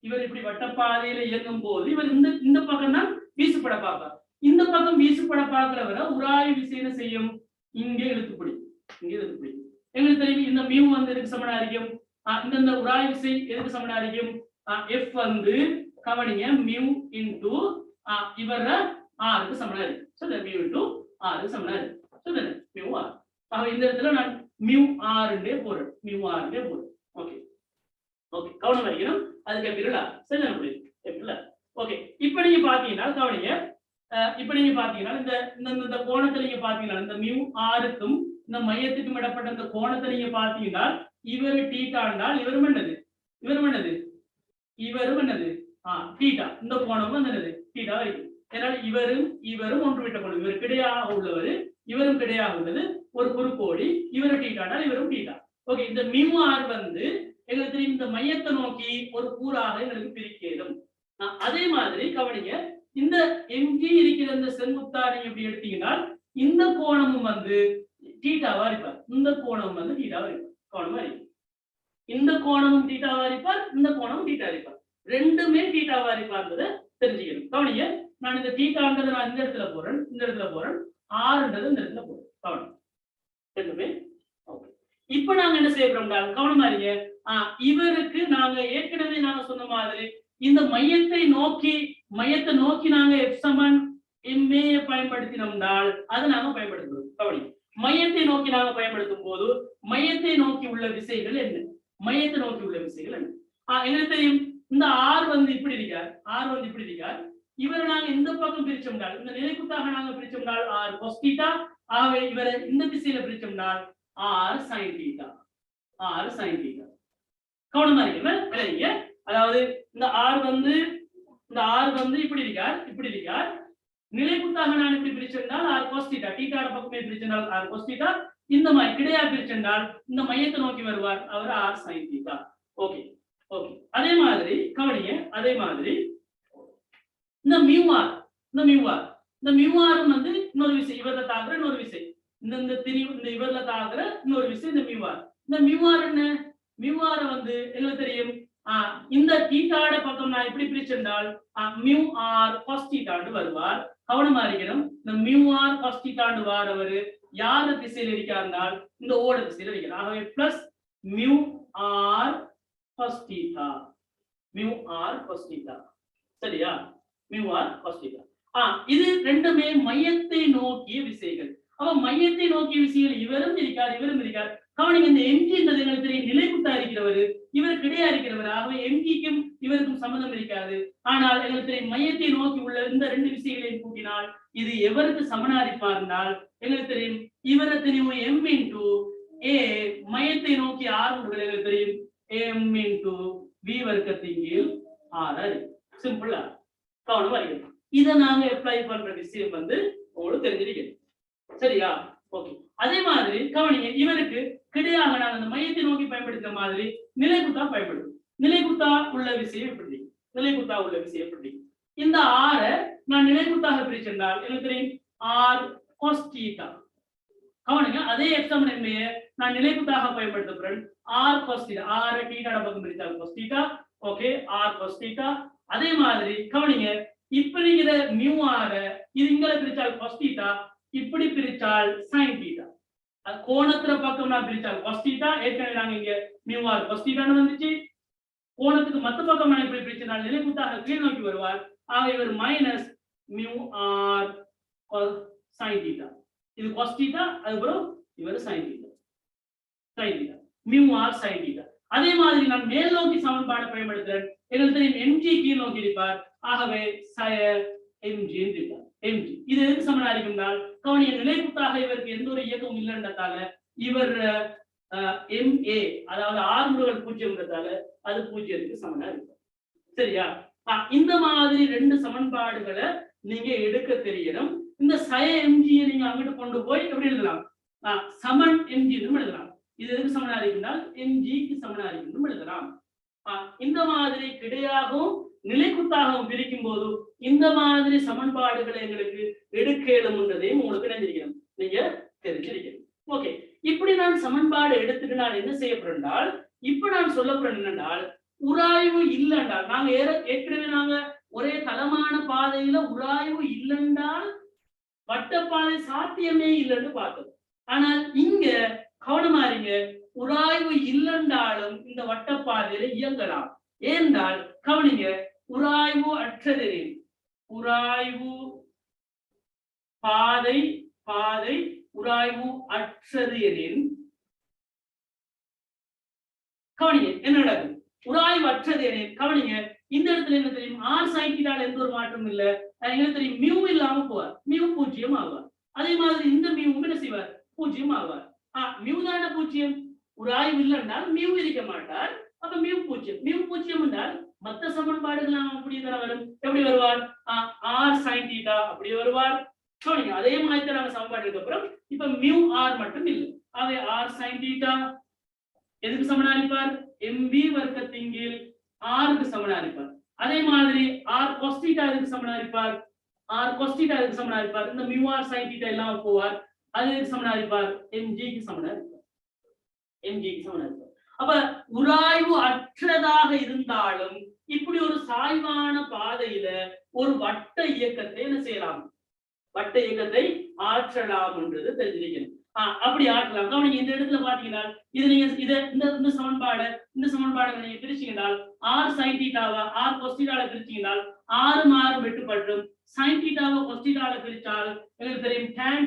இவர் இப்படி வட்டப்பாதையில இயங்கும் போது இவர் இந்த பக்கம் தான் வீசுப்பட பார்ப்பார். இந்த பக்கம் வீசுப்பட பார்க்கிறவரை உராய்வு விசை என்ன செய்யும், இங்கே இழுத்துப்பிடி, இங்கே இழுத்துப்பிடி. எங்களுக்கு தெரியும் இந்த மியூ வந்து எதுக்கு சமனா இருக்கும், இந்த உராய் விசை எதுக்கு சமனா இருக்கும், எஃப் வந்து கவனிங்க மியூ இன்டு இவர ஆருக்கு சமனா இருக்கு. சோ மியூ இன்டு ஆருக்கு சமனா இருக்கு. So mu r. ஆக இந்த இடத்துல நான் மியூ ஆர்ன்றே போறேன், மியூ ஆர்ன்றே போறேன். ஓகே ஓகே, கவனம் வைக்கணும். அதுக்கு எப்படிடா சரி எப்படில. ஓகே, இப்போ நீங்க பாத்தீங்கன்னா கவனிங்க, இப்போ நீங்க பாத்தீங்கன்னா இந்த கோணத்தை நீங்க பாத்தீங்கன்னா இந்த மியூ ஆருக்கும் இந்த மையத்துக்கும் இடப்பட்ட இந்த கோணத்தை நீங்க பாத்தீங்கன்னா இவர் டீட்டா என்றால் இவரும் என்னது, இவரும் என்னது, இவரும் என்னது டீட்டா. இந்த கோணம் வந்து என்னது டீட்டா இருக்கு. ஏன்னா இவரும் இவரும் ஒன்று விட்ட கோணம், இவர் கிடையாக உள்ளவர் இவரும் கிடையாக உள்ளது ஒரு குறுக்கோடி, இவரும் டீட்டானால் இவரும் டீட்டா. ஓகே, இந்த மியூ ஆர் வந்து எங்களுக்கு தெரியும் இந்த மையத்தை நோக்கி ஒரு கூறாக எங்களுக்கு பிரிக்கலும். அதே மாதிரி கவனிங்க, இந்த எம்ஜி இருக்கிற இந்த செங்குத்தா நீங்க எப்படி எடுத்தீங்கன்னா இந்த கோணமும் வந்து டீட்டாவா இருப்பார், இந்த கோணம் வந்து டீட்டாவா இருப்பார். கோணமா இருக்கு, இந்த கோணமும் டீட்டாவா இருப்பார், இந்த கோணமும் டீட்டா இருப்பார். ரெண்டுமே டீட்டாவா இருப்பார்ன்றதை தெரிஞ்சுக்கணும். கவனிங்க, நான் இந்த டீட்டான்றதை நான் இந்த இடத்துல போறேன், இந்த இடத்துல போறேன், ஆறுன்றது இந்த இடத்துல போறேன். கவனம் ரெண்டுமே. ஓகே, இப்ப நாங்க என்ன செய்ய போறோம் கவனமா இருங்க. இவருக்கு நாங்க ஏற்கனவே நாங்க சொன்ன மாதிரி இந்த மையத்தை நோக்கி நாங்க எஃப் சமன் எம்ஏ பயன்படுத்தினோம்னால் அதை நாங்க பயன்படுத்துறோம். கவனி, மையத்தை நோக்கி நாங்க பயன்படுத்தும் போது மையத்தை நோக்கி உள்ள விசைகள் என்ன, மையத்தை நோக்கி உள்ள விசைகள் என்ன எங்களுக்கு தெரியும். இந்த ஆர் வந்து இப்படி இருக்கார், ஆர் வந்து இப்படி இருக்கார். இவரை நாங்க இந்த பக்கம் பிரிச்சோம்னால், இந்த நிலைக்குத்தாக நாங்க பிரிச்சோம்னால் ஆர் கொஸ் தீட்டா. ஆகவே இவரை இந்த திசையில பிரிச்சோம்னால் R sine theta, R sine theta. கவனமா இருக்கீங்க. அதாவது இந்த ஆர் வந்து இப்படி இருக்கார், நிலைக்குத்தாக நான் இப்படி பிரிச்சிருந்தால் ஆர் கொஸ் தீட்டா, தீட்டாட பக்கமே பிரிச்சிருந்தால் ஆர் கொஸ் தீட்டா. இந்த மாதிரி கிடையா பிரிச்சிருந்தால் இந்த மையத்தை நோக்கி வருவார், அவர் R sine theta. Okay okay, அதே மாதிரி கவனிங்க, அதே மாதிரி இந்த மியூ ஆரும் வந்து இன்னொரு விசை, இவர்ல தாக்குற இன்னொரு விசை, இந்த இவர்ல தாக்குற இன்னொரு விசை இந்த மியூ ஆர். இந்த மியூ ஆர் என்ன, மியூ ஆர் வந்து எங்களுக்கு தெரியும் இந்த தீட்டாட பக்கம் நான் எப்படி பிரிச்சிருந்தால் மியூ ஆர் காஸ் தீட்டாண்டு வருவார். கவனமா இருக்கணும், இந்த மியூ ஆர் காஸ் தீட்டாண்டு வாரவர் யார திசையில் இருக்காருந்தால் இந்த ஓட திசையில் இருக்கிறார். ஆகவே plus mu r cos theta, mu r cos theta. சரியா, மியூ ஆர் காஸ் தீட்டா. இது ரெண்டுமே மையத்தை நோக்கிய விசைகள். அப்ப மையத்தை நோக்கிய விசைகள் இவரும் இருக்கார், இவரும் இருக்கார். கவனிங்க, இந்த எம்ஜி என்றது எங்களுக்கு தெரியும் நிலைக்குத்தா இருக்கிறவர், இவர் கிடையா இருக்கிறவர். ஆகவே எம்ஜிக்கும் இவருக்கும் சம்பந்தம் இருக்காது. ஆனால் எங்களுக்கு தெரியும் மையத்தை நோக்கி உள்ள இந்த ரெண்டு விசைகளையும் கூட்டினால் இது எவருக்கு சமனாரிப்பார்னால் எங்களுக்கு தெரியும் இவரை தெரியும் எம் இன்டு ஏ, மையத்தை நோக்கி ஆர் எங்களுக்கு தெரியும் எம் இன்டு வி வர்க்கத்தின் கீழ் ஆர். சிம்பிளா கவனமா இருக்கு. இதை நாங்க அப்ளை பண்ற விஷயம் வந்து உங்களுக்கு தெரிஞ்சிருக்கணும். சரியா, ஓகே. அதே மாதிரி கவனிங்க, இவருக்கு கிடையாக நாங்க அந்த மையத்தை நோக்கி பயன்படுத்துற மாதிரி நிலைக்குத்தா பயன்படுத்தும். நிலைக்குத்தா உள்ள விஷயம் எப்படி, நிலைக்குத்தா உள்ள விஷயம் எப்படி. இந்த ஆற நான் நிலைக்குத்தாக பிரிச்சிருந்தால் எனக்கு தெரியும் ஆர் காஸ் தீட்டா. கவனிங்க, அதே எக்ஸாம்பிள் என்னைய நான் நிலைக்குத்தாக பயன்படுத்துறேன் ஆர் காஸ் தீட்டா. ஆர் தீட்டாட பக்கம் பிரித்தால் cos theta. Okay, r cos theta. அதே மாதிரி கவனிங்க, இப்படி மியூ ஆர இது இங்க பிரிச்சால் காஸ் தீட்டா, இப்படி பிரிச்சால் சைன் தீட்டா. கோணத்துல பக்கம் நான் பிரிச்சால் காஸ் தீட்டா. ஏற்கனவே நாங்க இங்க மியூ ஆர் காஸ் தீட்டான்னு வந்துச்சு. கோணத்துக்கு மத்த பக்கம் நான் இப்படி பிரிச்சால் நிலைக்குத்தாக கீழ் நோக்கி வருவார். ஆக இவர் minus mu r sine theta. இது காஸ் தீட்டா, அதுக்கப்புறம் இவர் sine theta, sine theta, mu r sine theta. அதே மாதிரி நான் மேல் நோக்கி சமன்பாடு பயன்படுத்துறேன். எங்களுக்கு தெரியும் எம்ஜி கீழ் நோக்கி இருப்பார். ஆகவே எம்ஜி இருப்பார். எம்ஜி இது எதுக்கு சமனா இருக்கும்னால் கவனிய நிலைக்குத்தாக இவருக்கு எந்த ஒரு இயக்கமும் இல்லைன்றதால இவர் எம்ஏ அதாவது ஆர் முருகல் 0ன்றதால அது 0க்கு சமனா இருக்கும். சரியா, இந்த மாதிரி ரெண்டு சமன்பாடுகளை நீங்க எடுக்க தெரியணும். இந்த சய எம்ஜியை நீங்க அங்கிட்டு கொண்டு போய் எப்படி எழுதலாம், சமன் எம்ஜி எழுதலாம். இது எதுக்கு சமனா இருக்கும்னால் எம்ஜிக்கு சமனா இருக்கும் எழுதலாம். இந்த மாதிரி கிடையாகவும் நிலைக்குத்தாகவும் பிரிக்கும் போது இந்த மாதிரி சமன்பாடுகளை எங்களுக்கு எடுக்க இயலும்ன்றதையும் உங்களுக்கு நினைஞ்சிருக்கணும், நீங்க தெரிஞ்சிருக்கணும். ஓகே, இப்படி நான் சமன்பாடு எடுத்துட்டு நான் என்ன செய்ய போறேன்னால் இப்ப நான் சொல்ல போறேன் என்னென்றால் உராய்வு இல்லைன்றால் நாங்க ஏற்கனவே நாங்க ஒரே தளமான பாதையில உராய்வு இல்லைன்றால் வட்டப்பாதை சாத்தியமே இல்லைன்னு பார்த்தோம். ஆனால் இங்க கவனமா இருங்க, உராய்வு இல்லைன்றாலும் இந்த வட்டப்பாதையில இயங்கலாம். ஏனென்றால் கவனிங்க, உராய்வு அற்றதெனில், உராய்வு பாதை உராய்வு அற்றது எனில், கவனிங்க என்ன நடக்கும். உராய்வு அற்றது எனில் கவனிங்க, இந்த இடத்துல என்ன தெரியும், ஆர் சைன் தீட்டால எந்த ஒரு மாற்றம் இல்ல, என்ன தெரியும், மியூ இல்லாம போவார், மியூ 0 ஆவார். அதே மாதிரி இந்த மியூ என்ன செய்வார், 0 ஆவார். மியூ தான 0, உராய்வு இல்லைன்றால் மியூ இருக்க மாட்டார், அப்ப மியூ 0. மியூ 0 என்றால் மற்ற சமன்பாடுகள் அப்படியே தான வரும். எப்படி வருவார், ஆர் சைன் தீட்டா அப்படியே வருவார். கவனிங்க, அதே மாதிரி நாங்க சமன்பாடுக்கு அப்புறம் இப்ப மியூ ஆர் மட்டும் இல்லை. அவை ஆர் சைன் தீட்டா எதுக்கு சமனா இருப்பார், எம்பி வர்க்கத்தின் கீழ் ஆருக்கு சமனா இருப்பார். அதே மாதிரி ஆர் cos தீட்டா எதுக்கு சமனா இருப்பார், ஆர் cos தீட்டா எதுக்கு சமனா இருப்பார், இந்த மியூ ஆர் சைன் தீட்டா எல்லாம் போவார், அது எதுக்கு சமனா இருப்பார், mg க்கு சமனா இருப்பார், mg க்கு சமனா இருப்பார். அப்ப உராய்வு அற்றதாக இருந்தாலும் இப்படி ஒரு சாய்வான பாதையில ஒரு வட்ட இயக்கத்தை என்ன செய்யலாம், வட்ட இயக்கத்தை ஆற்றலாம் என்றது தெரிஞ்சிருக்கணும். அப்படி ஆற்றலாம். கவனிங்க, இந்த இடத்துல பாத்தீங்கன்னா இது நீங்க இந்த சமன்பாடு நீங்க பிரிச்சீங்கன்னால் ஆர் சைன் தீட்டாவை ஆர் cos தீட்டால பிரிச்சீங்கன்னால் 6 வெட்டுப்பட்டும், சைன் தீட்டாவை cos தீட்டால பிரிச்சால் உங்களுக்கு தெரியும் tan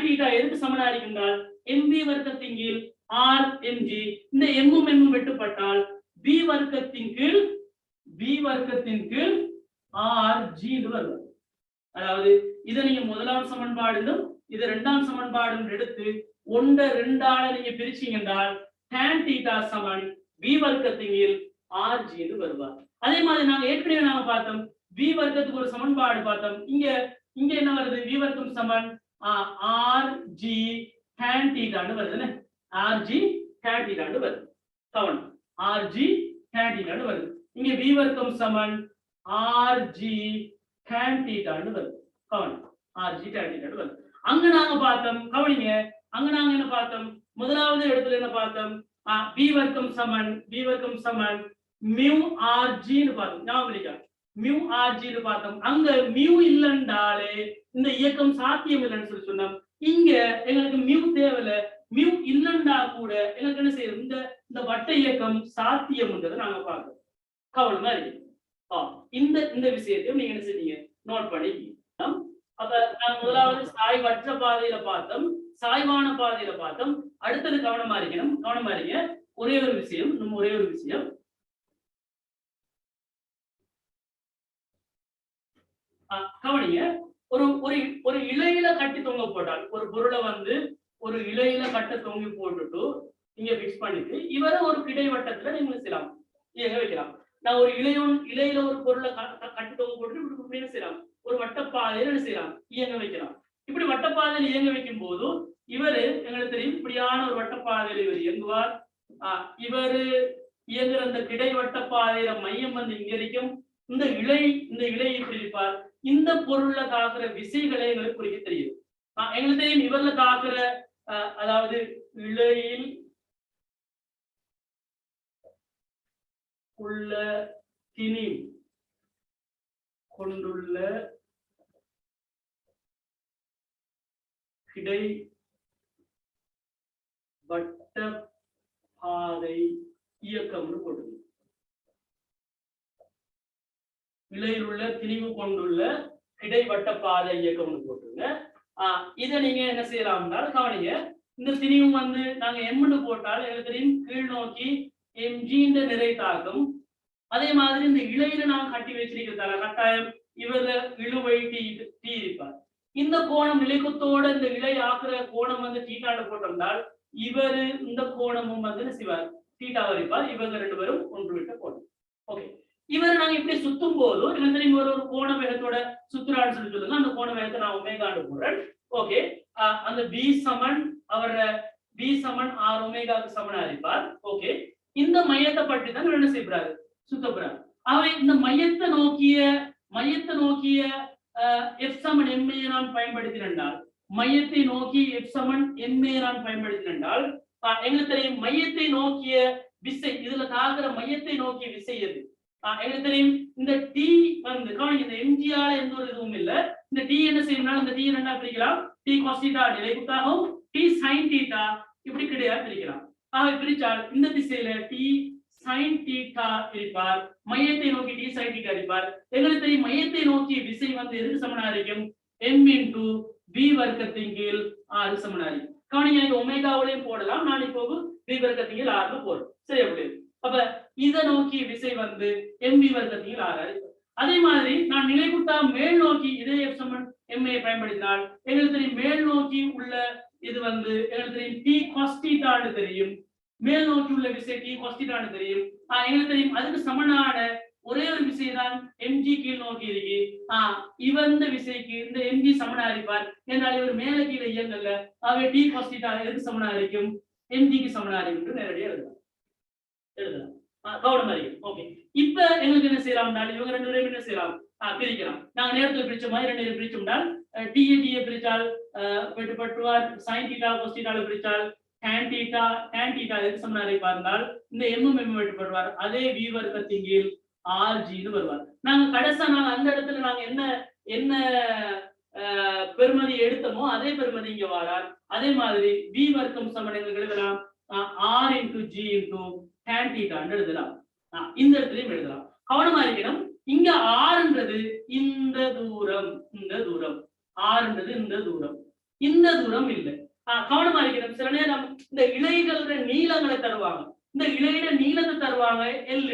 தீட்டா எதுக்கு சமனா இருக்குன்றால் mv வர்க்கத்தின் கீழ் ஆர் mg. இந்த m வெட்டுப்பட்டால் b வர்க்கத்தின் கீழ் rg என்று வருது. அதாவது இதை நீங்க முதலாம் சமன்பாடு இது இரண்டாம் சமன்பாடு எடுத்து 1/2 நீங்க பிரிச்சீங்க என்றால் tan தீட்டா சமன் v வர்க்கத்தின் கீழ் rg என்று வருவார். அதே மாதிரி நாங்க ஏற்கனவே பார்த்தோம், v வர்க்கத்துக்கு ஒரு சமன்பாடு பார்த்தோம். இங்க என்ன வருது, v வர்க்கம் சமன் rg tan தீட்டான்னு வருதுன்னு, rg tan தீட்டான்னு வருது. கவனம், rg tan தீட்டான்னு வருது. இங்க v வர்க்கம் சமன் rg tan தீட்டான்னு வருது. கவனம், rg tan தீட்டான்னு வருது. அங்க நாங்க பார்த்தோம், கவனிங்க, அங்க நாங்க என்ன பார்த்தோம், முதலாவது இடத்துல என்ன பார்த்தோம், v வர்க்கம் சமன் மியூ rg ன்னு பார்த்தோம். ஞாபகம் இருக்கா, மியூ rg ன்னு பார்த்தோம். அங்க மியூ இல்லைன்றாலே இந்த இயக்கம் சாத்தியம் இல்லைன்னு சொல்லி சொன்னோம். இங்க எங்களுக்கு மியூ தேவையில்ல, மியூ இல்லைன்றா கூட எங்களுக்கு என்ன செய்யும், இந்த வட்ட இயக்கம் சாத்தியம்ன்றதை நாங்க பார்க்கிறோம். கவனமா இருக்கு. இந்த விஷயத்தையும் நீங்க என்ன செய்வீங்க, நோட் பண்ணிக்கீங்க. அப்ப நான் முதலாவது சாய்வற்ற பாதையில பார்த்தோம், சாய்வான பாதையில பார்த்தோம். அடுத்தது கவனமா இருங்க. ஒரே ஒரு விஷயம் கவனிங்க. ஒரு இலையில கட்டி தொங்க போட்டால், ஒரு பொருளை ஒரு இலையில கட்ட தொங்கி போட்டுட்டு நீங்க பிக்ஸ் பண்ணிட்டு இவரை ஒரு கிடைவட்டத்துல நீங்க செய்யலாம், இயங்க வைக்கலாம். நான் ஒரு இலையில ஒரு பொருளை கட்டி தொங்க போட்டு என்ன செய்யலாம், ஒரு வட்டப்பாதையில என்ன செய்யலாம், இயங்க வைக்கலாம். இப்படி வட்டப்பாதையில் இயங்க வைக்கும் போது இவரு எங்களுக்கு தெரியும், இப்படியான ஒரு வட்டப்பாதையில இவர் இயங்குவார். இவரு இயங்குற அந்த கிடைவட்டப்பாதையில மையம் இங்க இருக்கும். இந்த இலை இப்படி இருப்பார். இந்த பொருள்ல தாக்குற விசைகளை எங்களுக்கு குறிக்க தெரியும். எங்களுக்கு தெரியும், இவர்ல தாக்குற அதாவது இலையில் உள்ள திணி கொண்டுள்ள கிடை வட்ட பாதை இயக்கம்னு போட்டு, இலையில் உள்ள திணிவு கொண்டுள்ள கிடைவட்ட பாதை இயக்கம்னு போட்டுருங்க. இதை நீங்க என்ன செய்யலாம்னா கவனிங்க, இந்த திணிவு நாங்க எம்னு போட்டால் எங்களுக்கு தெரியும் கீழ் நோக்கி mg நிறை தாக்கும். அதே மாதிரி இந்த இலையில நான் கட்டி வச்சிருக்கிறதால கட்டாயம் இவர்ல இழுவை டி இருப்பார். இந்த கோணம் நிலைக்குத்தோட இந்த இலை ஆக்குற கோணம் தீட்டால போட்டிருந்தால் இவரு இந்த கோணமும் என்ன செய்வார், தீட்டாவை இருப்பார். இவங்க 2 பேரும் ஒன்று விட்ட கோணம். ஓகே, இவர் நாங்க இப்படி சுத்தும் போது இவர் ஒரு கோண வேகத்தோட சுத்துறான்னு சொல்லி சொல்லுங்க. அந்த கோண வேகத்தை நான் ஒமேகான்னு போடுறேன். ஓகே, அந்த பி சமன் ஆர் ஒமேகாவுக்கு சமனா இருப்பார். ஓகே, இந்த மையத்தை பற்றி தான் என்ன செய்யறாரு, சுத்தப்படுறாரு. அவை இந்த மையத்தை நோக்கிய எஃப் சமன் எம்ஏ நான் பயன்படுத்தினால், மையத்தை நோக்கி எஃப் சமன் எம்ஏ நான் பயன்படுத்தினால் எங்களுக்கு தெரியும் மையத்தை நோக்கிய விசை, இதுல தாக்குற மையத்தை நோக்கிய விசை எது எங்களுக்கு தெரியும். இந்த டி கவனிங்க, இந்த எம்ஜிஆர் எந்த ஒரு இதுவும் இல்லை. இந்த டி என்ன செய்யணும், இந்த டி 2ஆ பிரிக்கலாம். டி காஸ் தீட்டா நிலைக்குத்தாகவும் டி சைன் தீட்டா இப்படி கிடையாது பிரிக்கலாம். ஆக பிரிச்சால் இந்த திசையில டி சைன் தீட்டா இருப்பார், மையத்தை நோக்கி டி சைன் தீட்டா இருப்பார். எங்களுக்கு தெரியும் மையத்தை நோக்கி விசை வந்து எதுக்கு சமனா இருக்கும்? m into v வர்க்கத்தின் கீழ் r சமனா இருக்கும். கவனிங்க, ஒமேகாவிலையும் போடலாம், நான் இப்போ v வர்க்கத்தின் கீழ் r போடுறேன். சரி அப்படி. அப்ப இதை நோக்கி விசை வந்து mv வர்க்கத்தின் கீழ் r இருக்கும். அதே மாதிரி நான் நிலைக்குத்தா மேல் நோக்கி இதே f சமன் m ஐ பயன்படுத்தினால் எங்களுக்கு தெரியும் மேல் நோக்கி உள்ள இது வந்து எங்களுக்கு தெரியும் டி காஸ் தீட்டான்னு தெரியும். மேல் நோக்கி உள்ள விசை டி காஸ் தீட்டான்னு தெரியும். எங்களுக்கு தெரியும் அதுக்கு சமனான ஒரே ஒரு விசை தான் mg கீழ் நோக்கி இருக்கு. இவந்த விசைக்கு இந்த mg சமனா இருப்பார் என்றால் இவர் மேல கீழே இயங்கல்ல. ஆகவே டி காஸ் தீட்டா எதுக்கு சமனா இருக்கும்? mg க்கு சமனா இருக்கும். நேரடியா எழுதலாம். கவனமா இருக்கு. ஓகே, இப்ப எங்களுக்கு என்ன செய்யலாம்? இவங்க ரெண்டு பேரும் என்ன செய்யலாம்? பிரிக்கலாம். நாங்க நேரத்துல பிரிச்ச மாதிரி ரெண்டு பேரும் பிரிச்சோம்னால் டி பிரிச்சால் வெட்டுப்பட்டுவார், சைன் தீட்டா காஸ் தீட்டால பிரிச்சால் tan தீட்டா எதுக்கு சமனா இருப்பார்? இந்த m வெட்டுப்படுவார். அதே v வர்க்கத்தின் கீழ் rg ன்னு வருவார். நாங்க கடைசியா அந்த இடத்துல நாங்க என்ன பெருமதி எடுத்தோமோ அதே பெருமதி இங்க வரார். அதே மாதிரி v வர்க்கம் சமன் எங்களுக்கு எழுதலாம் r into g into tan தீட்டான்னு எழுதலாம். இந்த இடத்துலயும் எழுதலாம். கவனமா இருக்கணும், இங்க ஆறுன்றது இந்த தூரம், ஆறுன்றது இந்த தூரம் இல்லை. கவனமா இருக்கணும். சில நேரம் இந்த இழைகள நீளங்களை தருவாங்க, இந்த இழையிட நீளத்தை தருவாங்க எல்.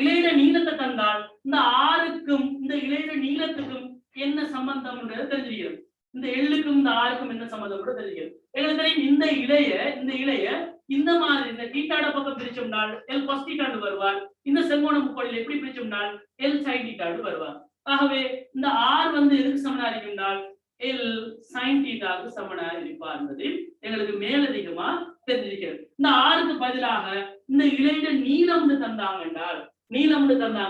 இழையிட நீளத்தை தந்தால் இந்த ஆறுக்கும் இந்த இழையிட நீளத்துக்கும் என்ன சம்பந்தம் தெரிஞ்சுக்கிறோம். இந்த எல்லுக்கும் இந்த ஆறுக்கும் என்ன சம்பந்தம் தெரிஞ்சுக்கிறோம். எங்களுக்கு தெரியும் இந்த இழைய இந்த மாதிரி இந்த தீட்டாட பக்கம் பிரிச்சோம்னால் எல் காஸ் தீட்டான்னு வருவார். இந்த செங்கோண முக்கோணில் எப்படி பிரிச்சோம்னால் எல் சைன் தீட்டான்னு வருவார். ஆகவே இந்த ஆர் வந்து எதுக்கு சமனா இருக்கும்னால் எல் சைன் தீட்டாவுக்கு சமனா இருப்பார் என்பது எங்களுக்கு மேலதிகமா தெரிஞ்சிருக்கிறது. இந்த ஆறுக்கு பதிலாக இந்த இழையிட நீளம்னு தந்தாங்க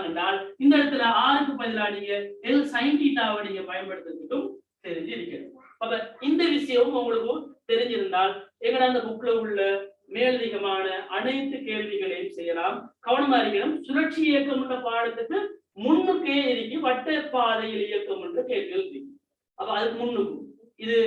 என்றால் இந்த இடத்துல ஆறுக்கு பதிலாக நீங்க எல் சைன் தீட்டாவை நீங்க பயன்படுத்துறதுக்கும் தெரிஞ்சிருக்கிறது. அப்ப இந்த விஷயமும் உங்களுக்கு தெரிஞ்சிருந்தால் எங்கட அந்த புக்ல உள்ள மேலதிகமான அனைத்து கேள்விகளையும் செய்யலாம். கவனமா இருக்கணும். சுழற்சி இயக்கம் என்ற பாடத்துக்கு முன்னுக்கே இருக்கு வட்ட பாதையில் இயக்கம் என்ற கேள்விகள் இருக்கு. அப்ப அதுக்கு முன்னுக்கும் இது